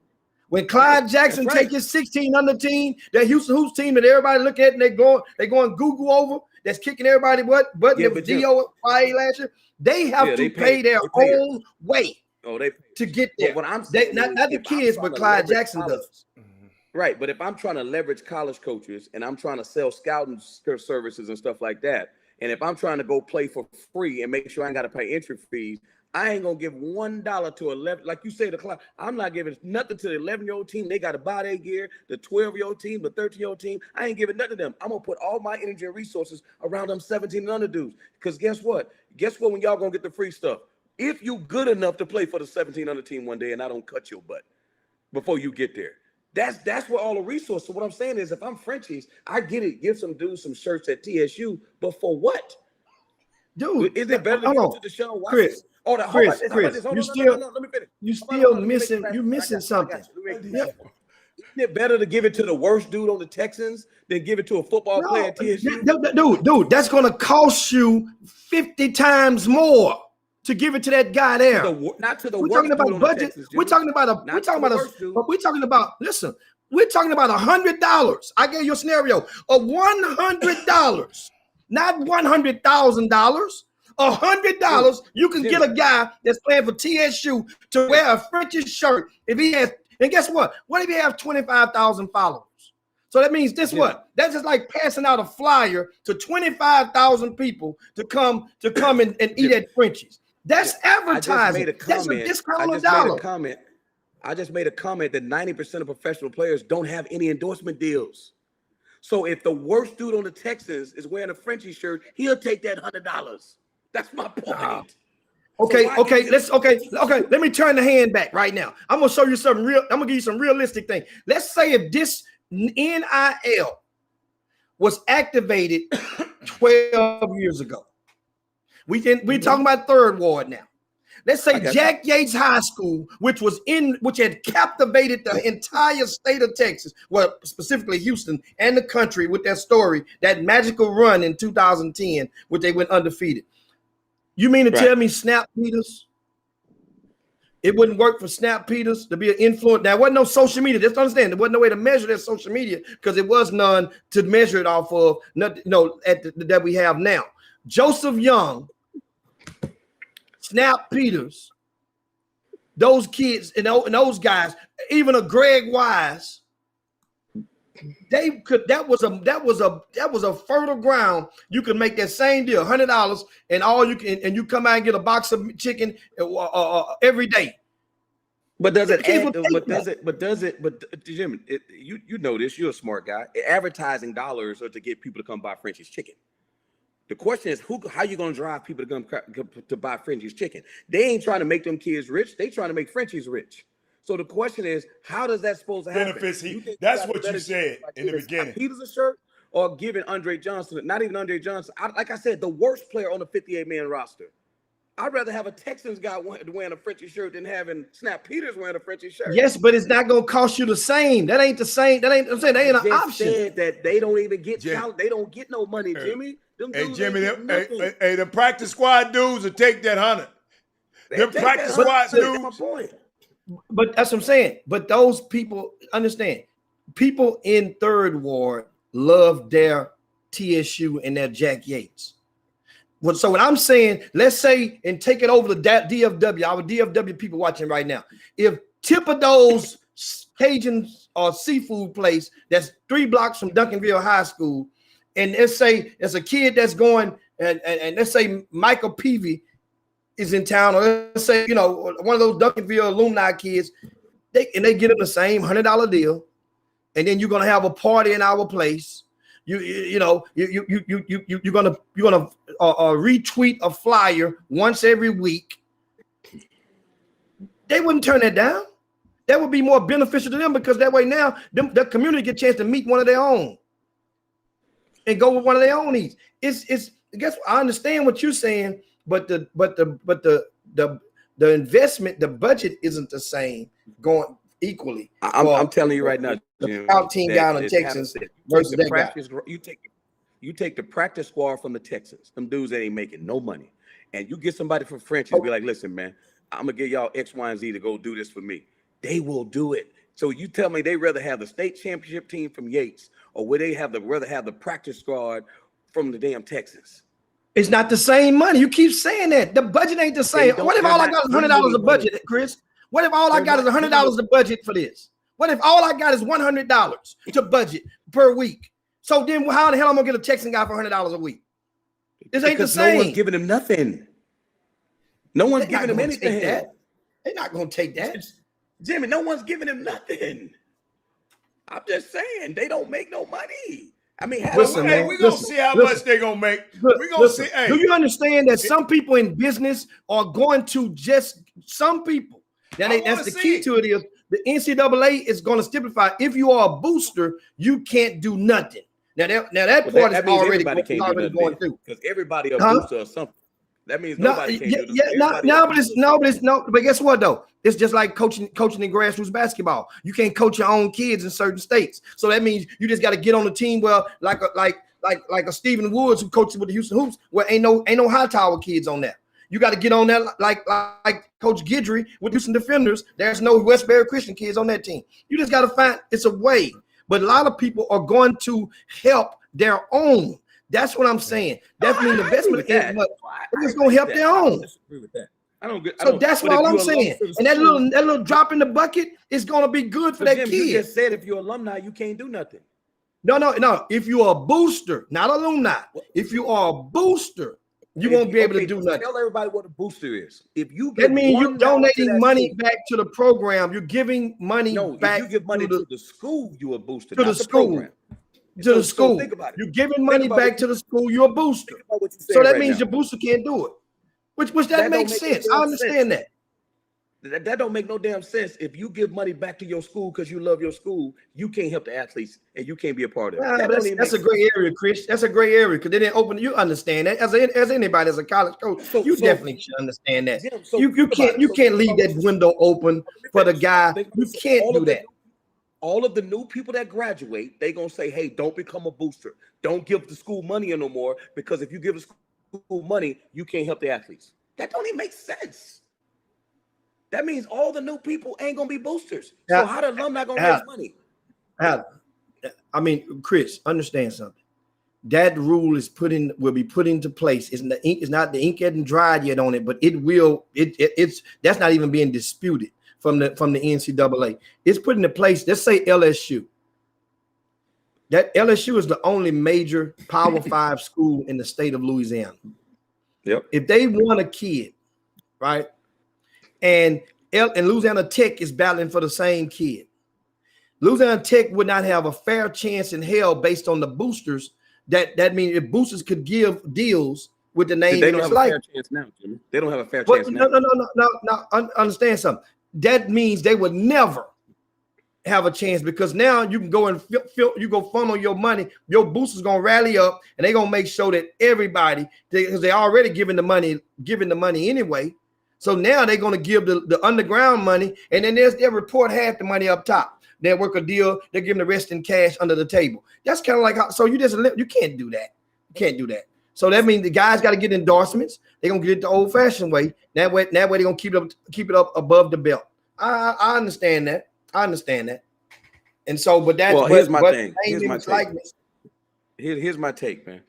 When Clyde Jackson That's right. take his 16 under team, that Houston Hoops team that everybody look at and they going Google over, that's kicking everybody butt. Yeah, It was but Jim- Dio last year. They have Yeah, to they pay their they pay it. own way Oh, they. to get But there. what I'm They, saying not is the if I'm kids, trying but to Clyde leverage Jackson college- does. Right, but if I'm trying to leverage college coaches and I'm trying to sell scouting services and stuff like that, and if I'm trying to go play for free and make sure I ain't got to pay entry fees, I ain't gonna give $1 to 11. Like you say, I'm not giving nothing to the 11-year-old team. They got to buy their gear. The 12-year-old team, the 13-year-old team, I ain't giving nothing to them. I'm gonna put all my energy and resources around them 17 and under dudes. Because guess what? When y'all gonna get the free stuff? If you good enough to play for the 17 under team one day, and I don't cut your butt before you get there. That's where all the resources. So what I'm saying is, if I'm Frenchies, I get it. Give some dudes some shirts at TSU, but for what? Dude, Is it better to hold give on. it to Deshaun Watson? Chris, hold on, Chris, hold on, you no, still- let me finish. You Hold on, still let me make missing. it fast. You I got missing you. something. Let me make it fast. Isn't it better to give it to the worst dude on the Texans than give it to a football player at TSU? Dude, that's gonna cost you 50 times more to give it to that guy there. Not to the We're worst talking dude about on the budget. Texans, We're Jimmy. talking about listen. We're talking about $100. I gave you a scenario of $100, not $100,000. $100, you can get a guy that's playing for TSU to wear a French's shirt if he has. And guess what? What if he have 25,000 followers? So that means this what? That's just like passing out a flyer to 25,000 people to come and eat at French's. That's advertising. That's a discount on $1. I just made a comment that 90% of professional players don't have any endorsement deals. So if the worst dude on the Texans is wearing a Frenchie shirt, he'll take that $100. That's my point. Okay. Let me turn the hand back right now. I'm gonna show you something real. I'm gonna give you some realistic thing. Let's say if this NIL was activated 12 years ago. We're talking about third ward now. Let's say Jack Yates High School, which had captivated the entire state of Texas, well, specifically Houston and the country with that story, that magical run in 2010, which they went undefeated. You mean to tell me Snap Peters? It wouldn't work for Snap Peters to be an influencer. There wasn't no social media. Just understand, there wasn't no way to measure their social media because it was none to measure it off of. That we have now. Joseph Young, Snap Peters, those kids and those guys, even a Greg Wise, they could. That was a fertile ground. You could make that same deal, $100, and all you can, and you come out and get a box of chicken every day. But does it? But Jim, you know this. You're a smart guy. Advertising dollars are to get people to come buy French's chicken. The question is, how you gonna drive people to come to buy French's chicken? They ain't trying to make them kids rich. They trying to make Frenchies rich. So the question is, how does that supposed to happen? That's what you said in the beginning. Peters a shirt or giving Andre Johnson, not even Andre Johnson. Like I said, the worst player on the 58-man roster. I'd rather have a Texans guy wearing a Frenchie shirt than having Snap Peters wearing a Frenchie shirt. Yes, but it's not gonna cost you the same. That ain't the same. That ain't. I'm saying they ain't an option. Said that they don't even get talent. They don't get no money, Jimmy. The practice squad dudes will take that 100. Them practice squad dudes. That's my point. But that's what I'm saying. But those people understand. People in third ward love their TSU and their Jack Yates. So what I'm saying, let's say and take it over to DFW, our DFW people watching right now. If Thibodeau's Cajun or seafood place that's 3 blocks from Duncanville High School, and let's say there's a kid that's going, and let's say Michael Peavy is in town, or let's say, one of those Duncanville alumni kids, they get them the same $100 deal, and then you're gonna have a party in our place. You're gonna retweet a flyer once every week. They wouldn't turn that down. That would be more beneficial to them because that way now the community get a chance to meet one of their own and go with one of their own needs. I guess I understand what you're saying, but the investment, the budget isn't the same going equally. I'm telling you right now, Jim, the team down in Texas versus that guy. You take the practice squad from the Texans, them dudes that ain't making no money, and you get somebody from French and be like, listen, man, I'm gonna give y'all X, Y, and Z to go do this for me. They will do it. So you tell me they rather have the state championship team from Yates, or would they rather have the practice squad from the damn Texans? It's not the same money. You keep saying that. The budget ain't the same. What if all I got is $100 a budget, Chris? What if all I got is $100 a budget for this? What if all I got is $100 to budget per week? So then how the hell am I gonna get a Texan guy for $100 a week? This ain't the same. No one's giving him nothing. No one's giving him anything. They're not gonna take that. Jimmy, no one's giving him nothing. I'm just saying they don't make no money. I mean, we're gonna see how much they're gonna make. We're gonna see. Hey. Do you understand that some people in business are going to just some people? That's the key to it is the NCAA is going to stipulate if you are a booster, you can't do nothing. That part is already going through because everybody a booster or something. That means nobody can do this. But guess what though? It's just like coaching in grassroots basketball. You can't coach your own kids in certain states. So that means you just got to get on the team like a Stephen Woods who coaches with the Houston Hoops, where ain't no Hightower kids on that. You got to get on that like Coach Guidry with Houston Defenders. There's no Westbury Christian kids on that team. You just got to find it's a way. But a lot of people are going to help their own. That's what I'm saying. That means investment is what they're just gonna help their own. Disagree with that. I don't get. So that's all I'm saying. And that little drop in the bucket is gonna be good for that Jim, kid. You just said if you're alumni, you can't do nothing. No. If you are a booster, not alumni, if you are a booster, you won't be able to do nothing. Tell everybody what a booster is. If you that means you're donating money back to the program. You're giving money back. If you give money to the school, you're a booster. To the school. To the school. Think about it. You're giving money back to the school. You're a booster. So that means your booster can't do it. Which that makes sense. I understand that. That don't make no damn sense. If you give money back to your school because you love your school, you can't help the athletes and you can't be a part of it. That's a gray area, Chris. That's a gray area because they didn't open. You understand that as anybody, as a college coach, you definitely should understand that. Jim, you can't leave that window open for the guy. You can't do that. All of the new people that graduate, they gonna say, "Hey, don't become a booster. Don't give the school money no more because if you give the school money, you can't help the athletes." That don't even make sense. That means all the new people ain't gonna be boosters. So how the alumni gonna raise money? I mean, Chris, understand something. That rule will be put into place. It's not the ink hasn't dried yet on it, but it will. It's that's not even being disputed from the NCAA. It's put into place. Let's say LSU. That LSU is the only major Power 5 school in the state of Louisiana. Yep. If they want a kid, right? And Louisiana Tech is battling for the same kid. Louisiana Tech would not have a fair chance in hell based on the boosters. That means if boosters could give deals with the name, they don't have a fair chance now, Jimmy. They don't have a fair chance now. No. Understand something. That means they would never have a chance because now you can go and you go funnel your money. Your boosters gonna rally up and they're gonna make sure that everybody, because they're already giving the money anyway. So now they're going to give the underground money, and then they'll report half the money up top. They'll work a deal. They're giving the rest in cash under the table. That's kind of like how. So you can't do that. You can't do that. So that means the guys got to get endorsements. They're gonna get it the old-fashioned way. That way they're gonna keep it up above the belt. I understand that. And so, but that's here's my thing. Here's my take, man.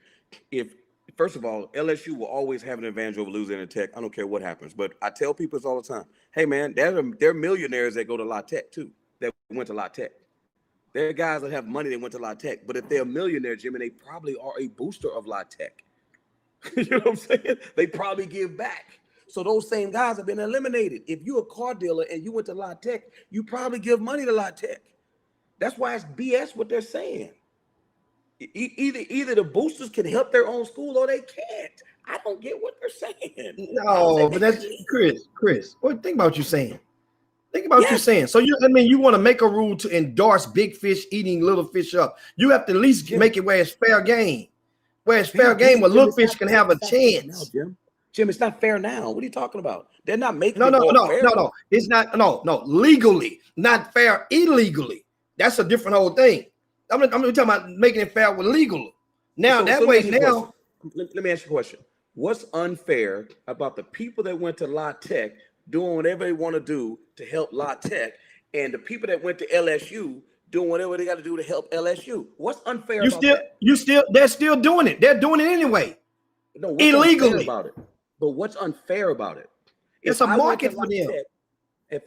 First of all, LSU will always have an advantage over Louisiana Tech. I don't care what happens. But I tell people this all the time. Hey, man, there are millionaires that go to La Tech, too, that went to La Tech. There are guys that have money that went to La Tech. But if they're a millionaire, Jimmy, they probably are a booster of La Tech. You know what I'm saying? They probably give back. So those same guys have been eliminated. If you're a car dealer and you went to La Tech, you probably give money to La Tech. That's why it's BS what they're saying. Either the boosters can help their own school or they can't. I don't get what they're saying. No, but that's Chris. What think about what you're saying? Think about what you're saying. So you want to make a rule to endorse big fish eating little fish up. You have to at least make it where it's fair game. Where it's fair game, where little fish can have a chance. Jim, it's not fair now. What are you talking about? They're not making no. It's not no legally, not fair illegally. That's a different whole thing. I'm talking about making it fair with legal. Now Let me ask you a question. What's unfair about the people that went to La Tech doing whatever they want to do to help La Tech, and the people that went to LSU doing whatever they got to do to help LSU? What's unfair about that? They're still doing it. They're doing it anyway. No, illegally about it. But what's unfair about it? It's a market for them. If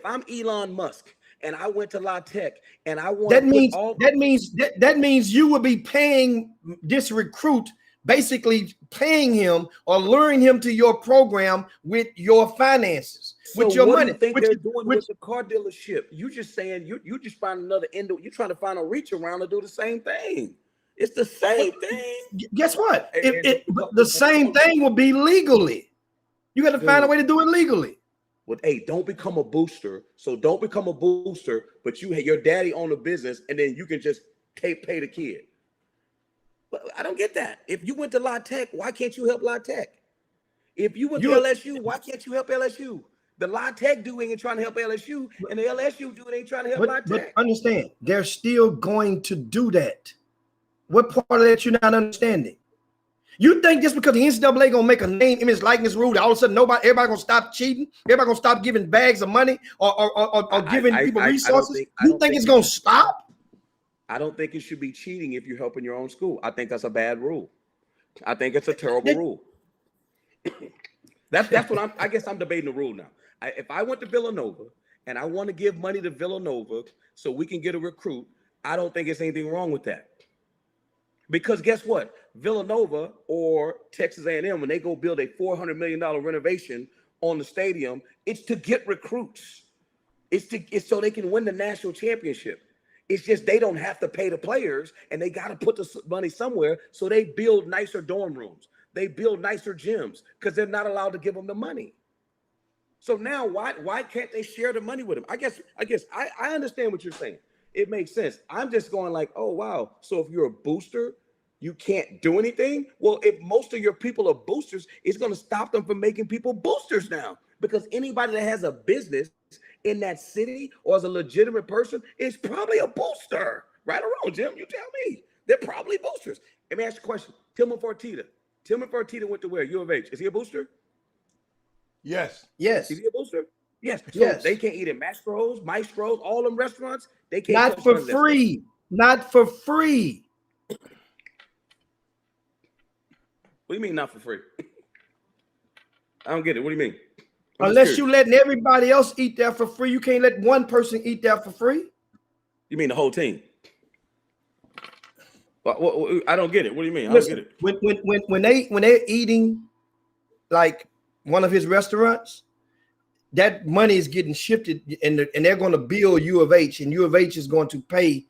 I'm Elon Musk and I went to La Tech and I want that means you would be paying this recruit, basically paying him or luring him to your program with your finances, with your money. Do you think they're doing with the car dealership? You just saying you just find another end. You're trying to find a reach around to do the same thing. It's the same thing. Guess what? The same thing will be legally. You got to find a way to do it legally. Well, hey, don't become a booster. So don't become a booster, but your daddy own a business, and then you can just pay the kid. But I don't get that. If you went to La Tech, why can't you help La Tech? If you went to LSU, why can't you help LSU? The La Tech dude ain't trying to help LSU, and the LSU dude ain't trying to help La Tech. But understand, they're still going to do that. What part of that you're not understanding? You think just because the NCAA gonna make a name, image, likeness rule, that all of a sudden everybody gonna stop cheating? Everybody gonna stop giving bags of money or giving people resources? You think it's gonna stop? I don't think it should be cheating if you're helping your own school. I think that's a bad rule. I think it's a terrible rule. That's what I guess I'm debating the rule now. If I went to Villanova and I want to give money to Villanova so we can get a recruit, I don't think there's anything wrong with that. Because guess what? Villanova or Texas A&M, when they go build a $400 million renovation on the stadium, it's to get recruits. It's so they can win the national championship. It's just they don't have to pay the players, and they got to put the money somewhere. So they build nicer dorm rooms. They build nicer gyms because they're not allowed to give them the money. So now why can't they share the money with them? I guess I understand what you're saying. It makes sense. I'm just going like, oh, wow. So if you're a booster, you can't do anything? Well, if most of your people are boosters, it's going to stop them from making people boosters now. Because anybody that has a business in that city or is a legitimate person is probably a booster. Right or wrong, Jim? You tell me. They're probably boosters. Let me ask you a question. Tillman Fertitta. Tillman Fertitta went to where? U of H. Is he a booster? Yes. Yes. Is he a booster? Yes. So Yes. they can't eat at Maestros, all them restaurants. They can't. Not for free. Not for free. What do you mean not for free? I don't get it. What do you mean? Unless you letting everybody else eat there for free, you can't let one person eat there for free. You mean the whole team? I don't get it. What do you mean? Listen, I don't get it. When they're eating like one of his restaurants, that money is getting shifted, and they're going to bill U of H, and U of H is going to pay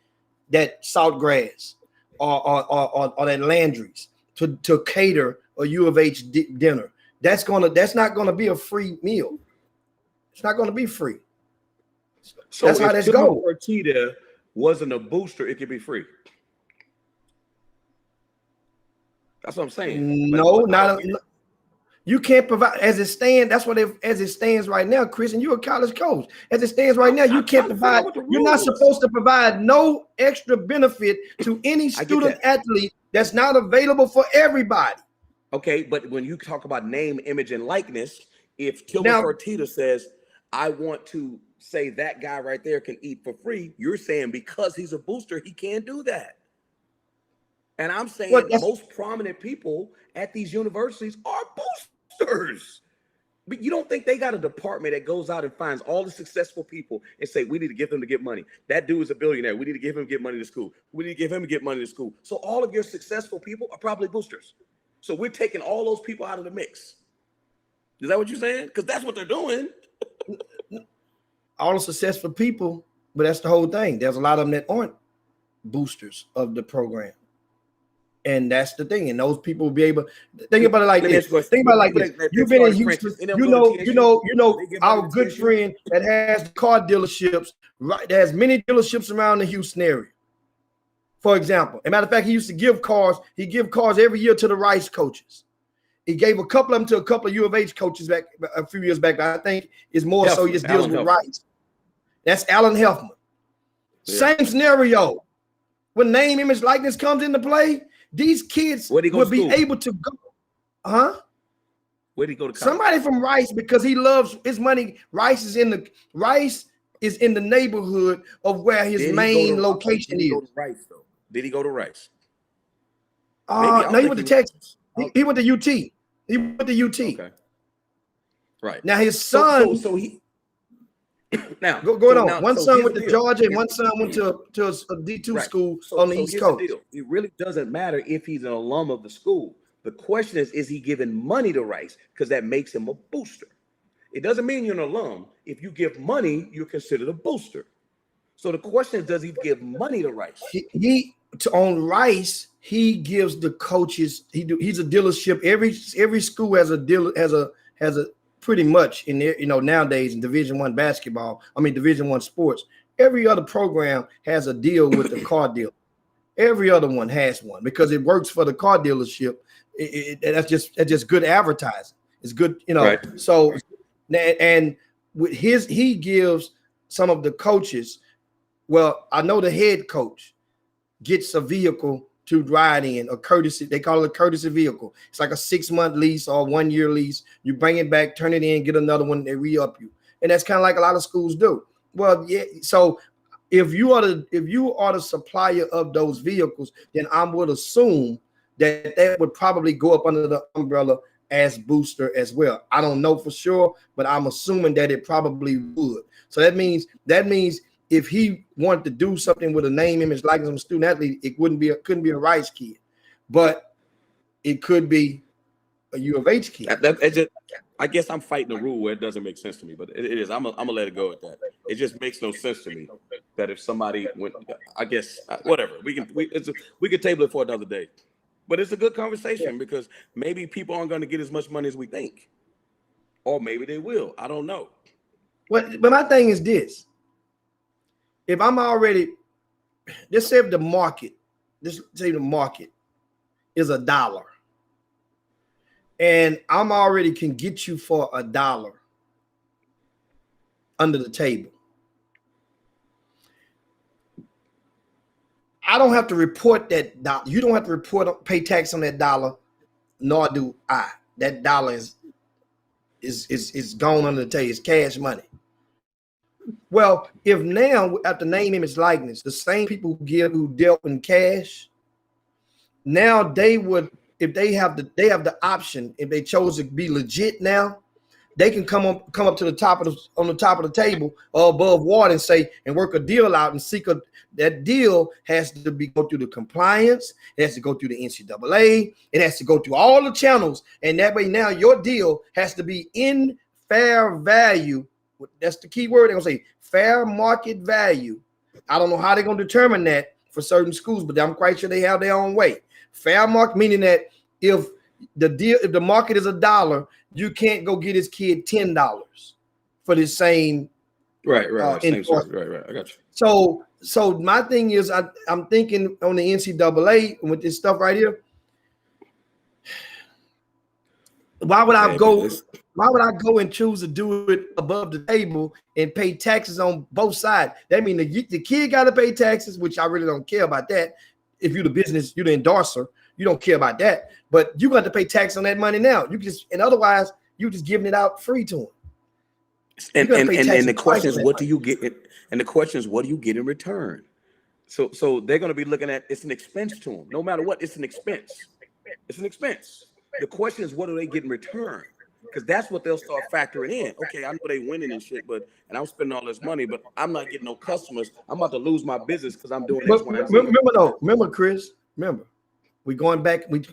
that Saltgrass or that Landry's to cater a U of H dinner. That's not gonna be a free meal. It's not gonna be free. So that's how that's going. If Fertitta wasn't a booster, it could be free. That's what I'm saying. No, you can't provide as it stands. That's what as it stands right now, Chris. And you're a college coach. As it stands right now, you can't provide. You're not supposed to provide no extra benefit to any student athlete that's not available for everybody. Okay, but when you talk about name, image, and likeness, if Tillman Fertitta says, I want to say that guy right there can eat for free, you're saying because he's a booster, he can't do that. And I'm saying most prominent people at these universities are boosters. But you don't think they got a department that goes out and finds all the successful people and say, we need to get them to get money. That dude is a billionaire. We need to give him to get money to school. We need to give him to get money to school. So all of your successful people are probably boosters. So we're taking all those people out of the mix. Is that what you're saying? Because that's what they're doing. All the successful people, but that's the whole thing. There's a lot of them that aren't boosters of the program. And that's the thing. And those people will be able to think about it like this. Think about it like this. You've been in Houston. You know our good friend that has car dealerships, right? That has many dealerships around the Houston area. For example, as a matter of fact, he used to give cars. He give cars every year to the Rice coaches. He gave a couple of them to a couple of U of H coaches back a few years back. I think it's more so he just deals with Rice. That's Alan Helfman. Yeah. Same scenario. When name, image, likeness comes into play, these kids would be able to go. Huh? Where'd he go to college? Somebody from Rice, because he loves his money. Rice is in the neighborhood of where his main location is. Rice, though. Did he go to Rice? No, he went to Texas. He went to UT. He went to UT. Okay. Right. Now his son. So he. Now going on. One son went to Georgia, and one son went to a D2 school on the East Coast. It really doesn't matter if he's an alum of the school. The question is he giving money to Rice? Because that makes him a booster. It doesn't mean you're an alum. If you give money, you're considered a booster. So the question is, does he give money to Rice? On Rice, he gives the coaches. He's a dealership. Every school has a pretty much in there. Nowadays in Division I basketball. Division I sports. Every other program has a deal with the car dealer. Every other one has one because it works for the car dealership. That's just good advertising. It's good, Right. So, and with he gives some of the coaches. Well, I know the head coach gets a vehicle to ride in, a courtesy. They call it a courtesy vehicle. It's like a 6-month lease or 1-year lease. You bring it back, turn it in, get another one, they re-up you. And that's kind of like a lot of schools do. Well, yeah. So if you are the supplier of those vehicles, then I would assume that would probably go up under the umbrella as booster as well. I don't know for sure, but I'm assuming that it probably would. So that means if he wanted to do something with a name, image, likeness of a student athlete, it couldn't be a Rice kid, but it could be a U of H kid. I guess I'm fighting a rule where it doesn't make sense to me, but it is. I'm gonna let it go at that. It just makes no sense to me that if somebody went, I guess whatever we could table it for another day. But it's a good conversation because maybe people aren't going to get as much money as we think, or maybe they will. I don't know. But my thing is this: if I'm already, let's say the market is $1, and I'm already can get you for $1 under the table. I don't have to report that dollar. You don't have to pay tax on that dollar, nor do I. That dollar is gone under the table. It's cash money. Well, if now at the name, image, likeness, the same people who dealt in cash, now they would, if they have the option, if they chose to be legit now, they can come up to the top of the table or above water and say and work a deal out and seek that deal has to go through the compliance, it has to go through the NCAA, it has to go through all the channels, and that way now your deal has to be in fair value. That's the key word. They're gonna say fair market value. I don't know how they're gonna determine that for certain schools, but I'm quite sure they have their own way. Fair market meaning that if the market is $1, you can't go get his kid $10 for the same. Right. Same source. Right. I got you. So my thing is, I'm thinking on the NCAA with this stuff right here. Why would I go? Why would I go and choose to do it above the table and pay taxes on both sides? That means the kid got to pay taxes, which I really don't care about that. If you're the business, you're the endorser, you don't care about that. But you got to pay tax on that money now. Otherwise, you just giving it out free to them. And the question is, what do you get? And the question is, what do you get in return? So they're going to be looking at it's an expense to them. No matter what, it's an expense. It's an expense. The question is, what do they get in return? Because that's what they'll start factoring in. Okay, I know they winning and shit, and I'm spending all this money, but I'm not getting no customers. I'm about to lose my business because I'm doing X, Y, and Z. Remember, Chris. Remember, we going back. We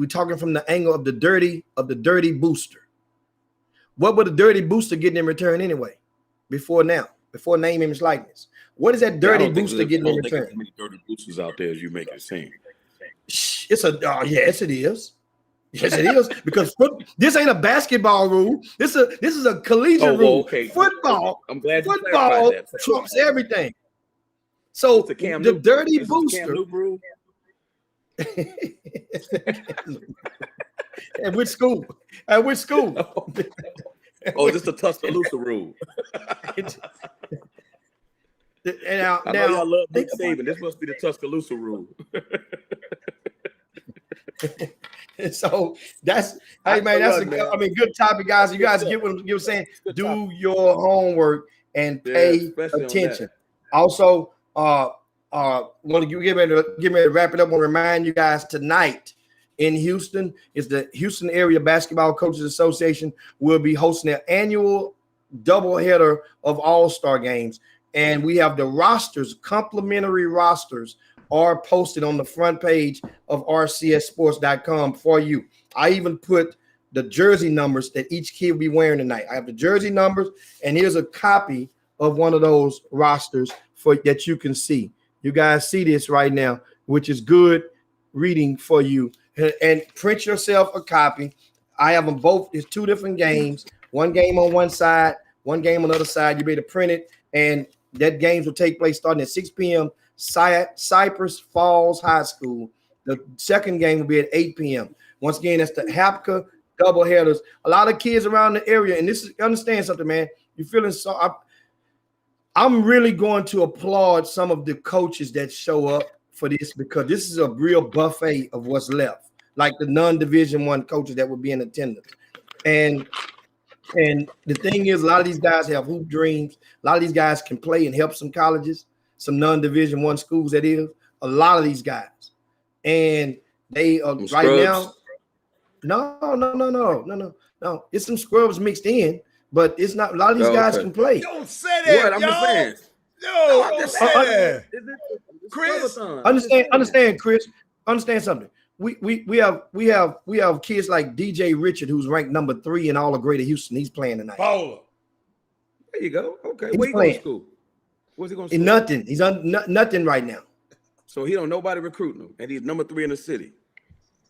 talking from the angle of the dirty booster. What would a dirty booster getting in return anyway? Before name, image, likeness. What is that dirty booster getting in return? As many dirty boosters out there as you make it seem. Yes, it is. Yes, it is, because this ain't a basketball rule. This is a collegiate rule. Okay. Football. I'm glad you football that. trumps everything. So the dirty booster. At which school? Oh, just the Tuscaloosa rule. Now, I love Nick Saban. This must be the Tuscaloosa rule. So that's good topic, guys. You guys get what I'm saying. Do your homework and pay attention. Also, want to get ready to wrap it up. I want to remind you guys tonight in Houston is the Houston Area Basketball Coaches Association will be hosting their annual doubleheader of all-star games, and we have the rosters, complimentary rosters, are posted on the front page of rcsports.com for you. I even put the jersey numbers that each kid will be wearing tonight. I have the jersey numbers, and here's a copy of one of those rosters that you can see. You guys see this right now, which is good reading for you. And print yourself a copy. I have them both. It's two different games. One game on one side, one game on the other side. You be able to print it, and that games will take place starting at 6 p.m. Cypress Falls High School. The second game will be at 8 p.m. Once again, that's the HAPCA doubleheaders. A lot of kids around the area, and understand something, man. You're feeling so. I'm really going to applaud some of the coaches that show up for this, because this is a real buffet of what's left, like the non-Division I coaches that would be in attendance. And the thing is, a lot of these guys have hoop dreams. A lot of these guys can play and help some colleges. some non-Division I schools. That is a lot of these guys, and they are right now. No. It's some scrubs mixed in, but it's not. A lot of these guys can play. Don't say that. What? I'm just saying. No, don't say that. Chris, understand, Chris. Understand something. We have kids like DJ Richard, who's ranked number 3 in all of Greater Houston. He's playing tonight. Bowler. There you go. Okay. He's Where he going to school? Where's he going to school? Nothing. He's nothing right now. So he don't nobody recruiting him, and he's number 3 in the city.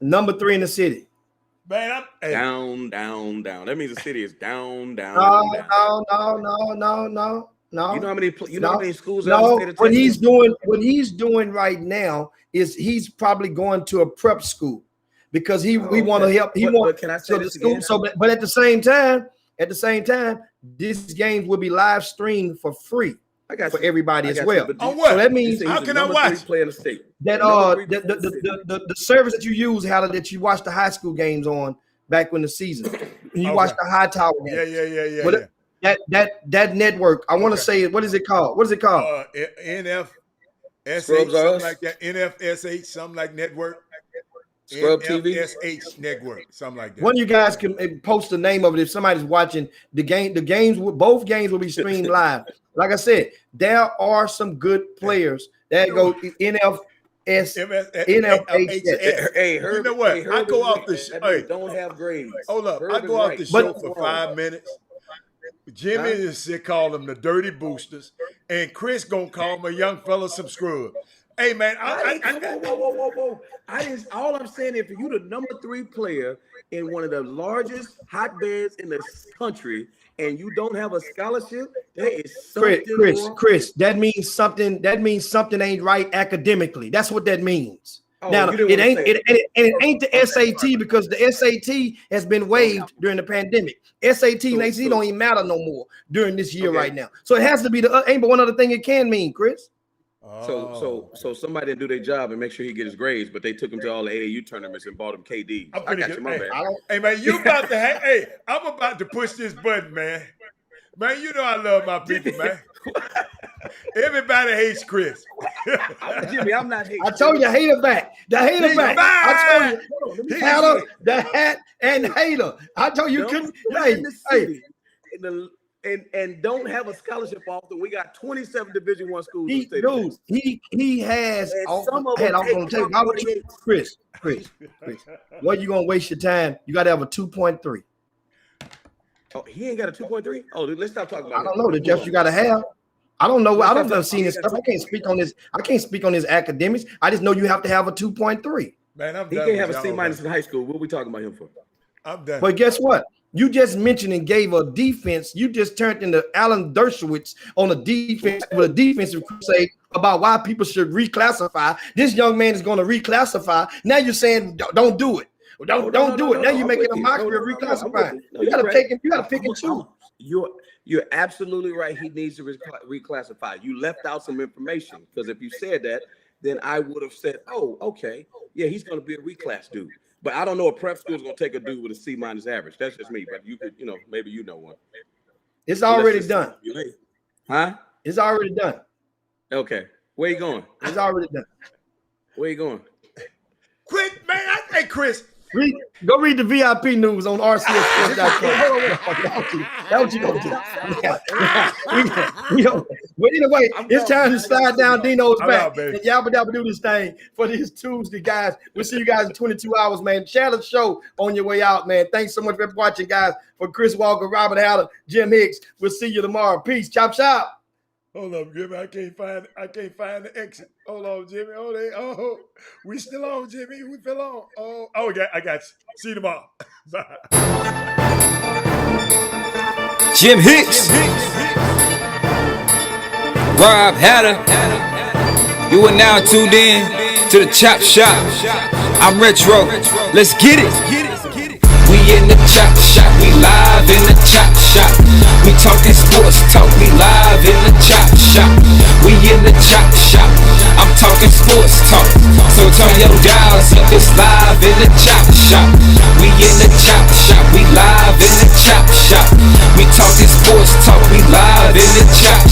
Number 3 in the city. Man, down. That means the city is down. No. You know how many schools? What he's doing right now is he's probably going to a prep school because we want to help. Can I say this again? But at the same time, these games will be live streamed for free for everybody as well. On what? So that means how can I watch? Play in the state. That the service that you use, that you watch the high school games on back when the season, you watch the high tower games. Yeah. That network. I want to say it. What is it called? NFSH, something like that. NFSH, something like network. Scrub TV, NFSH network, something like that. One of you guys can post the name of it if somebody's watching the game. Both games will be streamed live. Like I said, there are some good players that go NFHS. Hey, Herb, you know what? I go off the show. Don't have grades. Hold up. I go off the show for 5 minutes. Jimmy is call them the Dirty Boosters, and Chris gonna call them a young fella some scrub. Hey man, whoa! All I'm saying is, if you're the number 3 player in one of the largest hotbeds in the country, and you don't have a scholarship, there is something wrong. Chris, that means something. That means something ain't right academically. That's what that means. Now it ain't the SAT because the SAT has been waived during the pandemic. SAT and ACT don't even matter no more during this year right now. So it has to be ain't but one other thing it can mean, Chris. So somebody didn't do their job and make sure he get his grades, but they took him to all the AAU tournaments and bought him KD. I got you, my bad. Hey man, you about to hey, I'm about to push this button, man. Man, you know I love my people, man. Everybody hates Chris. Jimmy, I'm not hating. I told you, hater back. The hater back. I told you, hater, the hat, and hater. I told you, couldn't. And don't have a scholarship offer. We got 27 Division I schools. He has. Some of them Chris, what you gonna waste your time? You got to have a 2.3. Oh, he ain't got a 2.3. Oh, let's stop talking about. I don't know the just you got to have. I don't know. I don't see this stuff. I can't speak on this. I can't speak on his academics. I just know you have to have a 2.3. Man, he can't have a C- in high school. What are we talking about him for? I'm done. But guess what? You just mentioned and gave a defense. You just turned into Alan Dershowitz on a defense with a defensive crusade about why people should reclassify. This young man is going to reclassify. Now you're saying don't do it. Don't do it. Now you're making a mockery of reclassifying. You got to pick and choose. You're absolutely right. He needs to reclassify. You left out some information because if you said that, then I would have said, "Oh, okay, yeah, he's going to be a reclass dude." But I don't know if prep school is going to take a dude with a C- average. That's just me. But you could, maybe you know one. It's already done. Huh? It's already done. Okay. Where you going? It's already done. Where you going? Quick, man. Hey, Chris. Go read the VIP news on RCS. That's what you gonna do. But anyway, it's time to slide down Dino's back. And y'all do this thing for these Tuesday, guys. We'll see you guys in 22 hours, man. Share the show on your way out, man. Thanks so much for watching, guys. For Chris Walker, Robert Hatter, Jim Hicks. We'll see you tomorrow. Peace. Chop chop. Hold up, Jimmy. I can't find the exit. Hold on, Jimmy. Oh, we still on, Jimmy. We still on. I got you. See you tomorrow. Bye. Jim Hicks. Rob Hatter. You are now tuned in to the Chop Shop. I'm Retro. Let's get it. We in the Chop Shop. We live in the Chop Shop. We talking sports talk, we live in the Chop Shop. We in the Chop Shop, I'm talking sports talk. So turn your dials up, it's live in the Chop Shop. We in the Chop Shop, we live in the Chop Shop. We talking sports talk, we live in the Chop